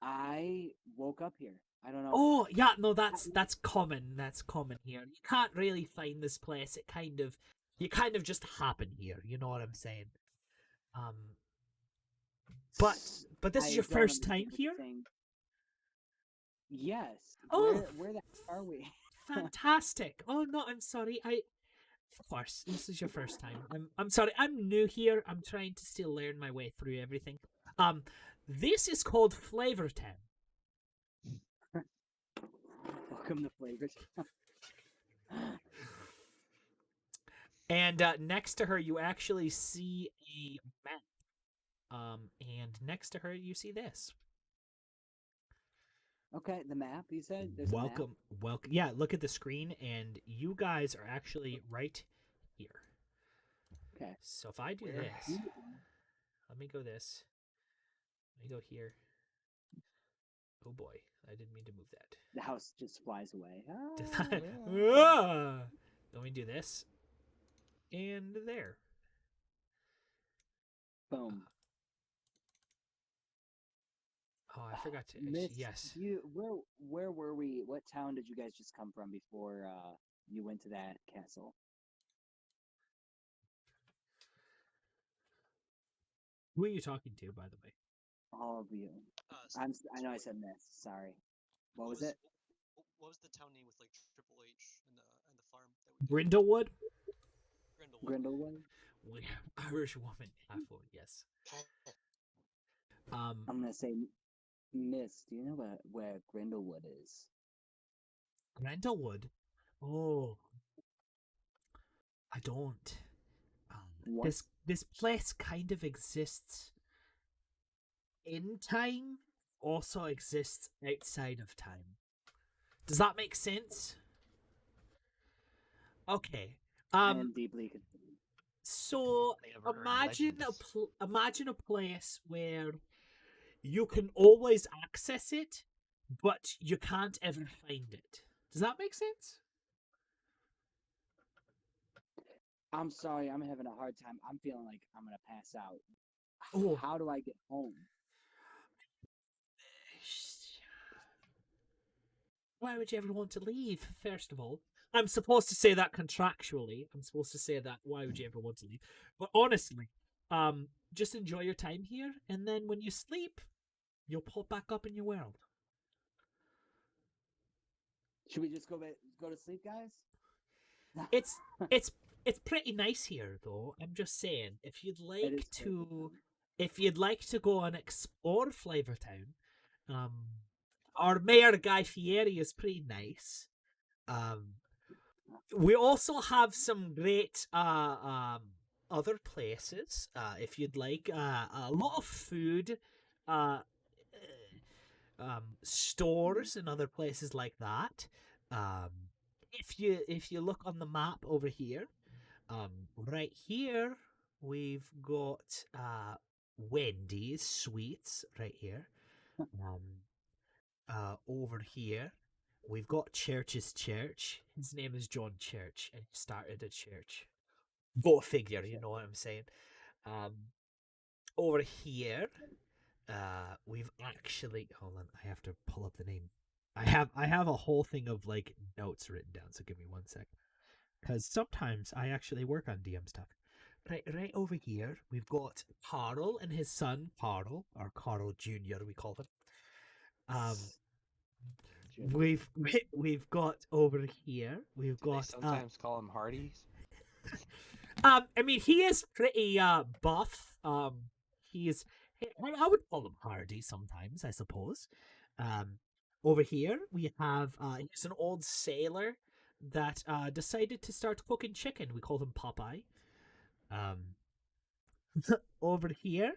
I woke up here. I don't know. Oh, yeah, no, that's common. That's common here. You can't really find this place. You kind of just happen here. You know what I'm saying? But this is your I don't first understand time what here? you're saying. Yes. Oh. Where the heck are we? Fantastic. Oh no, I'm sorry. Of course, this is your first time. I'm sorry. I'm new here. I'm trying to still learn my way through everything. This is called Flavortown. Welcome to Flavors. And next to her, you actually see a map. And next to her, you see this. Okay, the map. You said there's a map? Welcome. Yeah, look at the screen, and you guys are actually right here. Okay. So if I do Where this, you- let me go this. Let me go here. Oh boy, I didn't mean to move that. The house just flies away. Did Ah. that- Ah! Let me do this. And there. Boom. Oh, I forgot to. Miss, Yes. where were we? What town did you guys just come from before you went to that castle? Who are you talking to, by the way? All of you. I know I said miss. Sorry. What was it? What was the town name with like Triple H and the farm that we did? Brindlewood? Grindlewood. Grindlewood? Irish woman. Halfwood, yes. I'm gonna say, Miss. Do you know where Grindlewood is? Grindlewood? Oh. I don't. What? This place kind of exists in time, also exists outside of time. Does that make sense? Okay. I am deeply confused. So I never heard imagine legends. imagine a place where you can always access it, but you can't ever find it. Does that make sense? I'm sorry, I'm having a hard time. I'm feeling like I'm gonna pass out. Oh. How do I get home? Why would you ever want to leave, first of all? I'm supposed to say that contractually. I'm supposed to say that, why would you ever want to leave? But honestly, just enjoy your time here, and then when you sleep, you'll pop back up in your world. Should we just go to sleep, guys? It's pretty nice here, though. I'm just saying, if you'd It like is to, if you'd like to go and explore Flavortown, our mayor Guy Fieri is pretty nice. We also have some great other places. If you'd like, a lot of food, stores and other places like that. If you look on the map over here, right here we've got Wendy's Sweets right here. Over here we've got Church's Church. His name is John Church, and he started a church. Go figure, you know what I'm saying. Over here, we've actually, hold on, I have to pull up the name. I have a whole thing of like notes written down, so give me 1 sec. Because sometimes I actually work on DM stuff. Right over here, we've got Carl and his son Carl, or Carl Jr. we call him. We've got over here. We've Do they got sometimes call him Hardee's. I mean, he is pretty buff. I would call him hardy sometimes, I suppose. Over here we have he's an old sailor that decided to start cooking chicken. We call him Popeye. Over here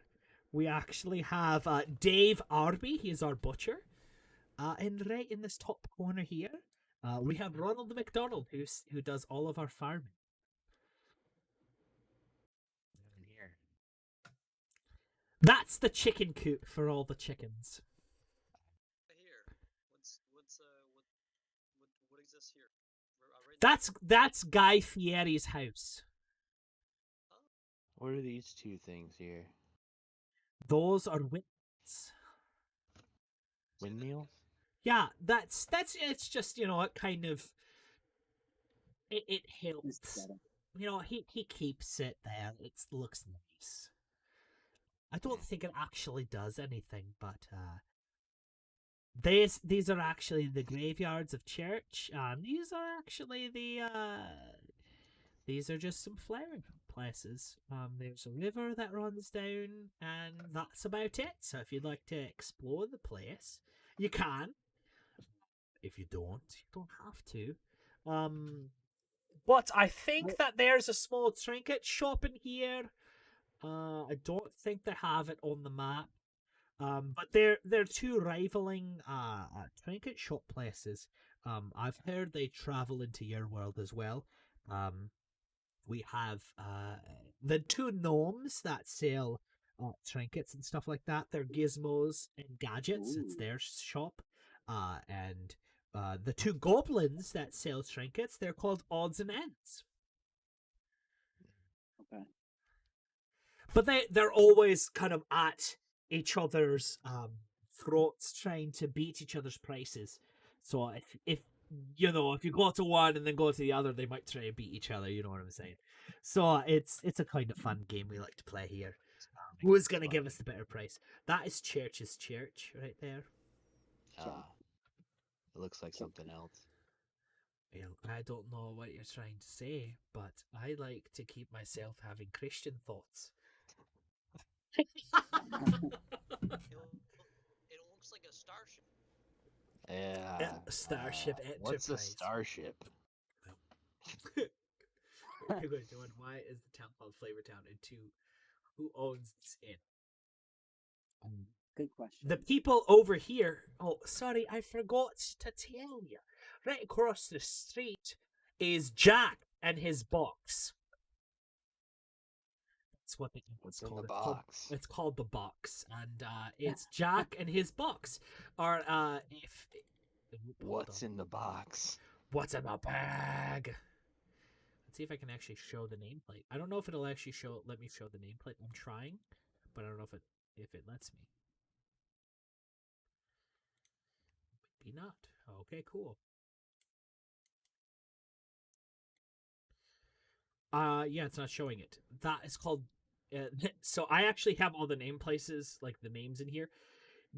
we actually have Dave Arby. He is our butcher. And right in this top corner here, we have Ronald McDonald, who does all of our farming. In here. That's the chicken coop for all the chickens. Here, what exists here? Right That's Guy Fieri's house. What are these two things here? Those are windmills. Windmills? Yeah, that's it's just, you know, it kind of it helps. You know, he keeps it there. It looks nice. I don't think it actually does anything, but these are actually the graveyards of church. These are actually these are just some flowering places. There's a river that runs down, and that's about it. So if you'd like to explore the place, you can. If you don't have to. But I think that there's a small trinket shop in here. I don't think they have it on the map. But they're two rivaling trinket shop places. I've heard they travel into your world as well. We have the two gnomes that sell trinkets and stuff like that. They're Gizmos and Gadgets. Ooh. It's their shop. And the two goblins that sell trinkets, they're called Odds and Ends. Okay. But they're always kind of at each other's throats, trying to beat each other's prices. So if you know, if you go to one and then go to the other, they might try to beat each other. You know what I'm saying? So it's a kind of fun game we like to play here. Who is going to give us the better price? That is Church's Church right there. Ah, it looks like something else. Well, I don't know what you're trying to say, but I like to keep myself having Christian thoughts. It looks like a starship. Yeah. Starship Enterprise. What's a starship? You're going to one. Why is the town called Flavortown? And two, who owns this inn? Good question. The people over here. Oh, sorry, I forgot to tell you. Right across the street is Jack and his box. That's what the What's it's in called. the It's called- box? It's called the box, and it's Jack and his box. Or if hold What's on. in the box? What's in the bag? Let's see if I can actually show the nameplate. I don't know if it'll actually let me show the nameplate. I'm trying, but I don't know if it lets me. Maybe not. Okay, cool. Yeah, it's not showing it. That is called. So I actually have all the name places, like the names in here.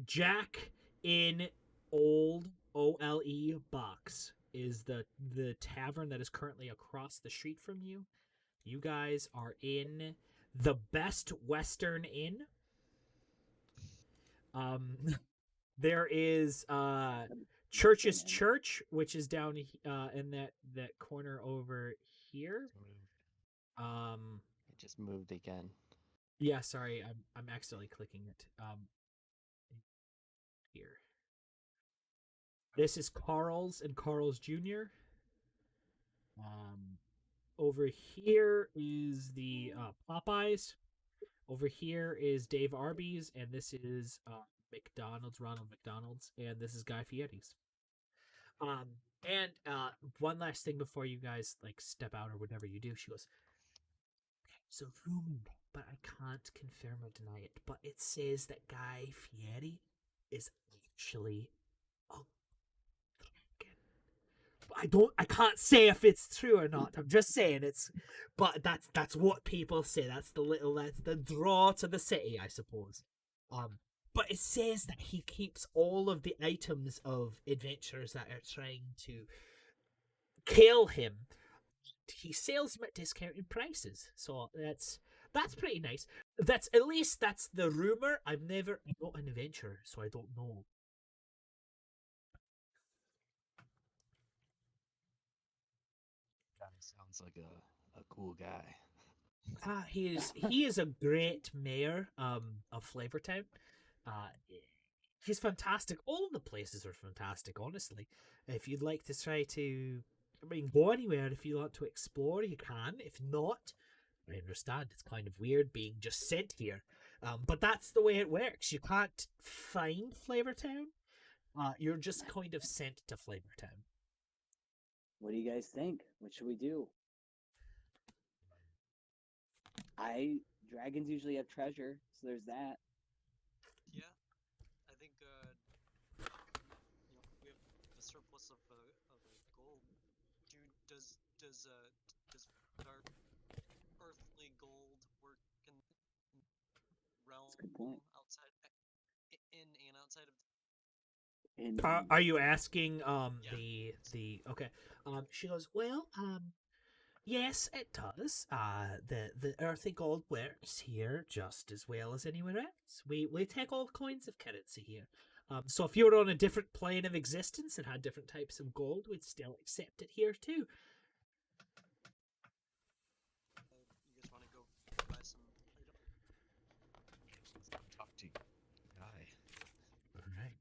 Jack in Old OLE Box is the tavern that is currently across the street from you. You guys are in the Best Western Inn. There is Church's Church, which is down in that corner over here. It just moved again. Yeah, sorry, I'm accidentally clicking it. Here. This is Carl's and Carl's Jr. Over here is the Popeyes. Over here is Dave Arby's, and this is McDonald's, Ronald McDonald's, and this is Guy Fieri's. And one last thing before you guys like step out or whatever you do, she goes, "So rumored, but I can't confirm or deny it. But it says that Guy Fieri is actually a dragon. I can't say if it's true or not. I'm just saying but that's what people say. That's the draw to the city, I suppose. But it says that he keeps all of the items of adventurers that are trying to kill him. He sells them at discounted prices. So that's pretty nice. That's the rumor. I'm not an adventurer, so I don't know. Sounds like a cool guy. He is a great mayor of Flavortown. He's fantastic. All the places are fantastic, honestly. If you'd like to try to, go anywhere. If you want to explore, you can. If not, I understand. It's kind of weird being just sent here. But that's the way it works. You can't find Flavortown. You're just kind of sent to Flavortown. What do you guys think? What should we do? Dragons usually have treasure, so there's that. Yeah, I think we have a surplus of gold. Does our earthly gold work in realm That's a good point. outside in and outside of? Are you asking Yeah. the okay? She goes, well, yes, it does. The earthy gold works here just as well as anywhere else. We take all kinds of currency here. So if you were on a different plane of existence and had different types of gold, we'd still accept it here too. You guys want to go buy some items? Let's go talk to Guy. All right.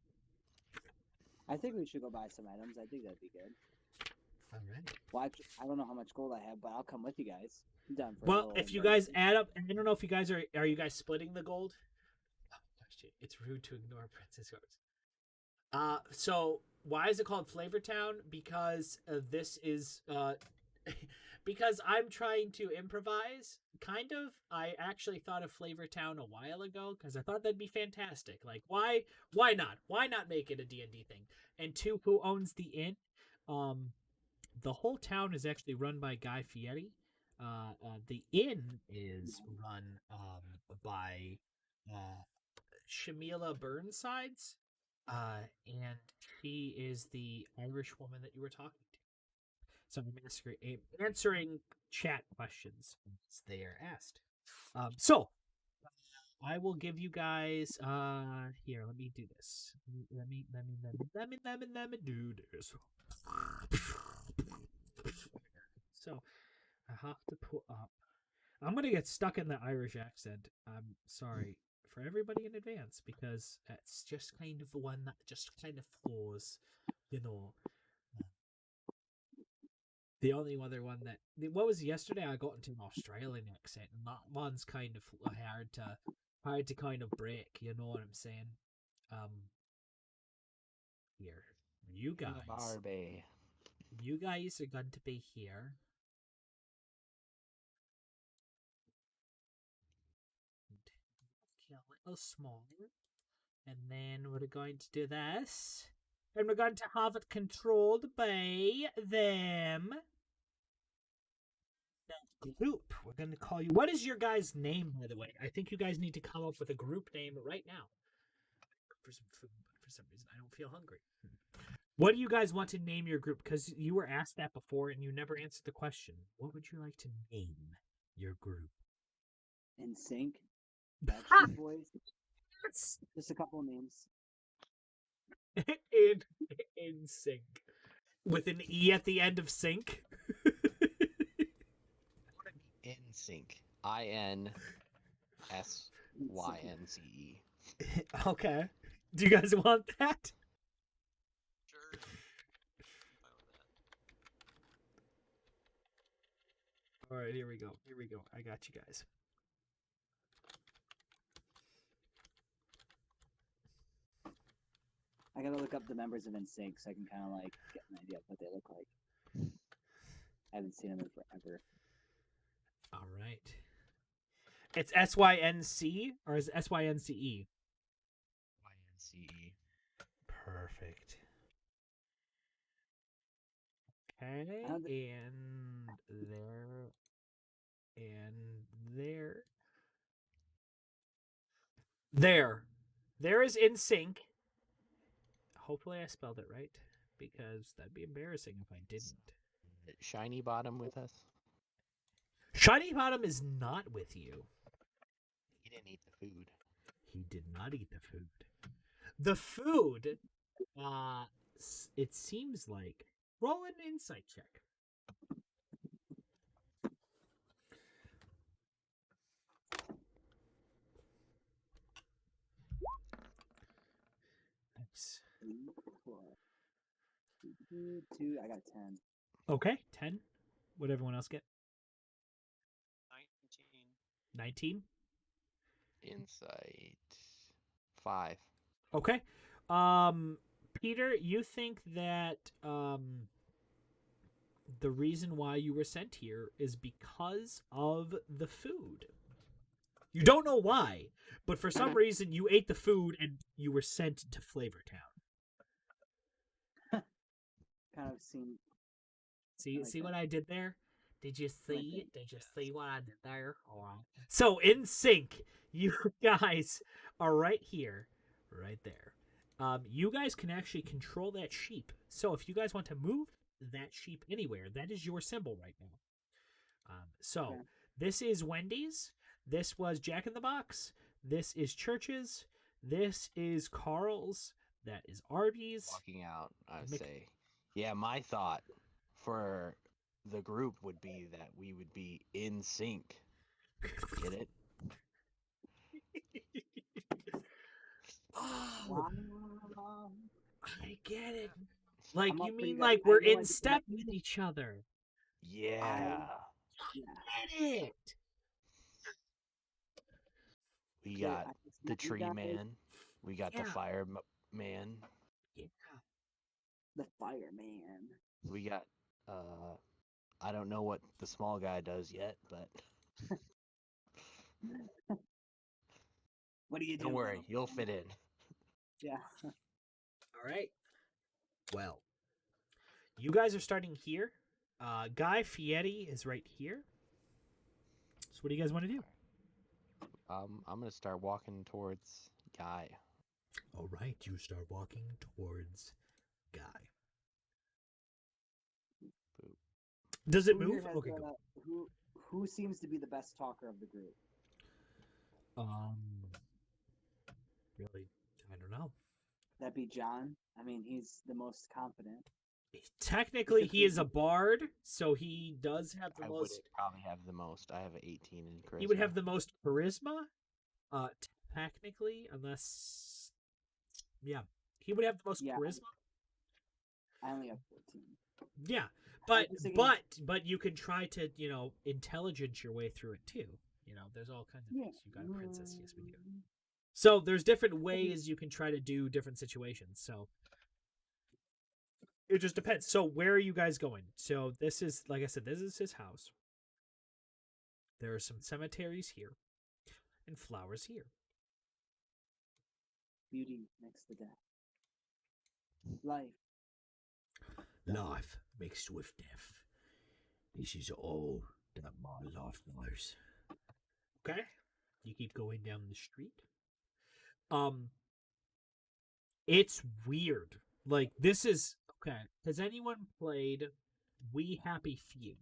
I think we should go buy some items. I think that'd be good. All right. Well, I don't know how much gold I have, but I'll come with you guys. I'm down for a Well, little if you guys adventure. add up, and I don't know if you guys are you guys splitting the gold? Oh, gosh, it's rude to ignore Princess Rose. So why is it called Flavortown? Because this is because I'm trying to improvise. Kind of. I actually thought of Flavortown a while ago because I thought that'd be fantastic. Like, why not? Why not make it a D&D thing? And two, who owns the inn? The whole town is actually run by Guy Fieri. The inn is run by Shamila Burnsides, and she is the Irish woman that you were talking to. So I'm answering chat questions as they are asked. So I will give you guys. Here, let me do this. Let me do this. So I have to put up. I'm gonna get stuck in the Irish accent. I'm sorry for everybody in advance because it's just kind of the one that just kind of flows, you know. The only other one that what was yesterday, I got into an Australian accent, and that one's kind of hard to kind of break. You know what I'm saying? Here, you guys Barbie. are going to be here. Okay, a little smaller, and then we're going to do this, and we're going to have it controlled by them. Group. We're going to call you. What is your guys' name, by the way? I think you guys need to come up with a group name right now. For some food, but for some reason I don't feel hungry. What do you guys want to name your group? Because you were asked that before and you never answered the question. What would you like to name your group? NSYNC, Backstreet Boys. Just a couple of names. in sync. With an E at the end of sync. NSYNC. INSYNCE. Okay. Do you guys want that? Sure. I'm fine with that. All right, here we go. I got you guys. I gotta look up the members of NSYNC so I can kind of like get an idea of what they look like. I haven't seen them in forever. All right. It's SYNC or is it SYNCE? YNCE. Perfect. Okay, and there, and there. There is NSYNC. Hopefully I spelled it right, because that'd be embarrassing if I didn't. Shiny Bottom with us? Shiny Bottom is not with you. He didn't eat the food. He did not eat the food. The food, it seems like. Roll an insight check. Nice. 2, I got a 10. Okay, 10. What'd everyone else get? 19. 19? Insight 5. Okay. Peter, you think that the reason why you were sent here is because of the food. You don't know why, but for some reason you ate the food and you were sent to Flavortown. Kind of seemed. See what I did there? Did you see? Did you see what I did there? All right. Oh, So in sync, you guys are right here, right there. You guys can actually control that sheep. So if you guys want to move that sheep anywhere, that is your symbol right now. So this is Wendy's. This was Jack in the Box. This is Church's. This is Carl's. That is Arby's. Walking out, I would say. Yeah, my thought for the group would be that we would be in sync. Get it? Oh, Wow. I get it. Like, I'm up you for you mean guys. like I we're know I in did step not- with each other? Yeah. Get it. We Okay, got I just the met you Tree guys. Man. We got the Yeah. Fireman. Yeah. The fireman. We got I don't know what the small guy does yet, but What do you do? don't worry, little you'll man? fit in. Yeah. All right. Well, you guys are starting here. Guy Fieri is right here. So what do you guys want to do? I'm gonna start walking towards Guy. All right, you start walking towards Guy. Boop. Does it Who here move? has, Okay, go. who seems to be the best talker of the group? Really, I don't know. That'd be John. I mean, he's the most confident. Technically, he is a bard, so he does have the I most. would probably have the most. I have an 18 in charisma. He would have the most charisma. Technically, unless, yeah, he would have the most Yeah. charisma. I only have 14. Yeah, I was thinking- but you can try to intelligence your way through it too. There's all kinds of Yeah. things. You got a princess, yes we do. So there's different ways you can try to do different situations. So it just depends. So where are you guys going? So this is, like I said, this is his house. There are some cemeteries here and flowers here. Beauty next to death. Life. Life makes swift death. This is all that my life knows. Okay. You keep going down the street. It's weird. Like, this is okay. Has anyone played We Happy Few?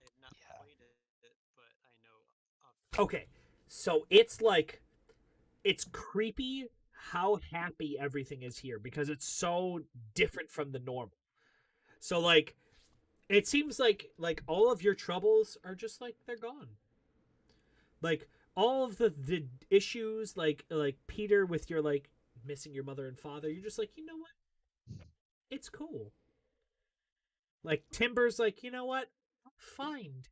I have not Yeah. played it, but I know of Okay. So it's like, it's creepy how happy everything is here because it's so different from the normal. So like, it seems like all of your troubles are just like they're gone. Like all of the issues, like Peter with your like missing your mother and father, you're just like, you know what? It's cool. Like Timber's like, you know what? I'll find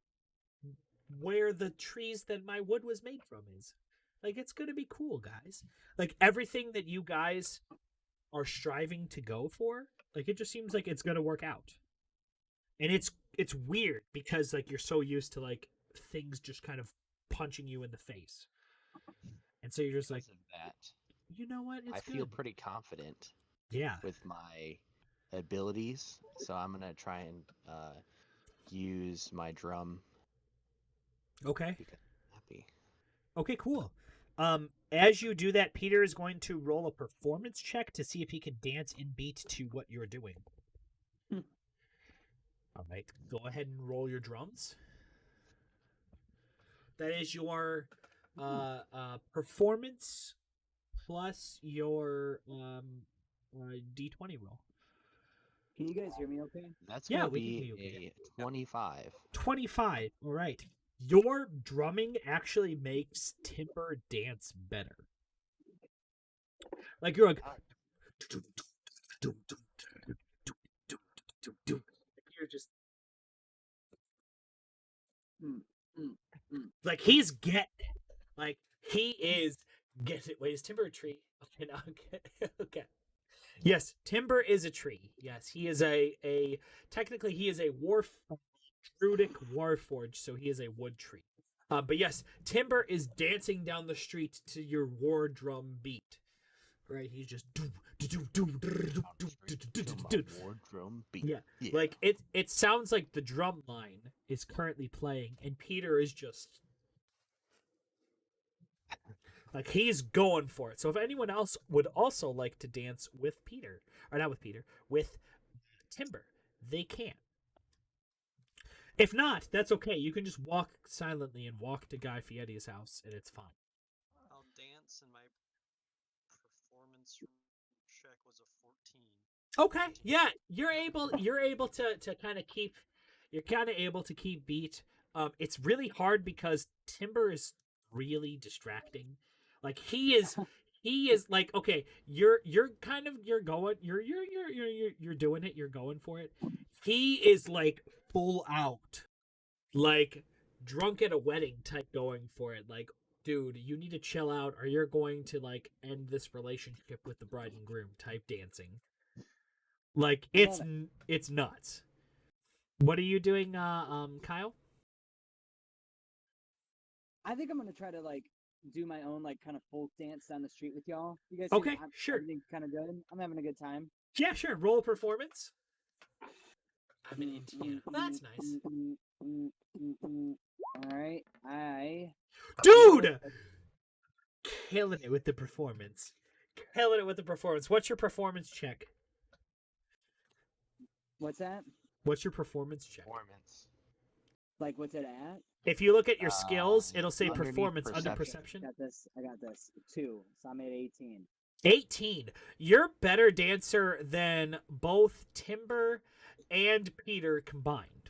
where the trees that my wood was made from is. Like, it's gonna be cool, guys. Like everything that you guys are striving to go for, like it just seems like it's gonna work out. And it's weird because like you're so used to like things just kind of punching you in the face. And so you're just like, Because of that, you know what? It's I good. feel pretty confident Yeah. with my abilities, so I'm gonna try and use my drum. Okay. Because I'm happy. Okay, cool. As you do that, Peter is going to roll a performance check to see if he can dance in beat to what you're doing. All right, go ahead and roll your drums. That is your performance plus your D20 roll. Can you guys hear me okay? That's Yeah, gonna we can be hear you okay. a 25. 25. All right. Your drumming actually makes Timber dance better. Like you're like, you're just like he's getting it. Like he is getting it. Wait, is Timber a tree? Okay, now okay. Yes, Timber is a tree. Yes, he is a technically he is a Druidic warforged, so he is a wood tree. But yes, Timber is dancing down the street to your war drum beat. Right, he's just War drum beat. yeah. Like it sounds like the drum line is currently playing, and Peter is just like he's going for it. So if anyone else would also like to dance with Peter, or not with Peter, with Timber, they can. If not, that's okay. You can just walk silently and walk to Guy Fieri's house, and it's fine. I'll dance, and my performance check was a 14. Okay, yeah, you're able to kind of keep, you're kind of able to keep beat. It's really hard because Timber is really distracting. Like he is like, okay, you're kind of you're doing it, you're going for it. He is like full out, like drunk at a wedding type going for it. Like, dude, you need to chill out or you're going to like end this relationship with the bride and groom type dancing. Like it's nuts. What are you doing, Kyle? I think I'm gonna try to like do my own like kind of folk dance down the street with y'all. You guys Okay, think sure. everything's kind of good. I'm having a good time. Yeah, sure. Roll a performance. I'm an Indian. Well, that's nice. All right, Dude, killing it with the performance. Killing it with the performance. What's your performance check? What's that? What's your performance check? Performance. Like, what's it at? If you look at your skills, it'll say underneath performance under perception. perception. I got this. 2, so I'm at 18. 18. You're better dancer than both Timber and Peter combined.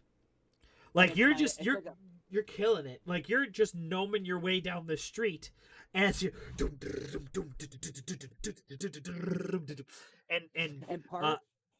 Like It's you're kinda- just it's you're like a- you're killing it. Like you're just gnoming your way down the street as you and And part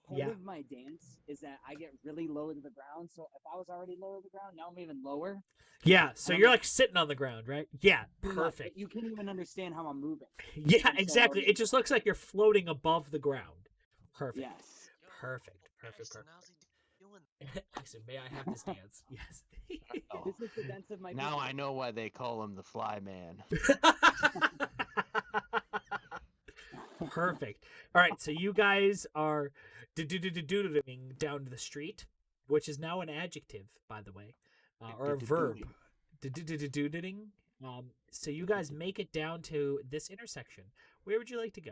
yeah. of my dance is that I get really low to the ground. So if I was already low to the ground, now I'm even lower. Yeah, so I'm you're like- like sitting on the ground, right? Yeah, I'm like, perfect. you can't even understand how I'm moving. Yeah, I'm so exactly. low. It just looks like you're floating above the ground. Perfect. Yes. Yo, Perfect. Perfect. Axton, Perfect. how's he doing? Axton, may I have this dance? Yes. Oh, This is the dance of my now people. I know why they call him the Fly Man. Perfect. All right, so you guys are doodling down to the street, which is now an adjective, by the way, or a verb. Doodling. So you guys make it down to this intersection. Where would you like to go?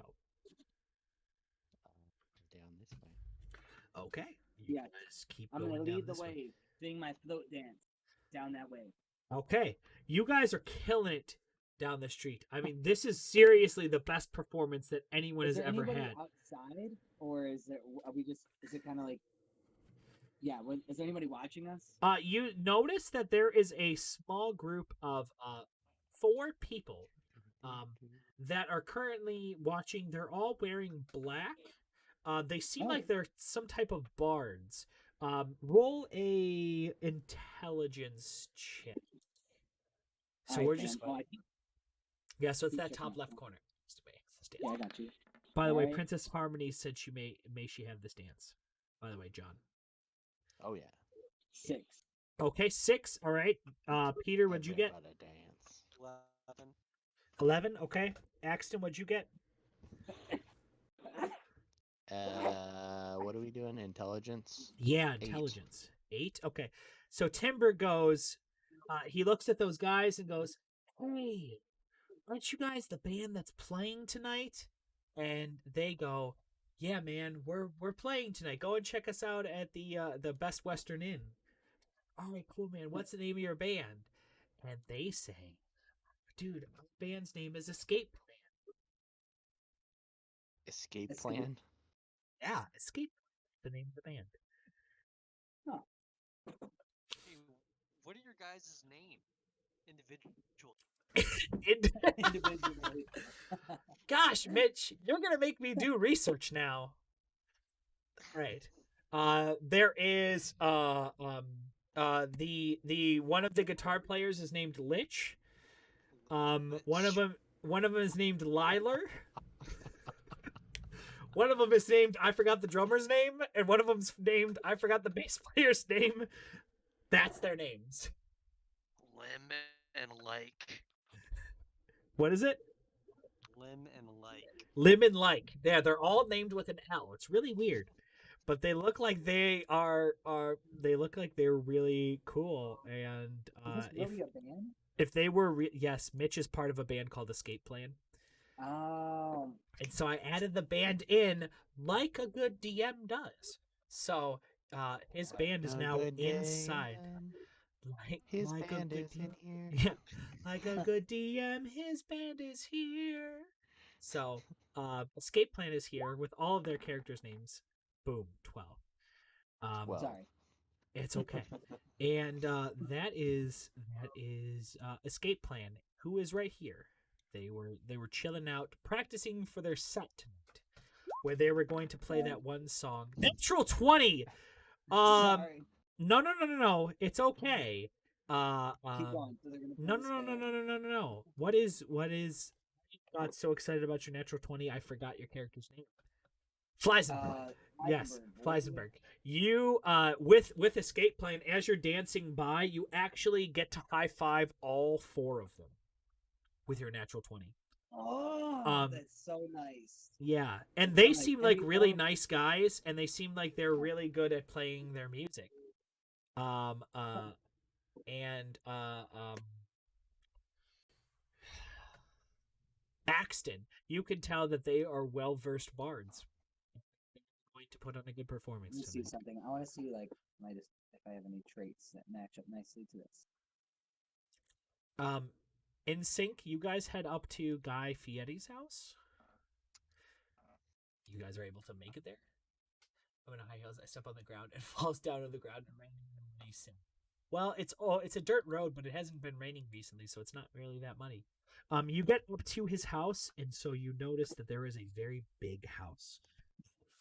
Down this way. Okay. You Yeah. guys keep I'm going gonna down lead the this way, doing my float dance down that way. Okay. You guys are killing it down the street. I mean, this is seriously the best performance that anyone Is has there ever anybody had. outside, or is there? Are we just? Is it kind of like? Yeah. Is there anybody watching us? You notice that there is a small group of 4 people that are currently watching. They're all wearing black. They seem Oh. like they're some type of bards. Roll a intelligence check. So Alright, we're fam. just Oh, I think- yeah. So it's keep that checking top out left phone. corner. Just wait, this dance. Yeah, I got you. By the way, Alright. Princess Harmony said she may she have this dance. By the way, John. Oh yeah. 6. Okay, 6. All right. Peter, what'd you get? Everybody dance. 11. 11. Okay. Axton, what'd you get? What are we doing? Intelligence. Yeah, 8. intelligence. 8. Okay. So Timber goes. He looks at those guys and goes, "Hey, aren't you guys the band that's playing tonight?" And they go, "Yeah, man, we're playing tonight. Go and check us out at the Best Western Inn." All right, cool, man. What's the name of your band? And they say, "Dude, our band's name is Escape Plan." Escape Escape. plan. Yeah, Escape. The name of the band. Hey, what are your guys' name? Individual. Individually. Gosh, Mitch, you're gonna make me do research now. Right. There is the one of the guitar players is named Lich. One of them is named Liler. One of them is named I forgot the drummer's name, and one of them's named I forgot the bass player's name. That's their names. Lim and Like. What is it? Lim and Like. Lim and Like. Yeah, they're all named with an L. It's really weird. But they look like they they look like they're really cool, and Is this really a band? if they were yes, Mitch is part of a band called Escape Plan. Oh. And so I added the band in like a good DM does. So his band is A now good inside. DM. Like, His like band a good is in DM. here. Yeah. Like a good DM, his band is here. So Escape Plan is here with all of their characters' names. Boom, 12. Well, Sorry. It's okay. And that is Escape Plan, who is right here. They were chilling out, practicing for their set tonight, where they were going to play that one song. Natural 20. Sorry. No. It's okay. Keep going. So they're gonna No. play this What is you got so excited about your natural 20? I forgot your character's name. Fleisenberg. Yes, Fleisenberg. You with Escape Plan, as you're dancing by, you actually get to high five all 4 of them with your natural 20. Oh, that's so nice. Yeah, and they Like, seem like every really one- nice guys, and they seem like they're really good at playing their music. and Axton, you can tell that they are well-versed bards. They're going to put on a good Let performance me see tonight. something. I want to see like if I have any traits that match up nicely to this. In sync, you guys head up to Guy Fieri's house. You guys are able to make it there. I'm in high heels. I step on the ground and falls down on the ground and raining. Well, it's a dirt road, but it hasn't been raining recently, so it's not really that muddy. You get up to his house, and so you notice that there is a very big house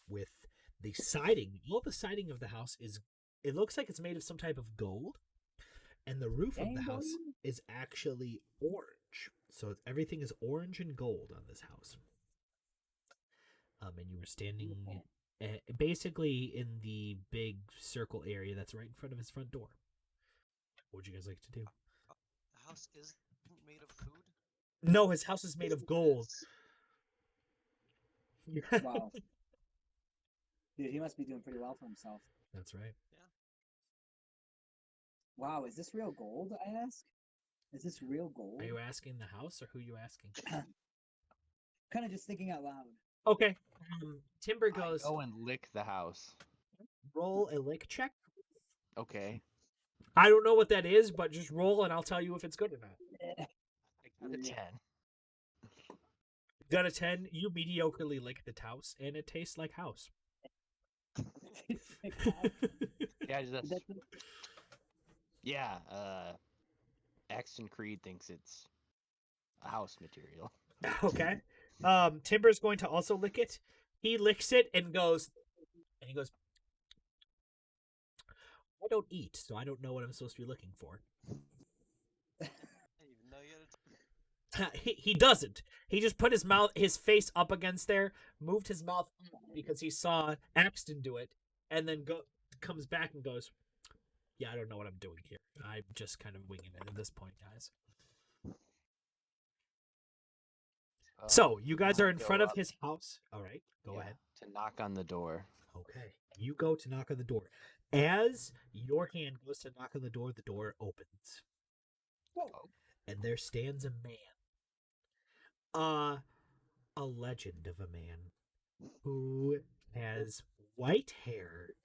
with the siding. All the siding of the house it looks like it's made of some type of gold, and the roof of the Dang, house buddy. is actually orange. So everything is orange and gold on this house. And you were standing basically in the big circle area that's right in front of his front door. What would you guys like to do? The house isn't made of food. No, his house is made of gold. Wow. Dude, he must be doing pretty well for himself. That's right. Wow, is this real gold, I ask? Is this real gold? Are you asking the house or who are you asking? Kind of just thinking out loud. Okay. Timber I goes, go and lick the house. roll a lick check. Okay. I don't know what that is, but just roll and I'll tell you if it's good or not. I got a 10. Got a 10, you mediocrely lick the house, and it tastes like house. Yeah, Axton Creed thinks it's a house material. Okay. Timber's going to also lick it. He licks it and goes, I don't eat, so I don't know what I'm supposed to be looking for. I didn't even know you had a He doesn't. He just put his face up against there, moved his mouth up because he saw Axton do it, and then comes back and goes, yeah, I don't know what I'm doing here. I'm just kind of winging it at this point, guys. So, you guys are in front of his house. All right, go ahead. To knock on the door. Okay. You go to knock on the door. As your hand goes to knock on the door opens. Whoa. And there stands a man. A legend of a man who has white hair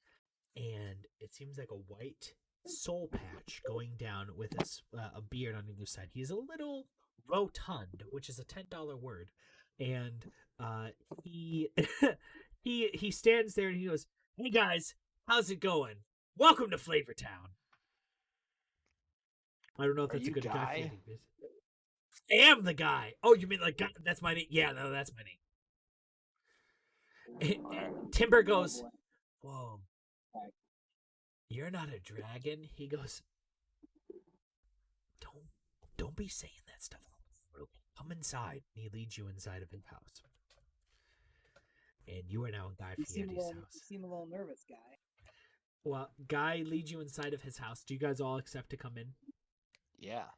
and it seems like a white soul patch going down with a beard on either side. He's a little rotund, which is a $10 word, and he he stands there and he goes, "Hey guys, how's it going? Welcome to Flavor Town." I don't know if that's a good guy. I am the guy. Oh, you mean like that's my name? Yeah, no, that's my name. And Timber goes, "Whoa, you're not a dragon." He goes, "Don't be saying that stuff. Come inside." And he leads you inside of his house. And you are now in Guy Fieri's house. You seem a little nervous, Guy. Well, Guy leads you inside of his house. Do you guys all accept to come in? Yeah.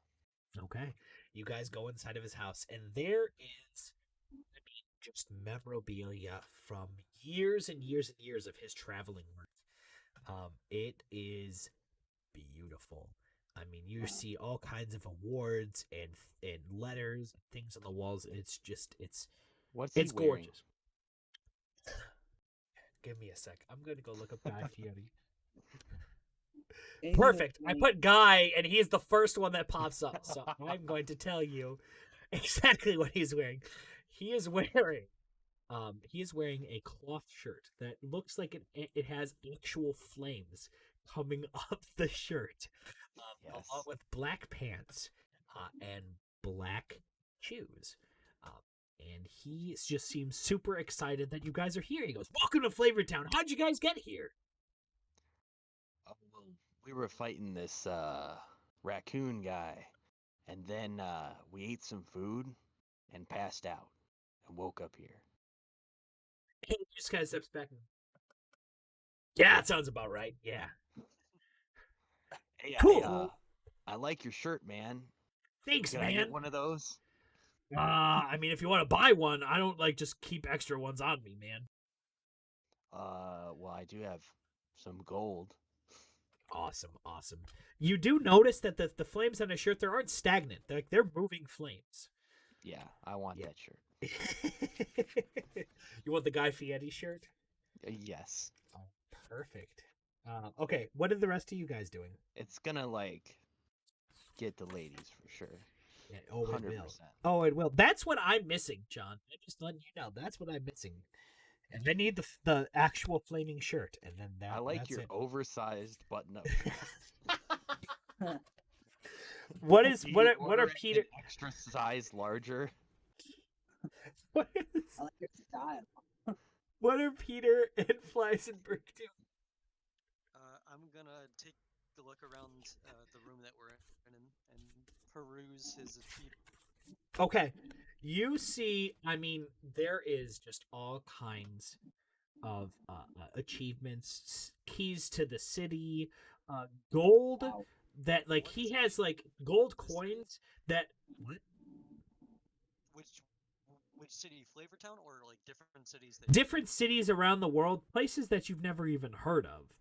Okay. You guys go inside of his house, and there is, just memorabilia from years and years and years of his traveling work. It is beautiful. I mean, you see all kinds of awards and letters and things on the walls. It's What's it's he wearing? gorgeous. Give me a sec. I'm going to go look up Guy Fieri. Perfect. I put Guy, and he's the first one that pops up. So I'm going to tell you exactly what he's wearing. He is wearing a cloth shirt that looks like it has actual flames coming up the shirt, Yes. along with black pants and black shoes. And he just seems super excited that you guys are here. He goes, "Welcome to Flavor Town. How'd you guys get here?" Oh, well, we were fighting this raccoon guy, and then we ate some food and passed out and woke up here. He just kind of steps back. Yeah, that sounds about right. Yeah. Hey, Cool. I like your shirt, man. Thanks, Can man. I get one of those? I mean, if you want to buy one, I don't just keep extra ones on me, man. Well, I do have some gold. Awesome. You do notice that the flames on his shirt, they aren't stagnant. They're moving flames. Yeah, I want Yeah. that shirt. You want the Guy Fieri shirt? Yes. Oh, perfect. Okay, what are the rest of you guys doing? It's gonna like get the ladies for sure. Yeah, oh, it 100%. will. Oh, it will. That's what I'm missing, John. I'm just letting you know. That's what I'm missing. And I need the actual flaming shirt, and then I like that's your it. oversized button-up. What are Order it Peter? an extra size larger? What is I like your style. what are Peter and Fleisenberg doing? I'm gonna take a look around the room that we're in and peruse his achievement. Okay, you see. I mean, there is just all kinds of achievements, keys to the city, gold. Wow. That like he has like gold coins that what? Which city, Flavortown, or like different cities? That Different cities around the world, places that you've never even heard of,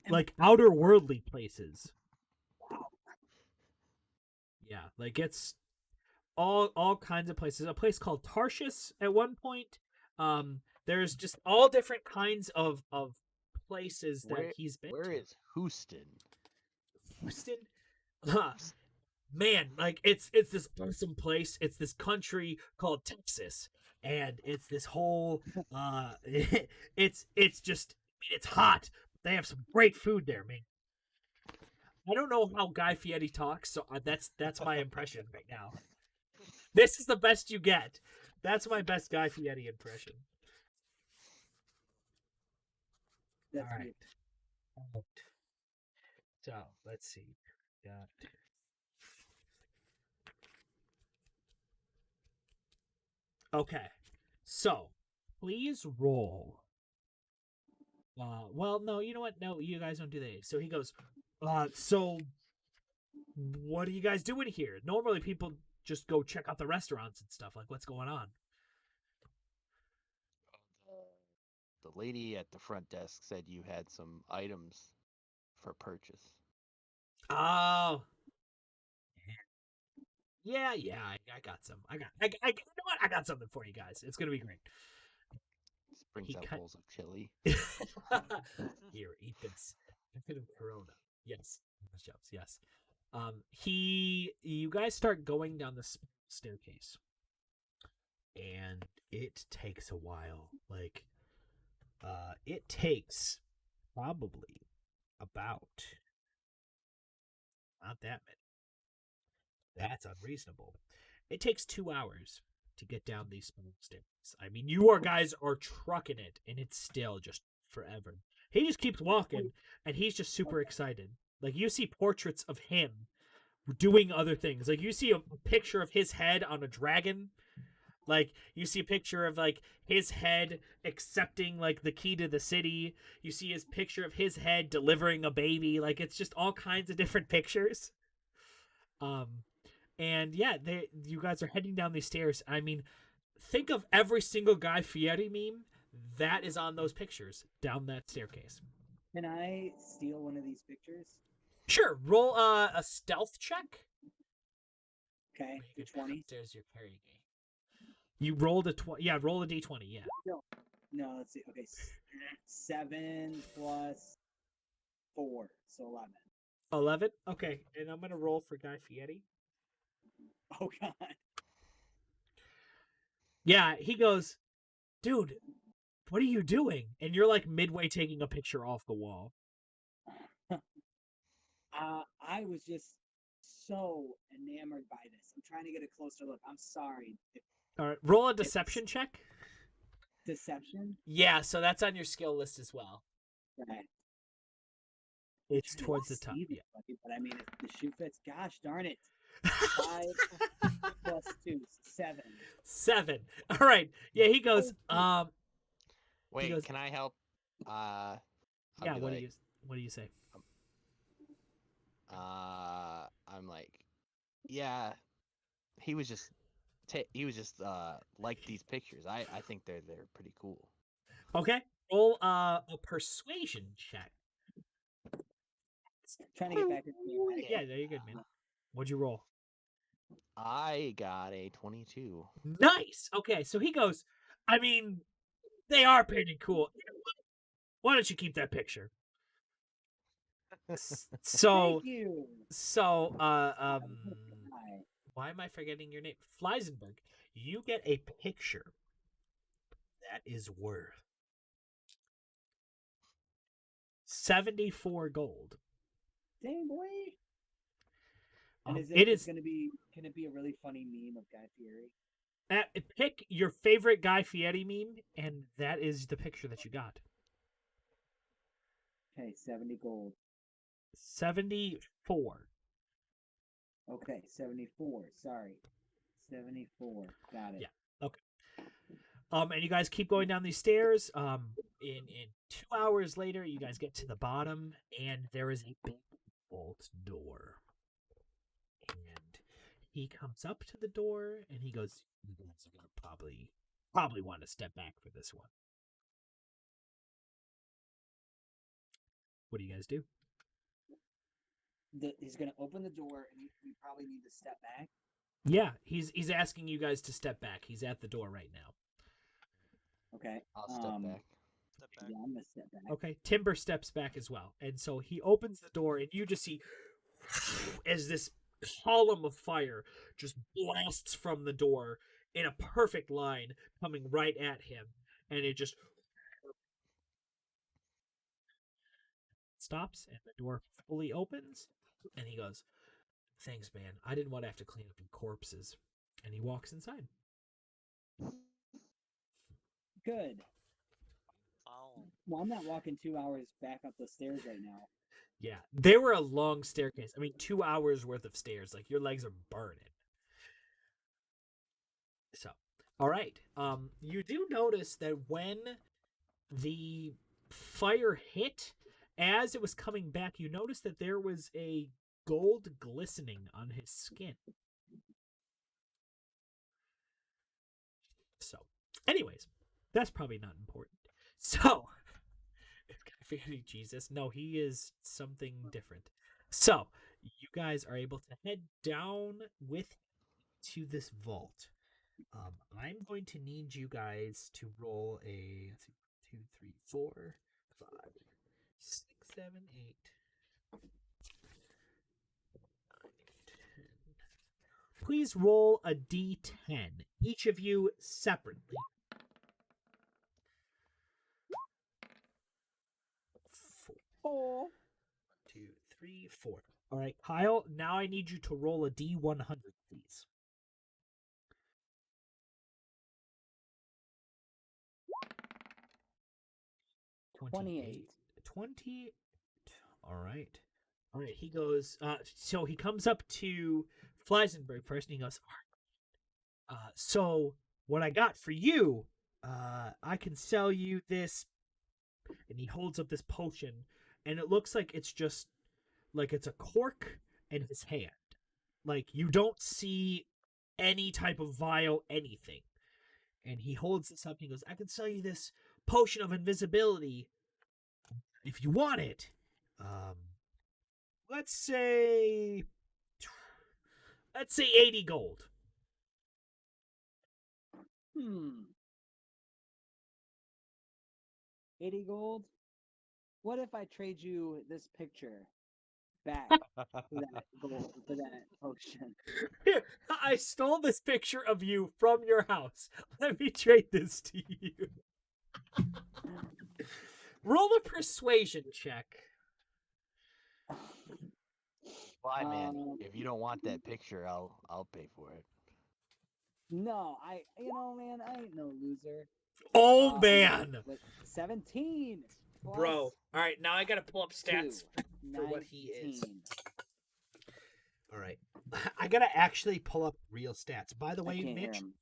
like outer worldly places. Wow. Yeah, like it's all kinds of places. A place called Tarshish at one point. There's just all different kinds of places that he's been Where to. is Houston? Houston? Man, like it's this awesome place. It's this country called Texas, and it's this whole it's just it's hot. They have some great food there, man. I don't know how Guy Fieri talks, so that's my impression right now. This is the best you get. That's my best Guy Fieri impression. That's All weird. right. So let's see. Got. Okay. So please roll. Well, no, you know what? No, you guys don't do that. So he goes, so what are you guys doing here? Normally people just go check out the restaurants and stuff. Like, what's going on? The lady at the front desk said you had some items for purchase. Oh. Yeah, I got some. I you know what? I got something for you guys. It's gonna be great. This brings He out cut- bowls of chili. Here, eat this. A bit of Corona. Yes. Yes. You guys start going down the staircase, and it takes a while. Like, it takes probably about not that many. That's unreasonable. It takes 2 hours to get down these spiral stairs. I mean, guys are trucking it, and it's still just forever. He just keeps walking, and he's just super excited. Like, you see portraits of him doing other things. Like, you see a picture of his head on a dragon. Like, you see a picture of, like, his head accepting, like, the key to the city. You see his picture of his head delivering a baby. Like, it's just all kinds of different pictures. And yeah, you guys are heading down these stairs. I mean, think of every single Guy Fieri meme that is on those pictures down that staircase. Can I steal one of these pictures? Sure, roll a stealth check. Okay, the 20. Stairs you're carrying. You rolled a 20. Yeah, roll a d20. Yeah. No, let's see. Okay, 7 plus 4, so 11. 11. Okay, and I'm gonna roll for Guy Fieri. Oh God. Yeah, he goes, dude, what are you doing? And you're like midway taking a picture off the wall. I was just so enamored by this. I'm trying to get a closer look. I'm sorry. All right, roll a deception check. Deception? Yeah, so that's on your skill list as well. Okay. It's I towards the see top. this, Yeah. buddy, but I mean, if the shoe fits, gosh darn it. 5 plus 2, 7. 7. All right. Yeah, he goes. Wait, goes- can I help? I'll Yeah. be What like, do you say? I'm like, yeah. He was just like these pictures. I think they're pretty cool. Okay. Roll a persuasion check. Trying to get back into the Yeah, there you good, man. What'd you roll? I got a 22. Nice. Okay, so he goes, I mean, they are pretty cool. You know what? Why don't you keep that picture? So, Thank you. so, Hi. why am I forgetting your name? Fleisenberg. You get a picture that is worth 74 gold. Dang boy. And is It it's is. gonna be? Can it be a really funny meme of Guy Fieri? Pick your favorite Guy Fieri meme, and that is the picture that you got. Okay, 70 gold. 74. Okay, 74. Sorry, 74. Got it. Yeah. Okay. And you guys keep going down these stairs. In 2 hours later, you guys get to the bottom, and there is a big vault door. And he comes up to the door, and he goes, "You guys are gonna probably want to step back for this one." What do you guys do? He's gonna open the door, and we probably need to step back. Yeah, he's asking you guys to step back. He's at the door right now. Okay. I'll step back. Step back. Yeah, I'm gonna step back. Okay, Timber steps back as well. And so he opens the door, and you just see as this column of fire just blasts from the door in a perfect line coming right at him. And it just stops, and the door fully opens. And he goes, "Thanks, man. I didn't want to have to clean up your corpses." And he walks inside. Good. Foul. Well, I'm not walking 2 hours back up the stairs right now. Yeah, they were a long staircase. I mean, 2 hours worth of stairs. Like, your legs are burning. So, all right. You do notice that when the fire hit, as it was coming back, you noticed that there was a gold glistening on his skin. So, anyways, that's probably not important. So, Jesus, no, he is something different. So, you guys are able to head down with to this vault. I'm going to need you guys to roll a, let's see, 2, 3, 4, 5, 6, 7, 8, 9, 10. Please roll a d10, each of you separately. 4. 1, 2, 3, 4. All right, Kyle, now I need you to roll a d100, please. 28. 20. All right. All right, he goes, so he comes up to Fleisenberg first, and he goes, so what I got for you, I can sell you this, and he holds up this potion, and it looks like it's just, like it's a cork in his hand. Like, you don't see any type of vial, anything. And he holds this up, and he goes, I can sell you this potion of invisibility if you want it. Let's say 80 gold. 80 gold? What if I trade you this picture back for that gold, for that potion? Here, I stole this picture of you from your house. Let me trade this to you. Roll a persuasion check. Why, man? If you don't want that picture, I'll pay for it. No, man, I ain't no loser. Oh, man. With 17. Plus Bro. All right, now I got to pull up stats 2, for what he is. 19. All right. I got to actually pull up real stats. By the I way, can't hear Mitch, him.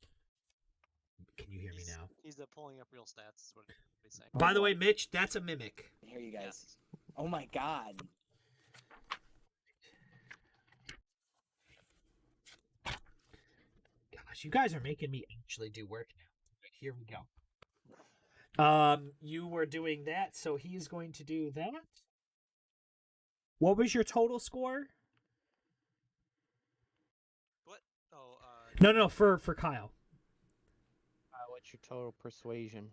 can you hear me now? He's pulling up real stats. Is what he's saying. By the way, Mitch, that's a mimic. I hear you guys. Yes. Oh my god. Gosh, you guys are making me actually do work now. Right, here we go. You were doing that, so he's going to do that. What was your total score? What? Oh, No, for Kyle. What's your total persuasion?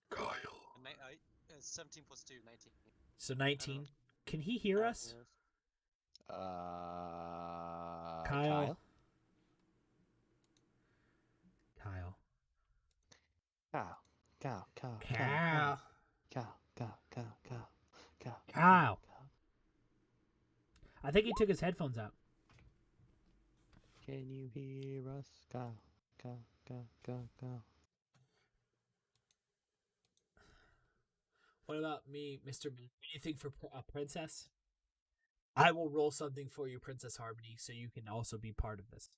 Kyle. 17 plus 2, 19. So 19. Can he hear us? Kyle. Kyle. Kyle. Kyle. I think he took his headphones out. Can you hear us? Kyle. What about me, Mr. B? Anything for a princess? I will roll something for you, Princess Harmony, so you can also be part of this.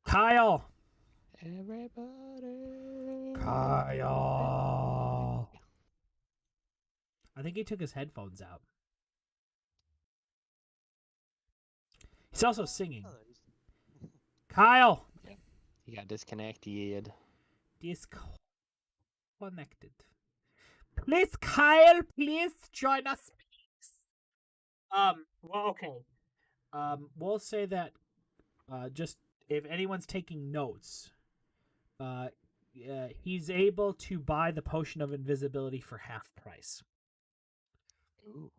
Kyle. Everybody. Kyle. I think he took his headphones out. He's also singing. Kyle. He got disconnected. Disconnected. Please, Kyle, please join us, please. Well, okay. We'll say that, just if anyone's taking notes, he's able to buy the potion of invisibility for half price. Ooh.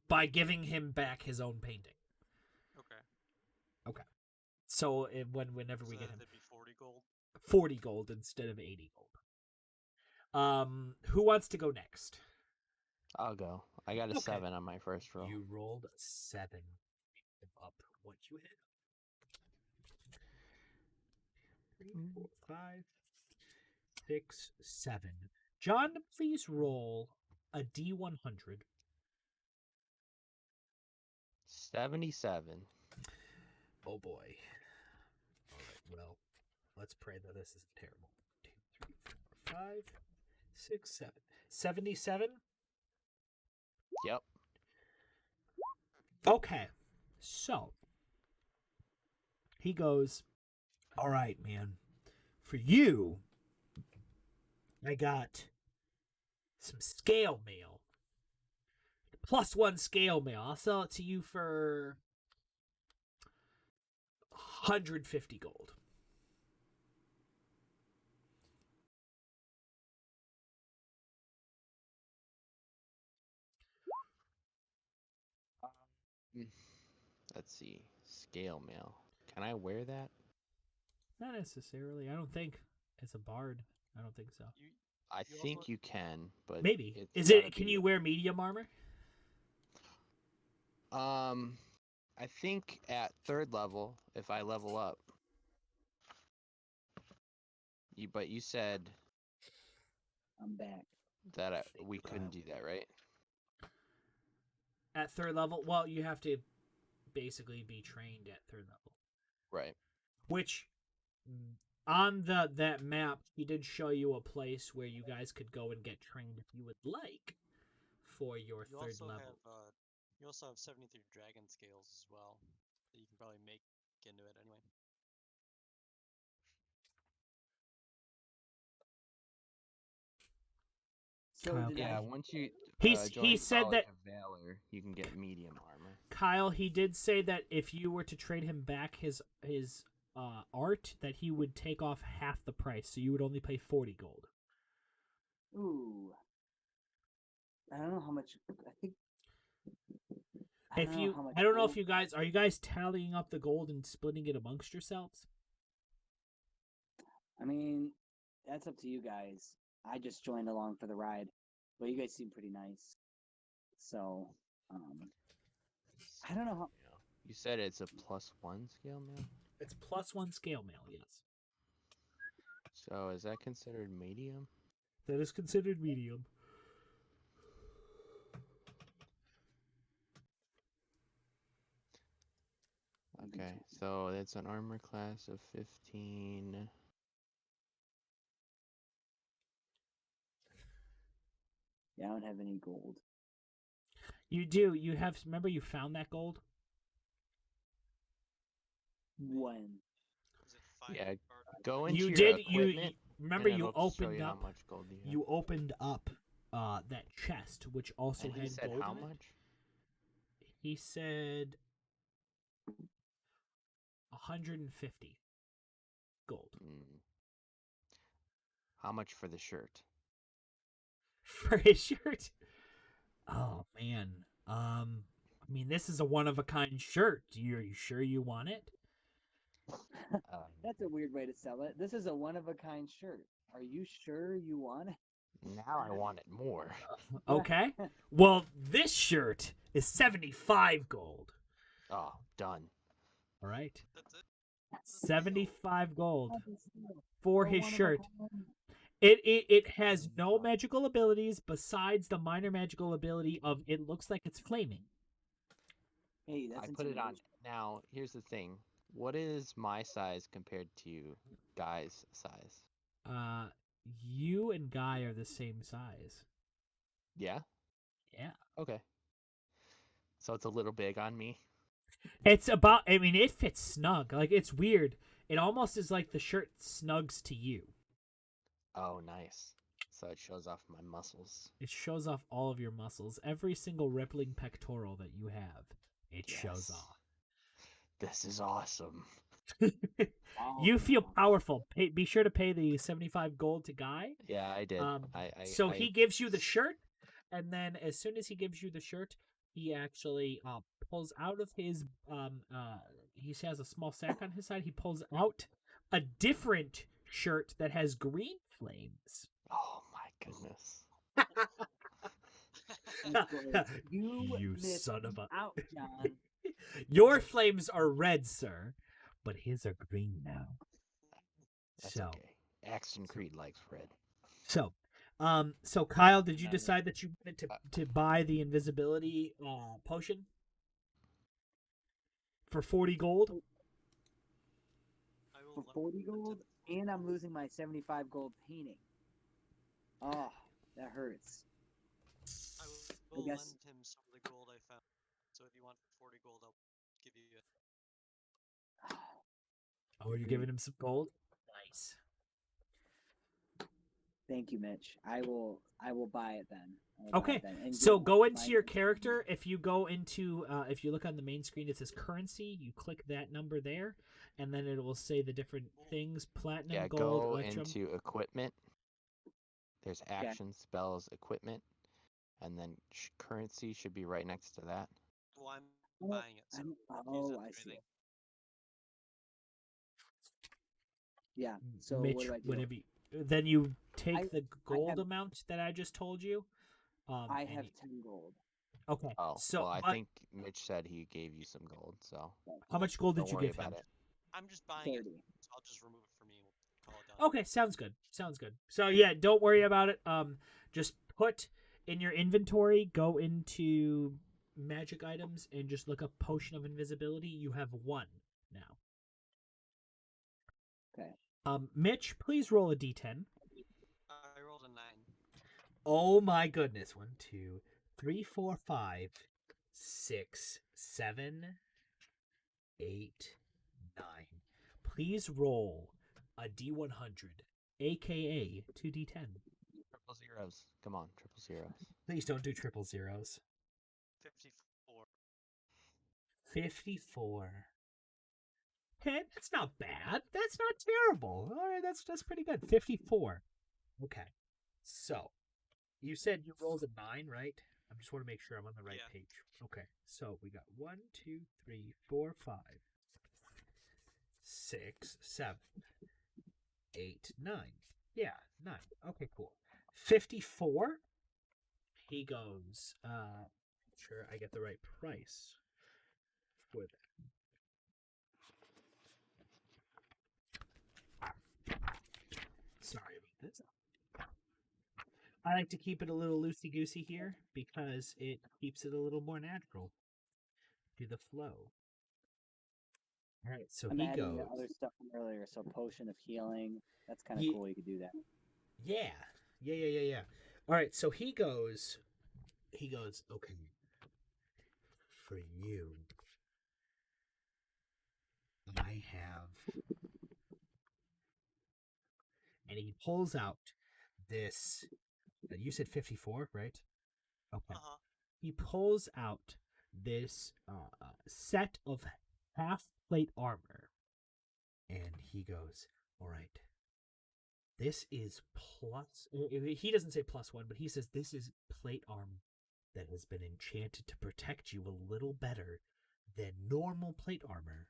By giving him back his own painting. Okay. So whenever we get him That'd be 40 gold. 40 gold instead of 80 gold. Who wants to go next? I'll go. I got a 7 on my first roll. You rolled 7. Up what you hit. 3, 4, 5, 6, 7. John, please roll a D100. 77. Oh boy. All right. Well, let's pray that this isn't terrible. 2, 3, 4, 5, 6, 7. 77? Yep. Okay. So, he goes, all right, man. For you, I got some scale mail. +1 scale mail. I'll sell it to you for 150 gold. Let's see. Scale mail. Can I wear that? Not necessarily. I don't think. It's a bard. I don't think so. I You think also- you can, but Maybe. it's Is it? gotta Can be- you wear medium armor? I think at 3rd level, if I level up. But you said I'm back. that we couldn't do that, right? At 3rd level? Well, you have to basically be trained at 3rd level. Right. Which, on that map, he did show you a place where you guys could go and get trained if you would like for your You 3rd also level. have you also have 73 dragon scales as well that you can probably make into it anyway. So Kyle. did Yeah, I, once you He join said College that- of Valor, you can get medium armor. Kyle, he did say that if you were to trade him back his art, that he would take off half the price, so you would only pay 40 gold. ooh. I don't know how much. I think. If you, I don't know if you guys are you guys tallying up the gold and splitting it amongst yourselves. I mean, that's up to you guys. I just joined along for the ride, but you guys seem pretty nice. So, I don't know how. You said it's a +1 scale mail? It's +1 scale mail, yes. So is that considered medium? That is considered medium. Okay, so it's an armor class of 15. Yeah, I don't have any gold. You do. You have. Remember, you found that gold. When? Is it 5 Yeah, barter? Go into You your did. equipment. Remember, and you it'll show opened you how up. much gold you have. You opened up that chest, which also And he had said gold how in it. much? He said 150 gold Mm. How much for the shirt? for his shirt. Oh man. I mean, this is a one of a kind shirt. Are you sure you want it? That's a weird way to sell it. This is a one of a kind shirt. Are you sure you want it? Now I want it more. Okay. Well, this shirt is 75 gold. Oh, done. All right. That's it. 75 gold For for his shirt. It has no magical abilities besides the minor magical ability of it looks like it's flaming. Hey, that's I put it on. intimidation. Now, here's the thing. What is my size compared to Guy's size? You and Guy are the same size. Yeah? Yeah. Okay. So it's a little big on me. It's about, I mean, it fits snug. Like, it's weird. It almost is like the shirt snugs to you. Oh, nice. So it shows off my muscles. It shows off all of your muscles. Every single rippling pectoral that you have, it shows Yes. off. This is awesome. You feel powerful. Be sure to pay the 75 gold to Guy. Yeah, I did. So he gives you the shirt, and then as soon as he gives you the shirt, he actually pulls out of his he has a small sack on his side. He pulls out a different shirt that has green flames. Oh my goodness. You missed son of a out, John. Your flames are red, sir, but his are green now. That's So, okay. Axton Creed likes red. so Kyle, did you decide that you wanted to buy the invisibility potion for 40 gold? I will For lend 40 it to gold, and I'm losing my 75 gold painting. Oh, that hurts. I I will guess- lend him some of the gold I found. So if you want 40 gold, I'll give you it. Oh, are you giving him some gold? Nice. Thank you, Mitch. I will buy it then. I will buy Okay, it then. And so get go my into your invisibility. character. If you go into, if you look on the main screen, it says currency. You click that number there, and then it will say the different things: platinum, Yeah, gold, go electrum. into equipment. There's action, spells, equipment, and then currency should be right next to that. Well, I'm Oh, buying it. So I'm- use oh, that I for see. anything. Yeah. So Mitch, what do I do? whenever then you take I- the gold have- amount that I just told you. I and have you- 10 gold. okay. Oh, So well, I but think Mitch said he gave you some gold, so how much gold don't did you worry give about him? it. I'm just buying it. 30. So I'll just remove it from me and we'll call it done. Okay, sounds good. Sounds good. So yeah, don't worry about it. Just put in your inventory, go into magic items, and just look up potion of invisibility. You have one now. Okay. Mitch, please roll a d10. I rolled a 9. Oh my goodness. 1, 2, 3, 4, 5, 6, 7, 8, 9. Please roll a d100, aka 2d10. Triple zeros. Come on, triple zeros. Please don't do triple zeros. 54. 54. Okay, that's not bad. That's not terrible. All right, that's pretty good. 54. Okay. So, you said you rolled a 9, right? I just want to make sure I'm on the right Yeah. page. Okay. So, we got 1, 2, 3, 4, 5, 6, 7, 8, 9. Yeah, 9. Okay, cool. 54. He goes, sure I get the right price for that. Sorry about this. I like to keep it a little loosey-goosey here because it keeps it a little more natural to the flow. All right, so I'm he adding the goes. other stuff from earlier. So potion of healing. That's kind of Ye- cool. You could do that. Yeah. All right, so he goes. Okay. For you, I have, and he pulls out this You said 54, right? Okay. Uh-huh. He pulls out this set of half plate armor, and he goes, "All right, this is plus." He doesn't say +1, but he says this is plate armor that has been enchanted to protect you a little better than normal plate armor.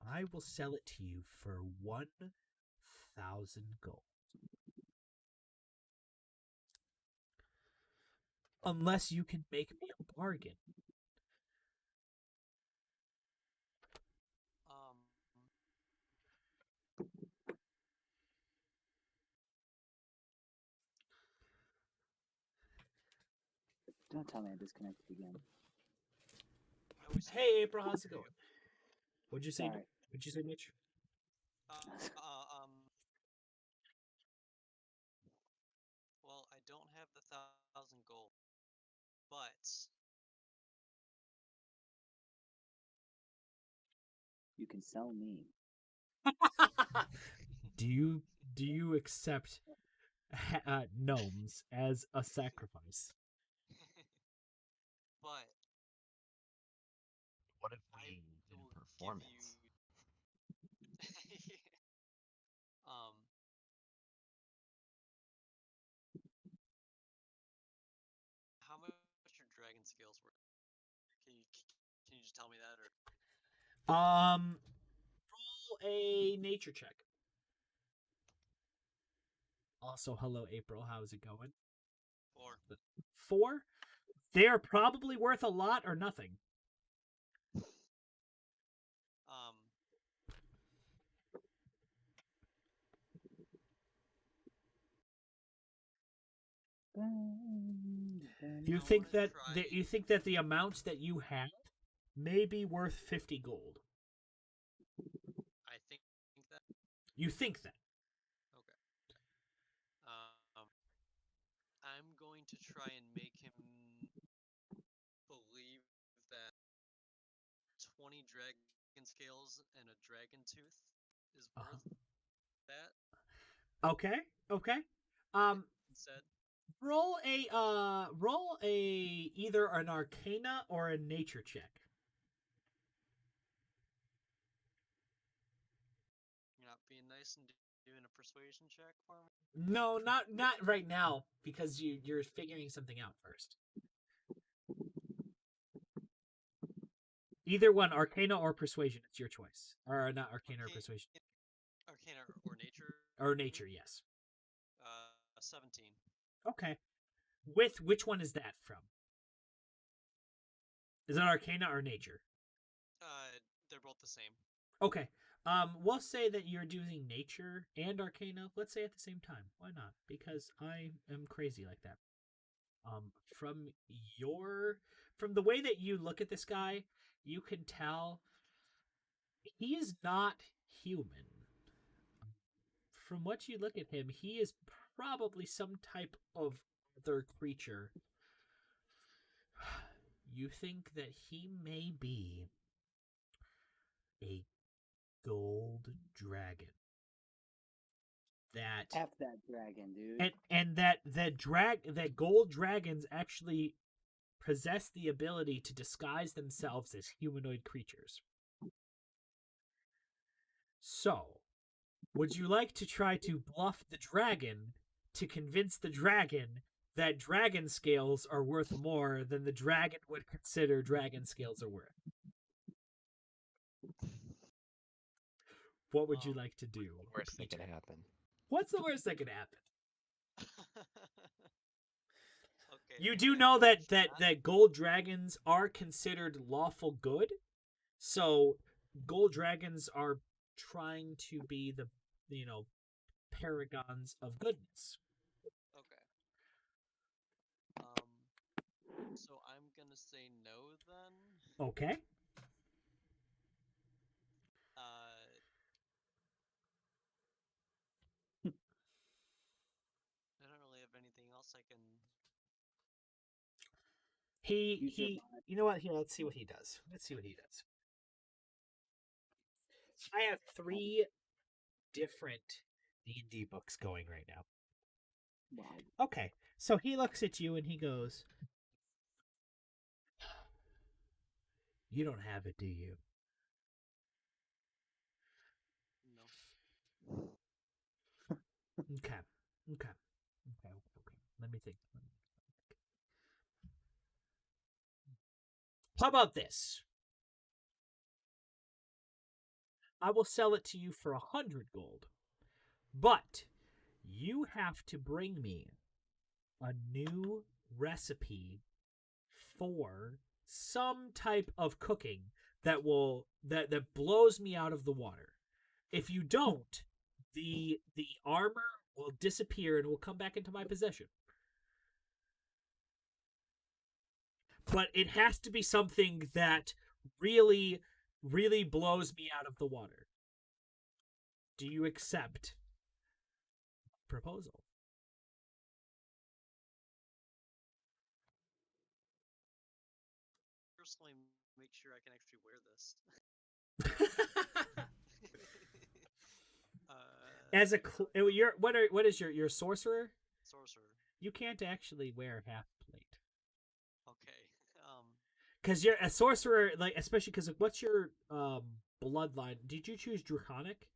I will sell it to you for 1,000 gold. Unless you can make me a bargain. Um, Don't tell me I disconnected again. I was here. Hey, April, how's it going? What'd you say? Sorry. What'd you say, Mitch? Well, I don't have the 1,000 gold, but You can sell me. Do you accept gnomes as a sacrifice? but What if I we did will performance? give you. um, how much your dragon scales were? Can you just tell me that, or Roll a nature check. Also, hello, April. How's it going? 4? 4? They're probably worth a lot or nothing. You I think wanna that try. you think that the amount that you have may be worth 50 gold. I think that. You think that. Okay. I'm going to try and make him believe that 20 dragon scales and a dragon tooth is worth that Okay. Okay. Um instead. roll a either an arcana or a nature check. You're not being nice and doing a persuasion check for me? No, not right now because you're figuring something out first. Either one, arcana or persuasion, it's your choice. Or not arcana or persuasion. Arcana or nature? Or nature, yes. 17. Okay. With which one is that from? Is it arcana or nature? They're both the same. Okay. We'll say that you're doing nature and arcana. Let's say at the same time. Why not? Because I am crazy like that. From the way that you look at this guy, you can tell he is not human. From what you look at him, he is probably some type of other creature. You think that he may be a gold dragon. That F that dragon, dude. and that gold dragons actually possess the ability to disguise themselves as humanoid creatures. So, would you like to try to bluff the dragon to convince the dragon that dragon scales are worth more than the dragon would consider dragon scales are worth? What would you like to do? Worst that could happen. What's the worst that could happen? Okay. You do know that gold dragons are considered lawful good, so gold dragons are trying to be the paragons of goodness. Okay. So I'm gonna say no then. Okay. I don't really have anything else I can. He you know what? Here, let's see what he does. I have 3 different D&D books going right now. Wow. Okay, so he looks at you and he goes, "You don't have it, do you?" No. Okay. Okay. Okay. Okay. Let me think. How about this? I will sell it to you for 100 gold, but you have to bring me a new recipe for some type of cooking that blows me out of the water. If you don't, the armor will disappear and will come back into my possession. But it has to be something that really, really blows me out of the water. Do you accept proposal? Personally, make sure I can actually wear this. As a what is your sorcerer? Sorcerer. You can't actually wear half plate. Okay. Because you're a sorcerer, like especially because what's your bloodline? Did you choose draconic?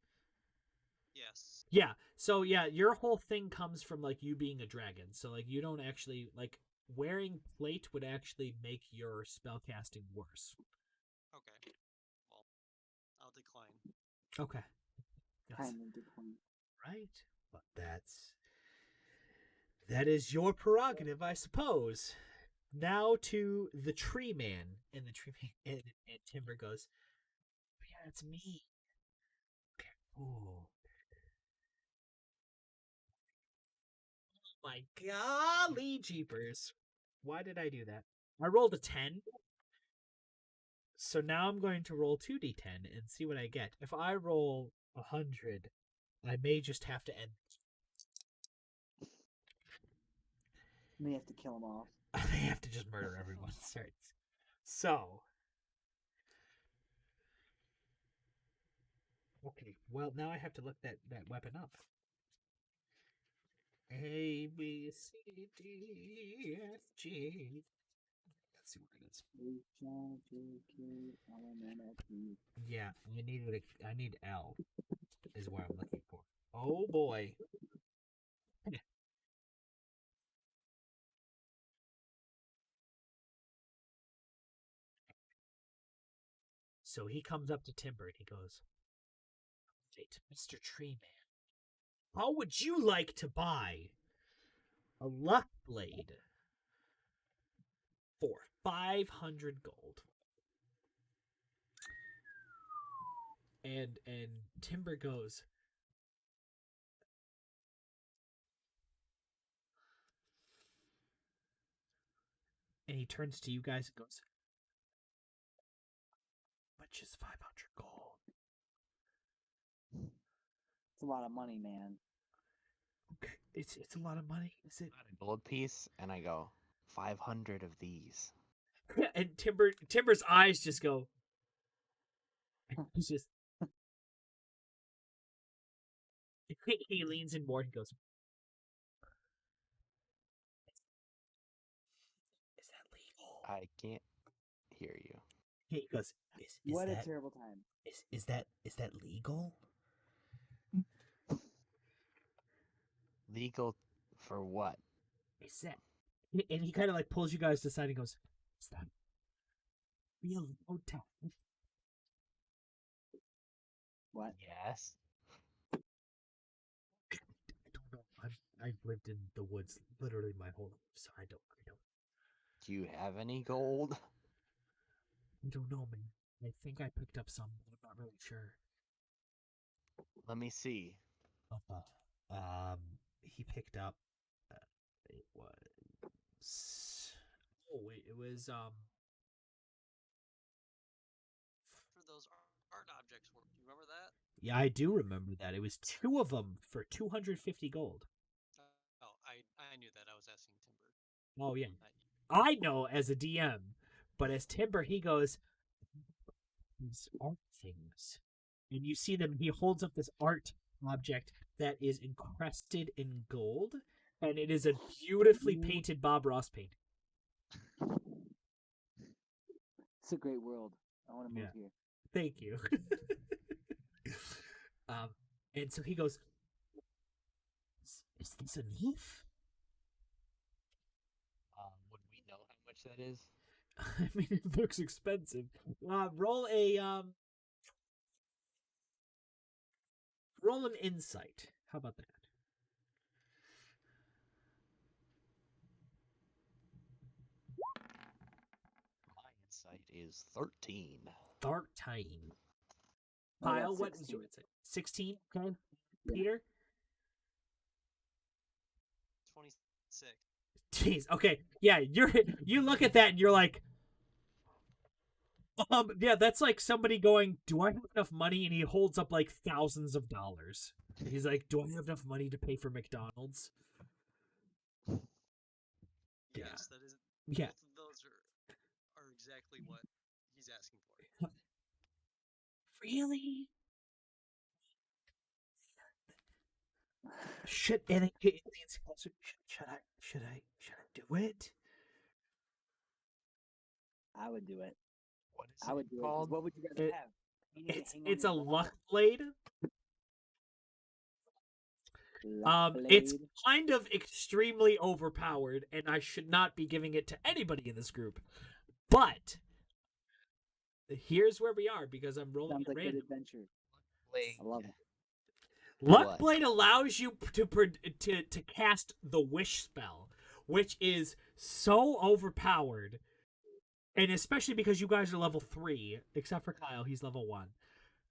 Yes. Yeah. So yeah, your whole thing comes from like you being a dragon. So like you don't actually like wearing plate would actually make your spellcasting worse. Okay. Well, I'll decline. Okay. Yes. Kindly decline. Right. But that is your prerogative, I suppose. Now to the tree man, and the tree man and Timber goes, "Oh, yeah, it's me." Okay. Ooh. My golly jeepers. Why did I do that? I rolled a 10. So now I'm going to roll 2d10 and see what I get. If I roll 100, I may just have to end. We have to kill them all. I may have to just murder everyone. Sorry. So. Okay, well, now I have to look that weapon up. A, B, C, D, F, G. Let's see what it is. Yeah, I need L is what I'm looking for. Oh boy. So he comes up to Timber and he goes, "Mr. Tree Man, how would you like to buy a luck blade for 500 gold?" And Timber goes, and he turns to you guys and goes, "Which is 500 gold?" It's a lot of money, man. Okay, it's a lot of money. Is it? A gold piece, and I go 500 of these. And Timber's eyes just go. He's just. He leans in more. He goes, "Is that legal?" I can't hear you. He goes, "Is What that a terrible time. is that legal?" Legal for what? Is that? And he kind of like pulls you guys to the side and goes, "Is that real hotel?" What? Yes. I don't know. I've lived in the woods literally my whole life, so I don't. Do you have any gold? I don't know, man. I think I picked up some, but I'm not really sure. Let me see. He picked up. It was. Oh wait, it was For those art objects, do you remember that? Yeah, I do remember that. It was 2 of them for 250 gold. Oh, I knew that. I was asking Timber. Oh yeah, Not you. I know as a DM, but as Timber, he goes, "These art things," and you see them. He holds up this art object that is encrusted in gold, and it is a beautifully painted Bob Ross painting. It's a great world. I want to move Yeah. here. Thank you. And so he goes, "Is this enough?" Would we know how much that is? I mean, it looks expensive. Roll an insight. How about that? My insight is 13. 13. I got Kyle, what was 16. your insight? 16? Okay. Yeah. Peter? 26. Jeez. Okay. Yeah, you look at that and you're like, yeah, that's like somebody going, "Do I have enough money?" And he holds up like thousands of dollars. He's like, "Do I have enough money to pay for McDonald's?" Yeah. Yes, that is. Yeah. Both of those are exactly what he's asking for. Really? Should and it leans closer. Should I do it? I would do it. What is I would do it. 'cause called? What would you rather It- have? You need to It's hang on it's a your wall? luck blade. Luck It's blade? kind of extremely overpowered, and I should not be giving it to anybody in this group. But here's where we are because I'm rolling Sounds at like good random. adventure. Blade. I love it. Luck What? blade allows you to cast the wish spell, which is so overpowered, and especially because you guys are level 3, except for Kyle, he's level 1.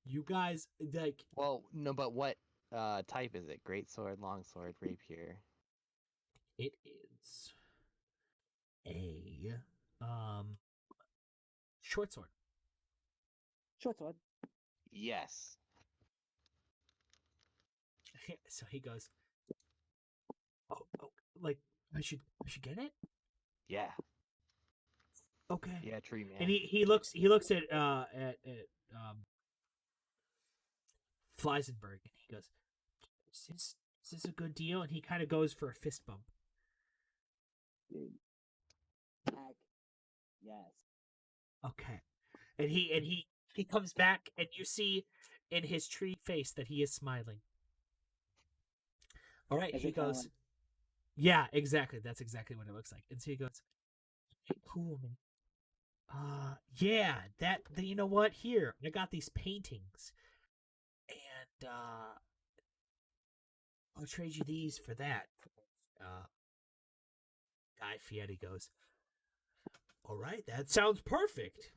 You guys like Well, no, but what type is it? Greatsword, longsword, rapier. it is a short sword. Short sword. Yes. So he goes, oh, like I should get it. Yeah. Okay. Yeah, tree man. And he looks at Fleisenberg and he goes, is this a good deal? And he kind of goes for a fist bump. Dude. Heck. Yes. Okay. And he comes back and you see in his tree face that he is smiling. All right, As he if I goes, want- yeah, exactly. That's exactly what it looks like. And so he goes, hey, cool, man. Yeah, that you know what? Here, I got these paintings. And I'll trade you these for that. Guy Fieri goes, all right, that sounds perfect.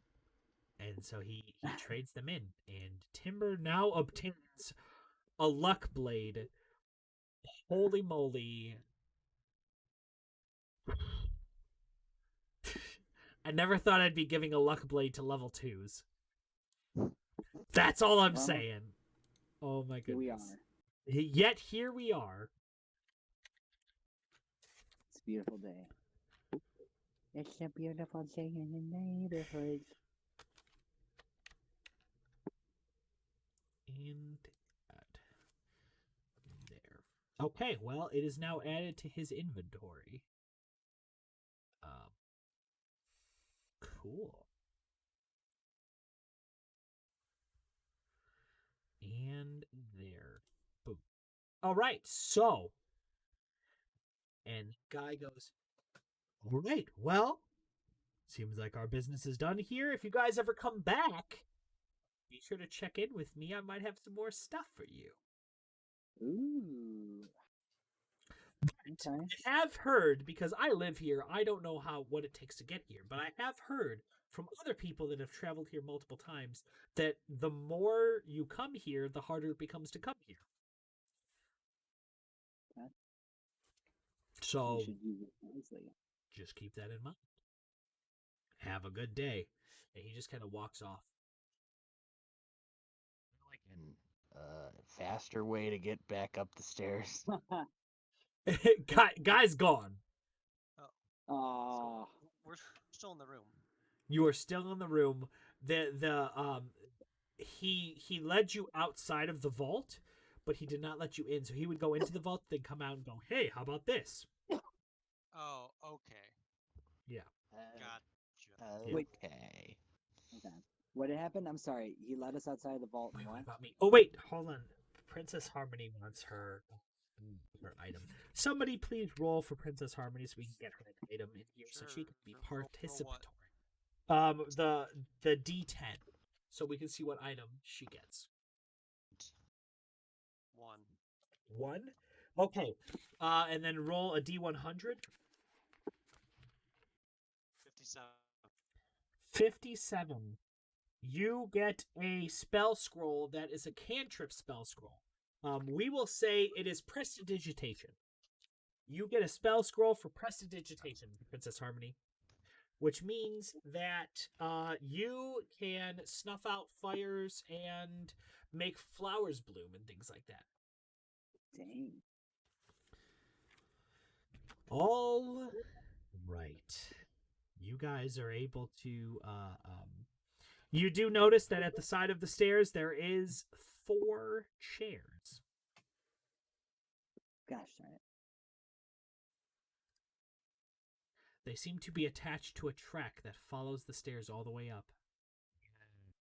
And so he trades them in, and Timber now obtains a luck blade. Holy moly. I never thought I'd be giving a luck blade to level 2s. That's all I'm Well, saying. Oh my Here we goodness. are. Yet here we are. It's a beautiful day. It's a beautiful day in the neighborhood. And add there. Okay, well, it is now added to his inventory. Cool. And there. Boom. All right, so. And guy goes, all right, well, seems like our business is done here. If you guys ever come back, be sure to check in with me. I might have some more stuff for you. Ooh. Okay. I have heard, because I live here, I don't know what it takes to get here, but I have heard from other people that have traveled here multiple times that the more you come here, the harder it becomes to come here. Okay. So You should use it wisely. just keep that in mind. Have a good day. And he just kind of walks off. Like an faster way to get back up the stairs. Guy's gone. Oh. We're still in the room. You are still in the room. He led you outside of the vault, but he did not let you in. So he would go into the vault, then come out and go, "Hey, how about this?" Oh, okay. Gotcha. Wait. Okay. Okay. What had happened? I'm sorry. He let us outside the vault. Wait, And what what? about me? Oh wait, hold on. Princess Harmony wants her item. Somebody please roll for Princess Harmony so we can get her an item in here so she can be Sure. Roll what? participatory. The D10, so we can see what item she gets. 1. 1. Okay. And then roll a D100. 57. 57. You get a spell scroll that is a cantrip spell scroll. We will say it is prestidigitation. You get a spell scroll for prestidigitation, Princess Harmony, which means that you can snuff out fires and make flowers bloom and things like that. Dang. All right. You guys are able to you do notice that at the side of the stairs there is 4 chairs. Gosh darn it. They seem to be attached to a track that follows the stairs all the way up.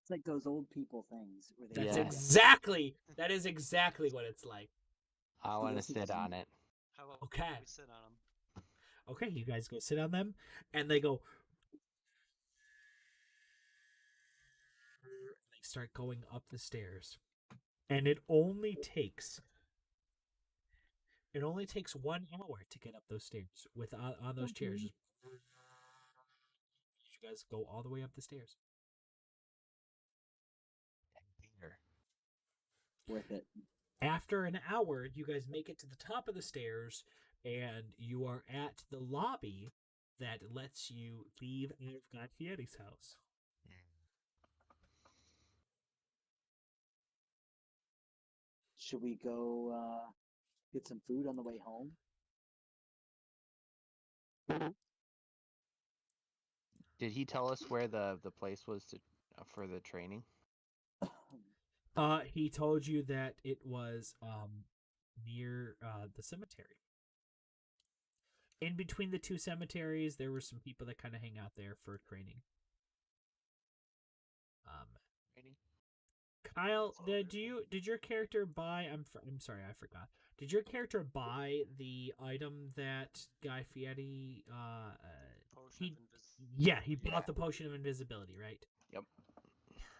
It's like those old people things. Where they That's Yeah. that is exactly what it's like. I want to Yes, sit on it. How about Okay. we sit on them? Okay, you guys go sit on them, and they go. They start going up the stairs, and it only takes 1 hour to get up those stairs with on those chairs. Just, you guys go all the way up the stairs. Worth it. After an hour, you guys make it to the top of the stairs, and you are at the lobby that lets you leave out of Gattieri's house. Should we go get some food on the way home? Did he tell us where the place was to for the training? He told you that it was near the cemetery. In between the 2 cemeteries, there were some people that kind of hang out there for training. Training? Kyle, did your character buy? I'm sorry, I forgot. Did your character buy the item that Guy Fieri? Potion of Yeah, he Yeah. bought the potion of invisibility, right? Yep.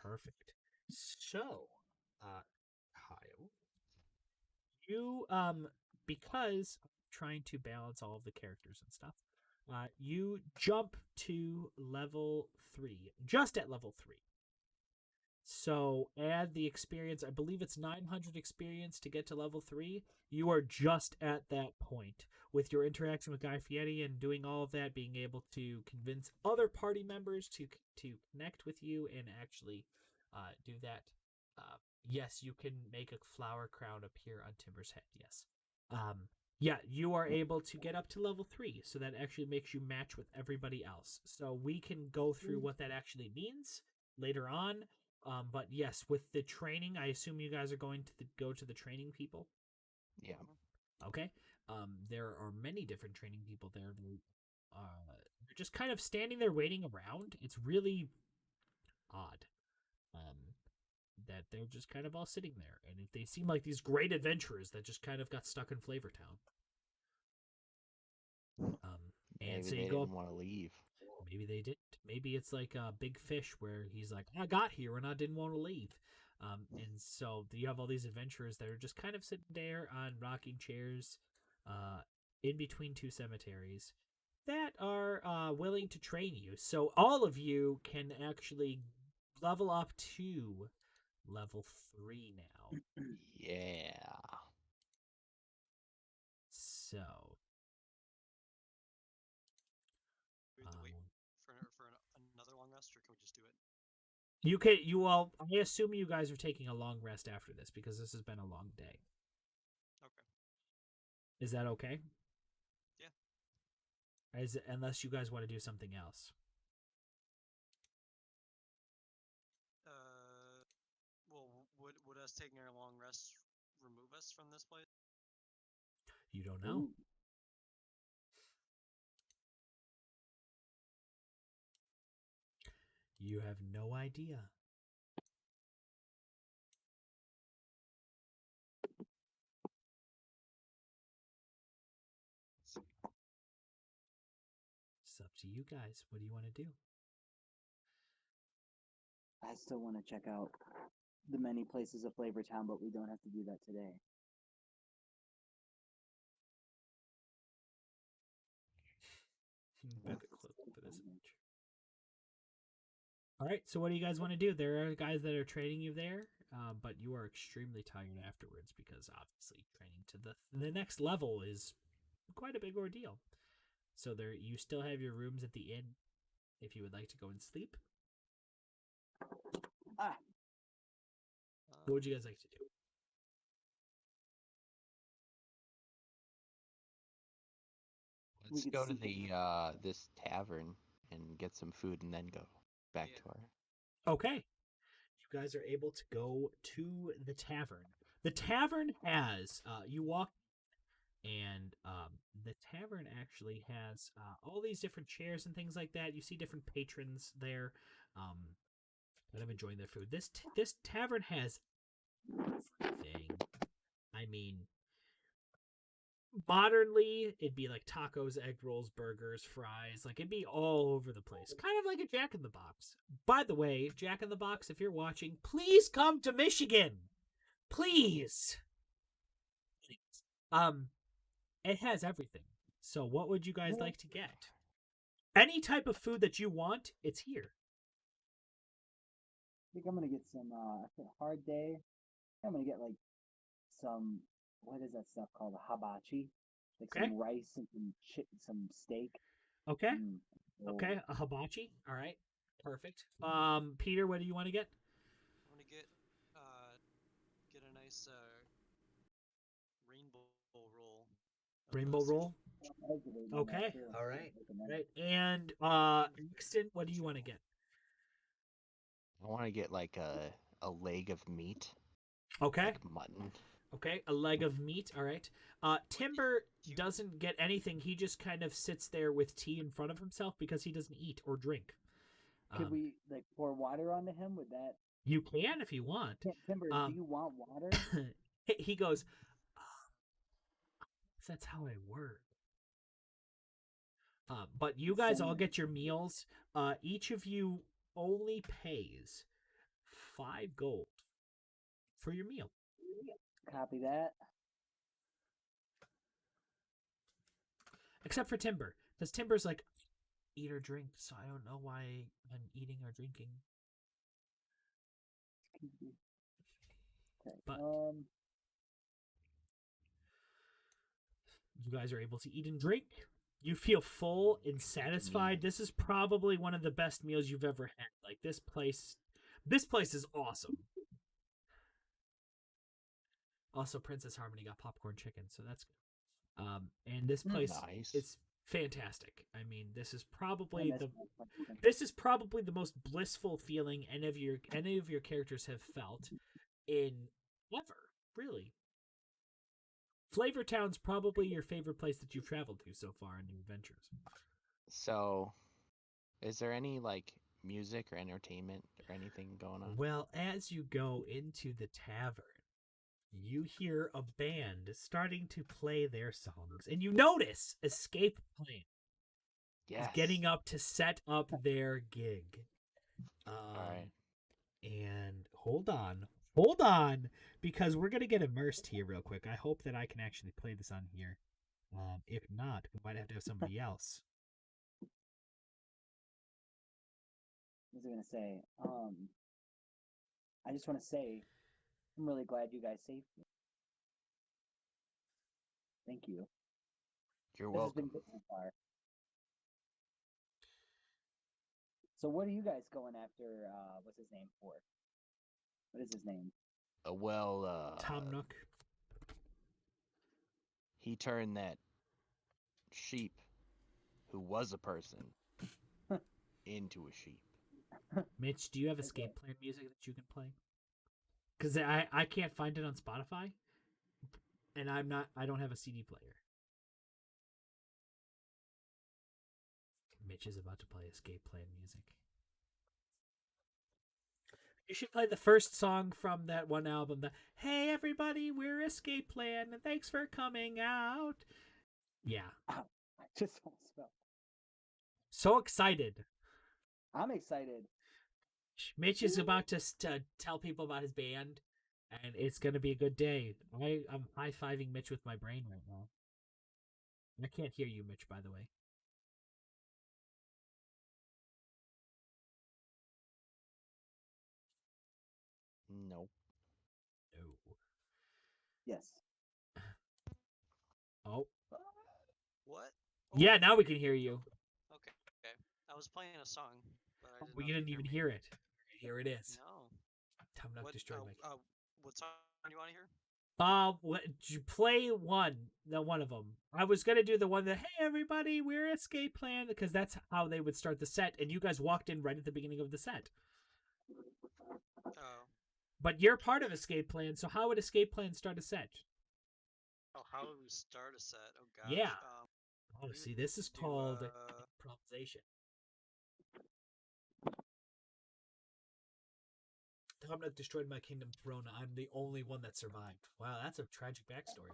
Perfect. So, Kyle, you because I'm trying to balance all of the characters and stuff, you jump to level 3, just at level 3. So add the experience. I believe it's 900 experience to get to level 3. You are just at that point with your interaction with Guy Fieri and doing all of that, being able to convince other party members to connect with you and actually do that. Yes, you can make a flower crown appear on Timber's head. Yes. Yeah, you are able to get up to level 3, so that actually makes you match with everybody else. So we can go through what that actually means later on. But yes, with the training, I assume you guys are going to go to the training people. Yeah. Okay. There are many different training people there. They're just kind of standing there waiting around. It's really odd. That they're just kind of all sitting there, and they seem like these great adventurers that just kind of got stuck in Flavor Town. And Maybe so they you go didn't up. want to leave. Maybe they didn't. Maybe it's like a Big Fish where he's like, I got here and I didn't want to leave. And so you have all these adventurers that are just kind of sitting there on rocking chairs in between 2 cemeteries that are willing to train you. So all of you can actually level up to level 3 now. Yeah. So We have to wait for another long rest, or can we just do it? I assume you guys are taking a long rest after this because this has been a long day. Okay. Is that okay? Yeah. Unless you guys want to do something else. Well, would us taking our long rest remove us from this place? You don't know. Ooh, You have no idea. It's up to you guys. What do you want to do? I still want to check out the many places of Flavor Town, but we don't have to do that today. Back a clip, but it's all right. So what do you guys want to do? There are guys that are training you there, but you are extremely tired afterwards because obviously training to the next level is quite a big ordeal. So there, you still have your rooms at the inn if you would like to go and sleep. Ah, What would you guys like to do? We Let's could go to see- the this tavern and get some food and then go back Yeah. to our. Okay. You guys are able to go to the tavern. The tavern has you walk and the tavern actually has all these different chairs and things like that. You see different patrons there that have enjoying their food. This tavern has everything. I mean, modernly, it'd be like tacos, egg rolls, burgers, fries. Like, it'd be all over the place. Kind of like a Jack in the Box. By the way, Jack in the Box, if you're watching, please come to Michigan. Please. It has everything. So what would you guys like to get? Any type of food that you want, it's here. I think I'm gonna get some. After a hard day, I'm gonna get like some. What is that stuff called? A hibachi, like Okay. some rice and some steak. Okay. Mm, oh, Okay. A hibachi. All right. Perfect. Peter, what do you want to get? I want to get a nice rainbow roll. of, Rainbow sushi. roll. I like the way you do that, Okay. too. All right. Like a nice- Right. And Nixon, what do you want to get? I want to get like a leg of meat, Okay. like mutton. Okay. A leg of meat. All right. Timber doesn't get anything. He just kind of sits there with tea in front of himself because he doesn't eat or drink. Could we like pour water onto him? Would that? You can if you want. Timber, Um, do you want water? He goes, that's how I work. But you guys all get your meals. Each of you only pays 5 gold for your meal. Copy that. Except for Timber. Because Timber's like, eat or drink, so I don't know why I'm eating or drinking. Okay. But you guys are able to eat and drink. You feel full and satisfied. This is probably one of the best meals you've ever had. Like this place is awesome. Also, Princess Harmony got popcorn chicken, so that's good. And this place Nice. is fantastic. I mean, this is I probably miss the my fucking- this is probably the most blissful feeling any of your characters have felt in ever, really. Flavor Town's probably your favorite place that you've traveled to so far in your adventures. So, is there any like music or entertainment or anything going on? Well, as you go into the tavern, you hear a band starting to play their songs, and you notice Escape Plan is Yes. getting up to set up their gig. All right. And hold on, because we're gonna get immersed here real quick. I hope that I can actually play this on here. If not, we might have to have somebody else. What was I gonna say? I just want to say, I'm really glad you guys saved me. Thank you. You're This has been welcome. good so far. So what are you guys going after? What's his name for? What is his name? Tom Nook. He turned that sheep, who was a person, into a sheep. Mitch, do you have Escape Plan music that you can play? Because I can't find it on Spotify, and I don't have a CD player. Mitch is about to play Escape Plan music. You should play the first song from that one album. Hey everybody, we're Escape Plan, and thanks for coming out. Yeah. I just almost fell. So excited. I'm excited. Mitch is about to tell people about his band, and it's going to be a good day. I'm high-fiving Mitch with my brain right now. I can't hear you, Mitch, by the way. Nope. No. Yes. Oh. What? Yeah, now we can hear you. Okay. I was playing a song, but I We didn't even hear it. Here it is. No. Tom Nook destroyed my... What song you want to hear? Play one of them. I was gonna do the one that, hey everybody, we're Escape Plan, because that's how they would start the set, and you guys walked in right at the beginning of the set. Oh. But you're part of Escape Plan, so how would Escape Plan start a set? Oh, how would we start a set? Oh gosh. Yeah. Oh, we see, would this is do, called improvisation. Tom Nook destroyed my kingdom throne. I'm the only one that survived. Wow, that's a tragic backstory.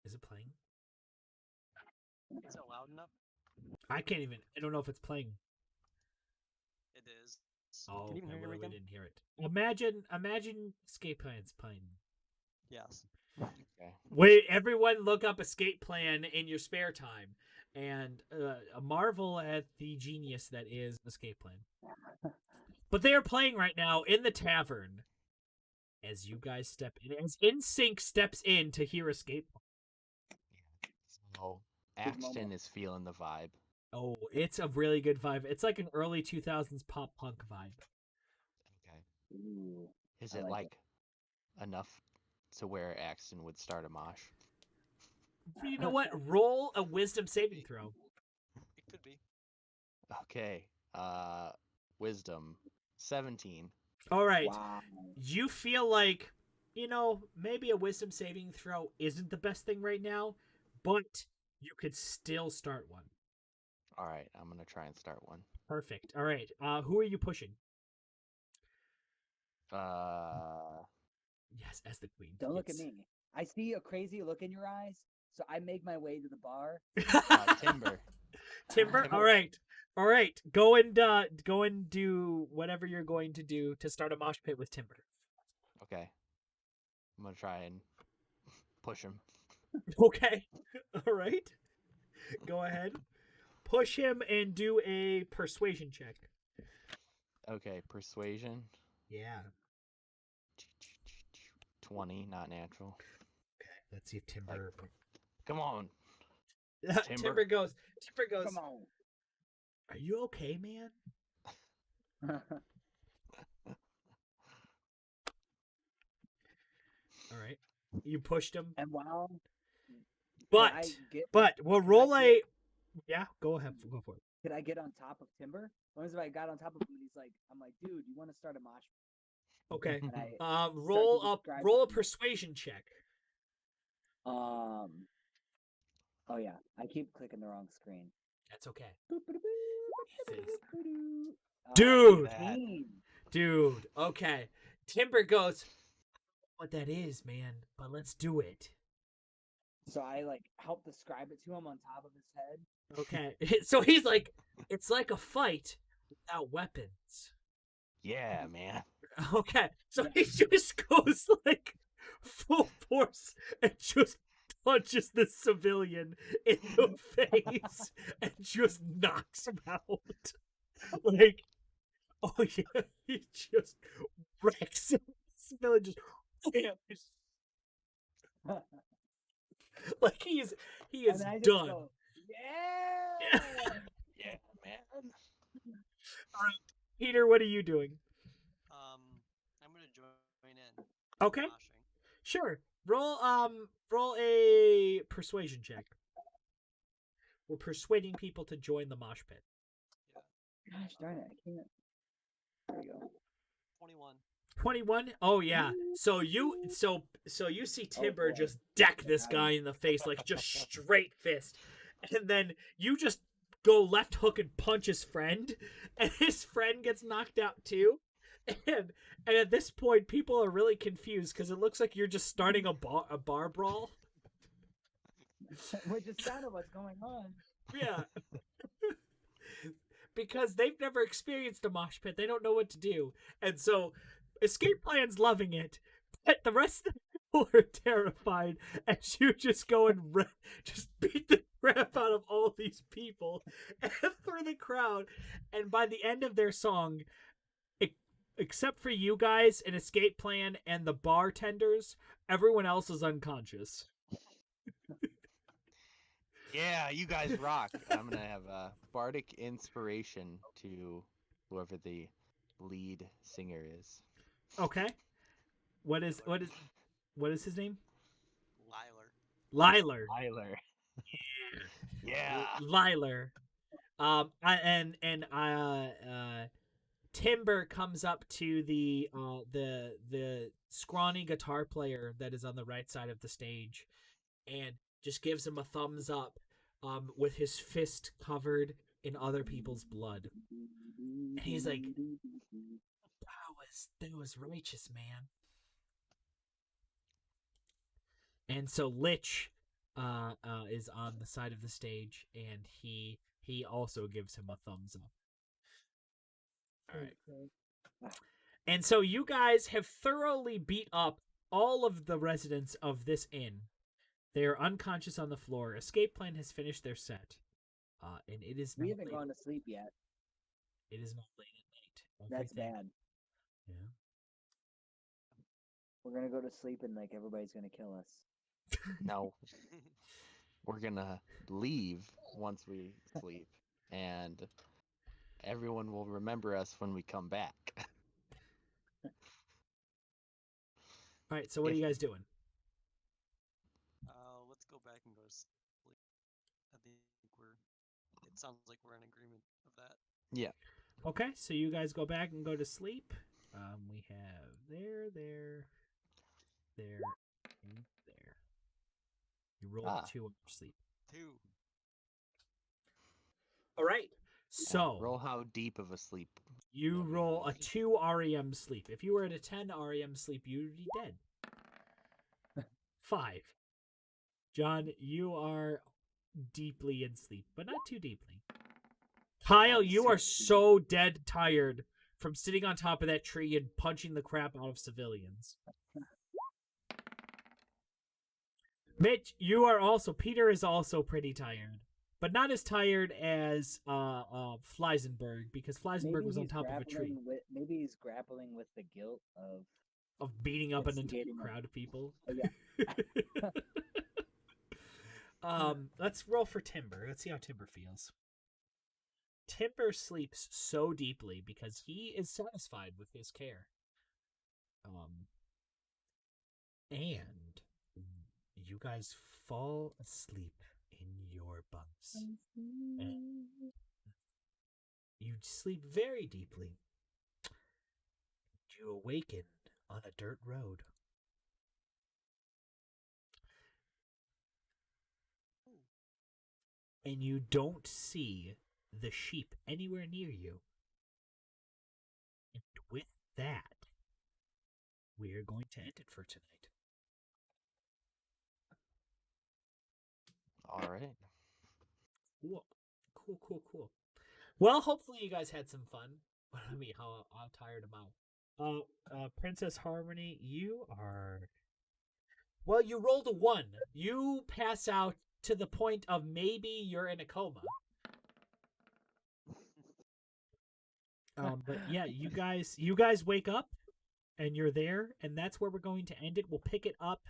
Is it playing? Is it loud enough? I don't know if it's playing. It is. Oh, Can you even okay, hear well, me we again? didn't hear it. Imagine Escape Plan's playing. Yes. Okay. Wait, everyone look up Escape Plan in your spare time and marvel at the genius that is Escape Plan. But they are playing right now in the tavern as you guys step in, as NSYNC steps in to hear Escape Plan. So Axton is feeling the vibe. Oh, it's a really good vibe. It's like an early 2000s pop punk vibe. Okay. Ooh, Is I it like like enough to where Axton would start a mosh? You know what? Roll a wisdom saving throw. It could be. Okay. Wisdom 17. All right. wow. You feel like, maybe a wisdom saving throw isn't the best thing right now, but you could still start one. All right, I'm gonna try and start one. Perfect. All right. Who are you pushing? Yes, as the queen. Don't look at Yes. me. I see a crazy look in your eyes, so I make my way to the bar. Timber. Timber. All right. All right. Go and do whatever you're going to do to start a mosh pit with Timber. Okay. I'm gonna try and push him. Okay. All right. Go ahead. Push him and do a persuasion check. Okay, persuasion. Yeah. 20, not natural. Okay. Let's see if Timber. Come on. Timber goes. Come on. Are you okay, man? All right. You pushed him. And wow. But we'll roll a. Yeah, go ahead. Go for it. Could I get on top of Timber? When I got on top of him, and he's like, I'm like, dude, you want to start a mosh? Okay. And I Roll describe a it. persuasion check. Oh yeah, I keep clicking the wrong screen. That's okay. Dude. Dude. Okay. Timber goes. What that is, man? But let's do it. So I help describe it to him on top of his head. Okay. So he's like, it's like a fight without weapons. Yeah, man. Okay. So he just goes full force and just punches the civilian in the face and just knocks him out. Oh yeah, he just wrecks him. The civilian just bam. He is And then I just done. go, yeah. Yeah, man. Peter, what are you doing? I'm gonna join in. Okay. Moshing. Sure. roll a persuasion check. We're persuading people to join the mosh pit. Gosh darn it, I can't. There we go. 21. 21. Oh yeah. So you see Timber boy. just deck this guy in the face, like just straight fist, and then you just go left hook and punch his friend, and his friend gets knocked out too. And at this point, people are really confused because it looks like you're just starting a bar brawl. Which is kind of what's going on. Yeah. Because they've never experienced a mosh pit. They don't know what to do. And so Escape Plan's loving it. But the rest of the people are terrified as you just go and just beat the crap out of all these people and through the crowd. And by the end of their song, except for you guys and Escape Plan and the bartenders, everyone else is unconscious. Yeah, you guys rock. I'm gonna have a bardic inspiration to whoever the lead singer is. Okay. What is his name? Liler. Liler. Yeah. Liler. Timber comes up to the scrawny guitar player that is on the right side of the stage and just gives him a thumbs up with his fist covered in other people's blood. And he's like, that was righteous, man. And so Lich is on the side of the stage, and he also gives him a thumbs up. All right. And so you guys have thoroughly beat up all of the residents of this inn. They are unconscious on the floor. Escape Plan has finished their set. And it is We not haven't late. gone to sleep yet. It is not late at night. That's Everything- bad. Yeah. We're gonna go to sleep and like everybody's gonna kill us. No. We're gonna leave once we sleep, and everyone will remember us when we come back. All right, so what are If- you guys doing? Let's go back and go to sleep. I think it sounds like we're in agreement of that. Yeah. Okay, so you guys go back and go to sleep. We have there, and there. You rolled 2 on your sleep. 2. All right, And so roll how deep of a sleep. you that we roll a need. 2 REM sleep. If you were at a 10 REM sleep, you'd be dead. 5. John, you are deeply in sleep, but not too deeply. Kyle, you are so dead tired from sitting on top of that tree and punching the crap out of civilians. Mitch, Peter is also pretty tired, but not as tired as Fleisenberg, because Fleisenberg was on top of a tree. Maybe he's grappling with the guilt of Beating up an entire Instigating a- crowd of people. Oh, yeah. Let's roll for Timber. Let's see how Timber feels. Timber sleeps so deeply because he is satisfied with his care. And you guys fall asleep in your bunks. And you sleep very deeply. You awaken on a dirt road. And you don't see the sheep anywhere near you. And with that, we are going to end it for tonight. All right. Cool. Well, hopefully you guys had some fun. I mean, how tired am I? Princess Harmony, you are... Well, you rolled a 1. You pass out to the point of maybe you're in a coma. But yeah, you guys wake up and you're there, and that's where we're going to end it. We'll pick it up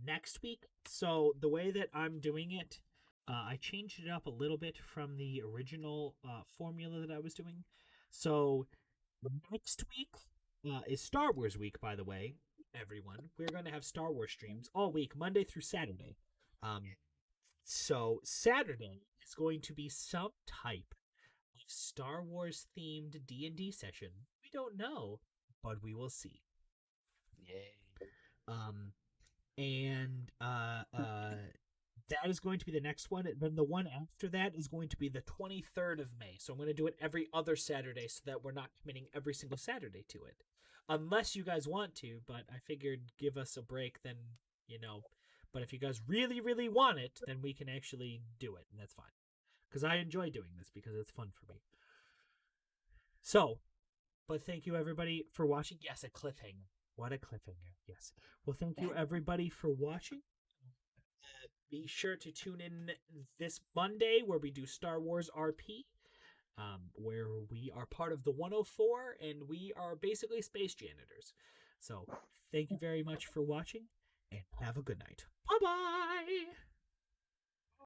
next week. So the way that I'm doing it, I changed it up a little bit from the original formula that I was doing. So next week is Star Wars week, by the way. everyone, we're going to have Star Wars streams all week, Monday through Saturday. So Saturday is going to be some type of Star Wars themed D&D session. We don't know, but we will see. Yay. That is going to be the next one. Then the one after that is going to be the 23rd of May. So I'm going to do it every other Saturday so that we're not committing every single Saturday to it. Unless you guys want to, but I figured give us a break, then, But if you guys really, really want it, then we can actually do it, and that's fine. Because I enjoy doing this because it's fun for me. So, but thank you everybody for watching. Yes, a cliffhanger. What a cliffhanger. Yes. Well, thank you everybody for watching. Be sure to tune in this Monday where we do Star Wars RP, where we are part of the 104 and we are basically space janitors. So thank you very much for watching and have a good night. Bye-bye.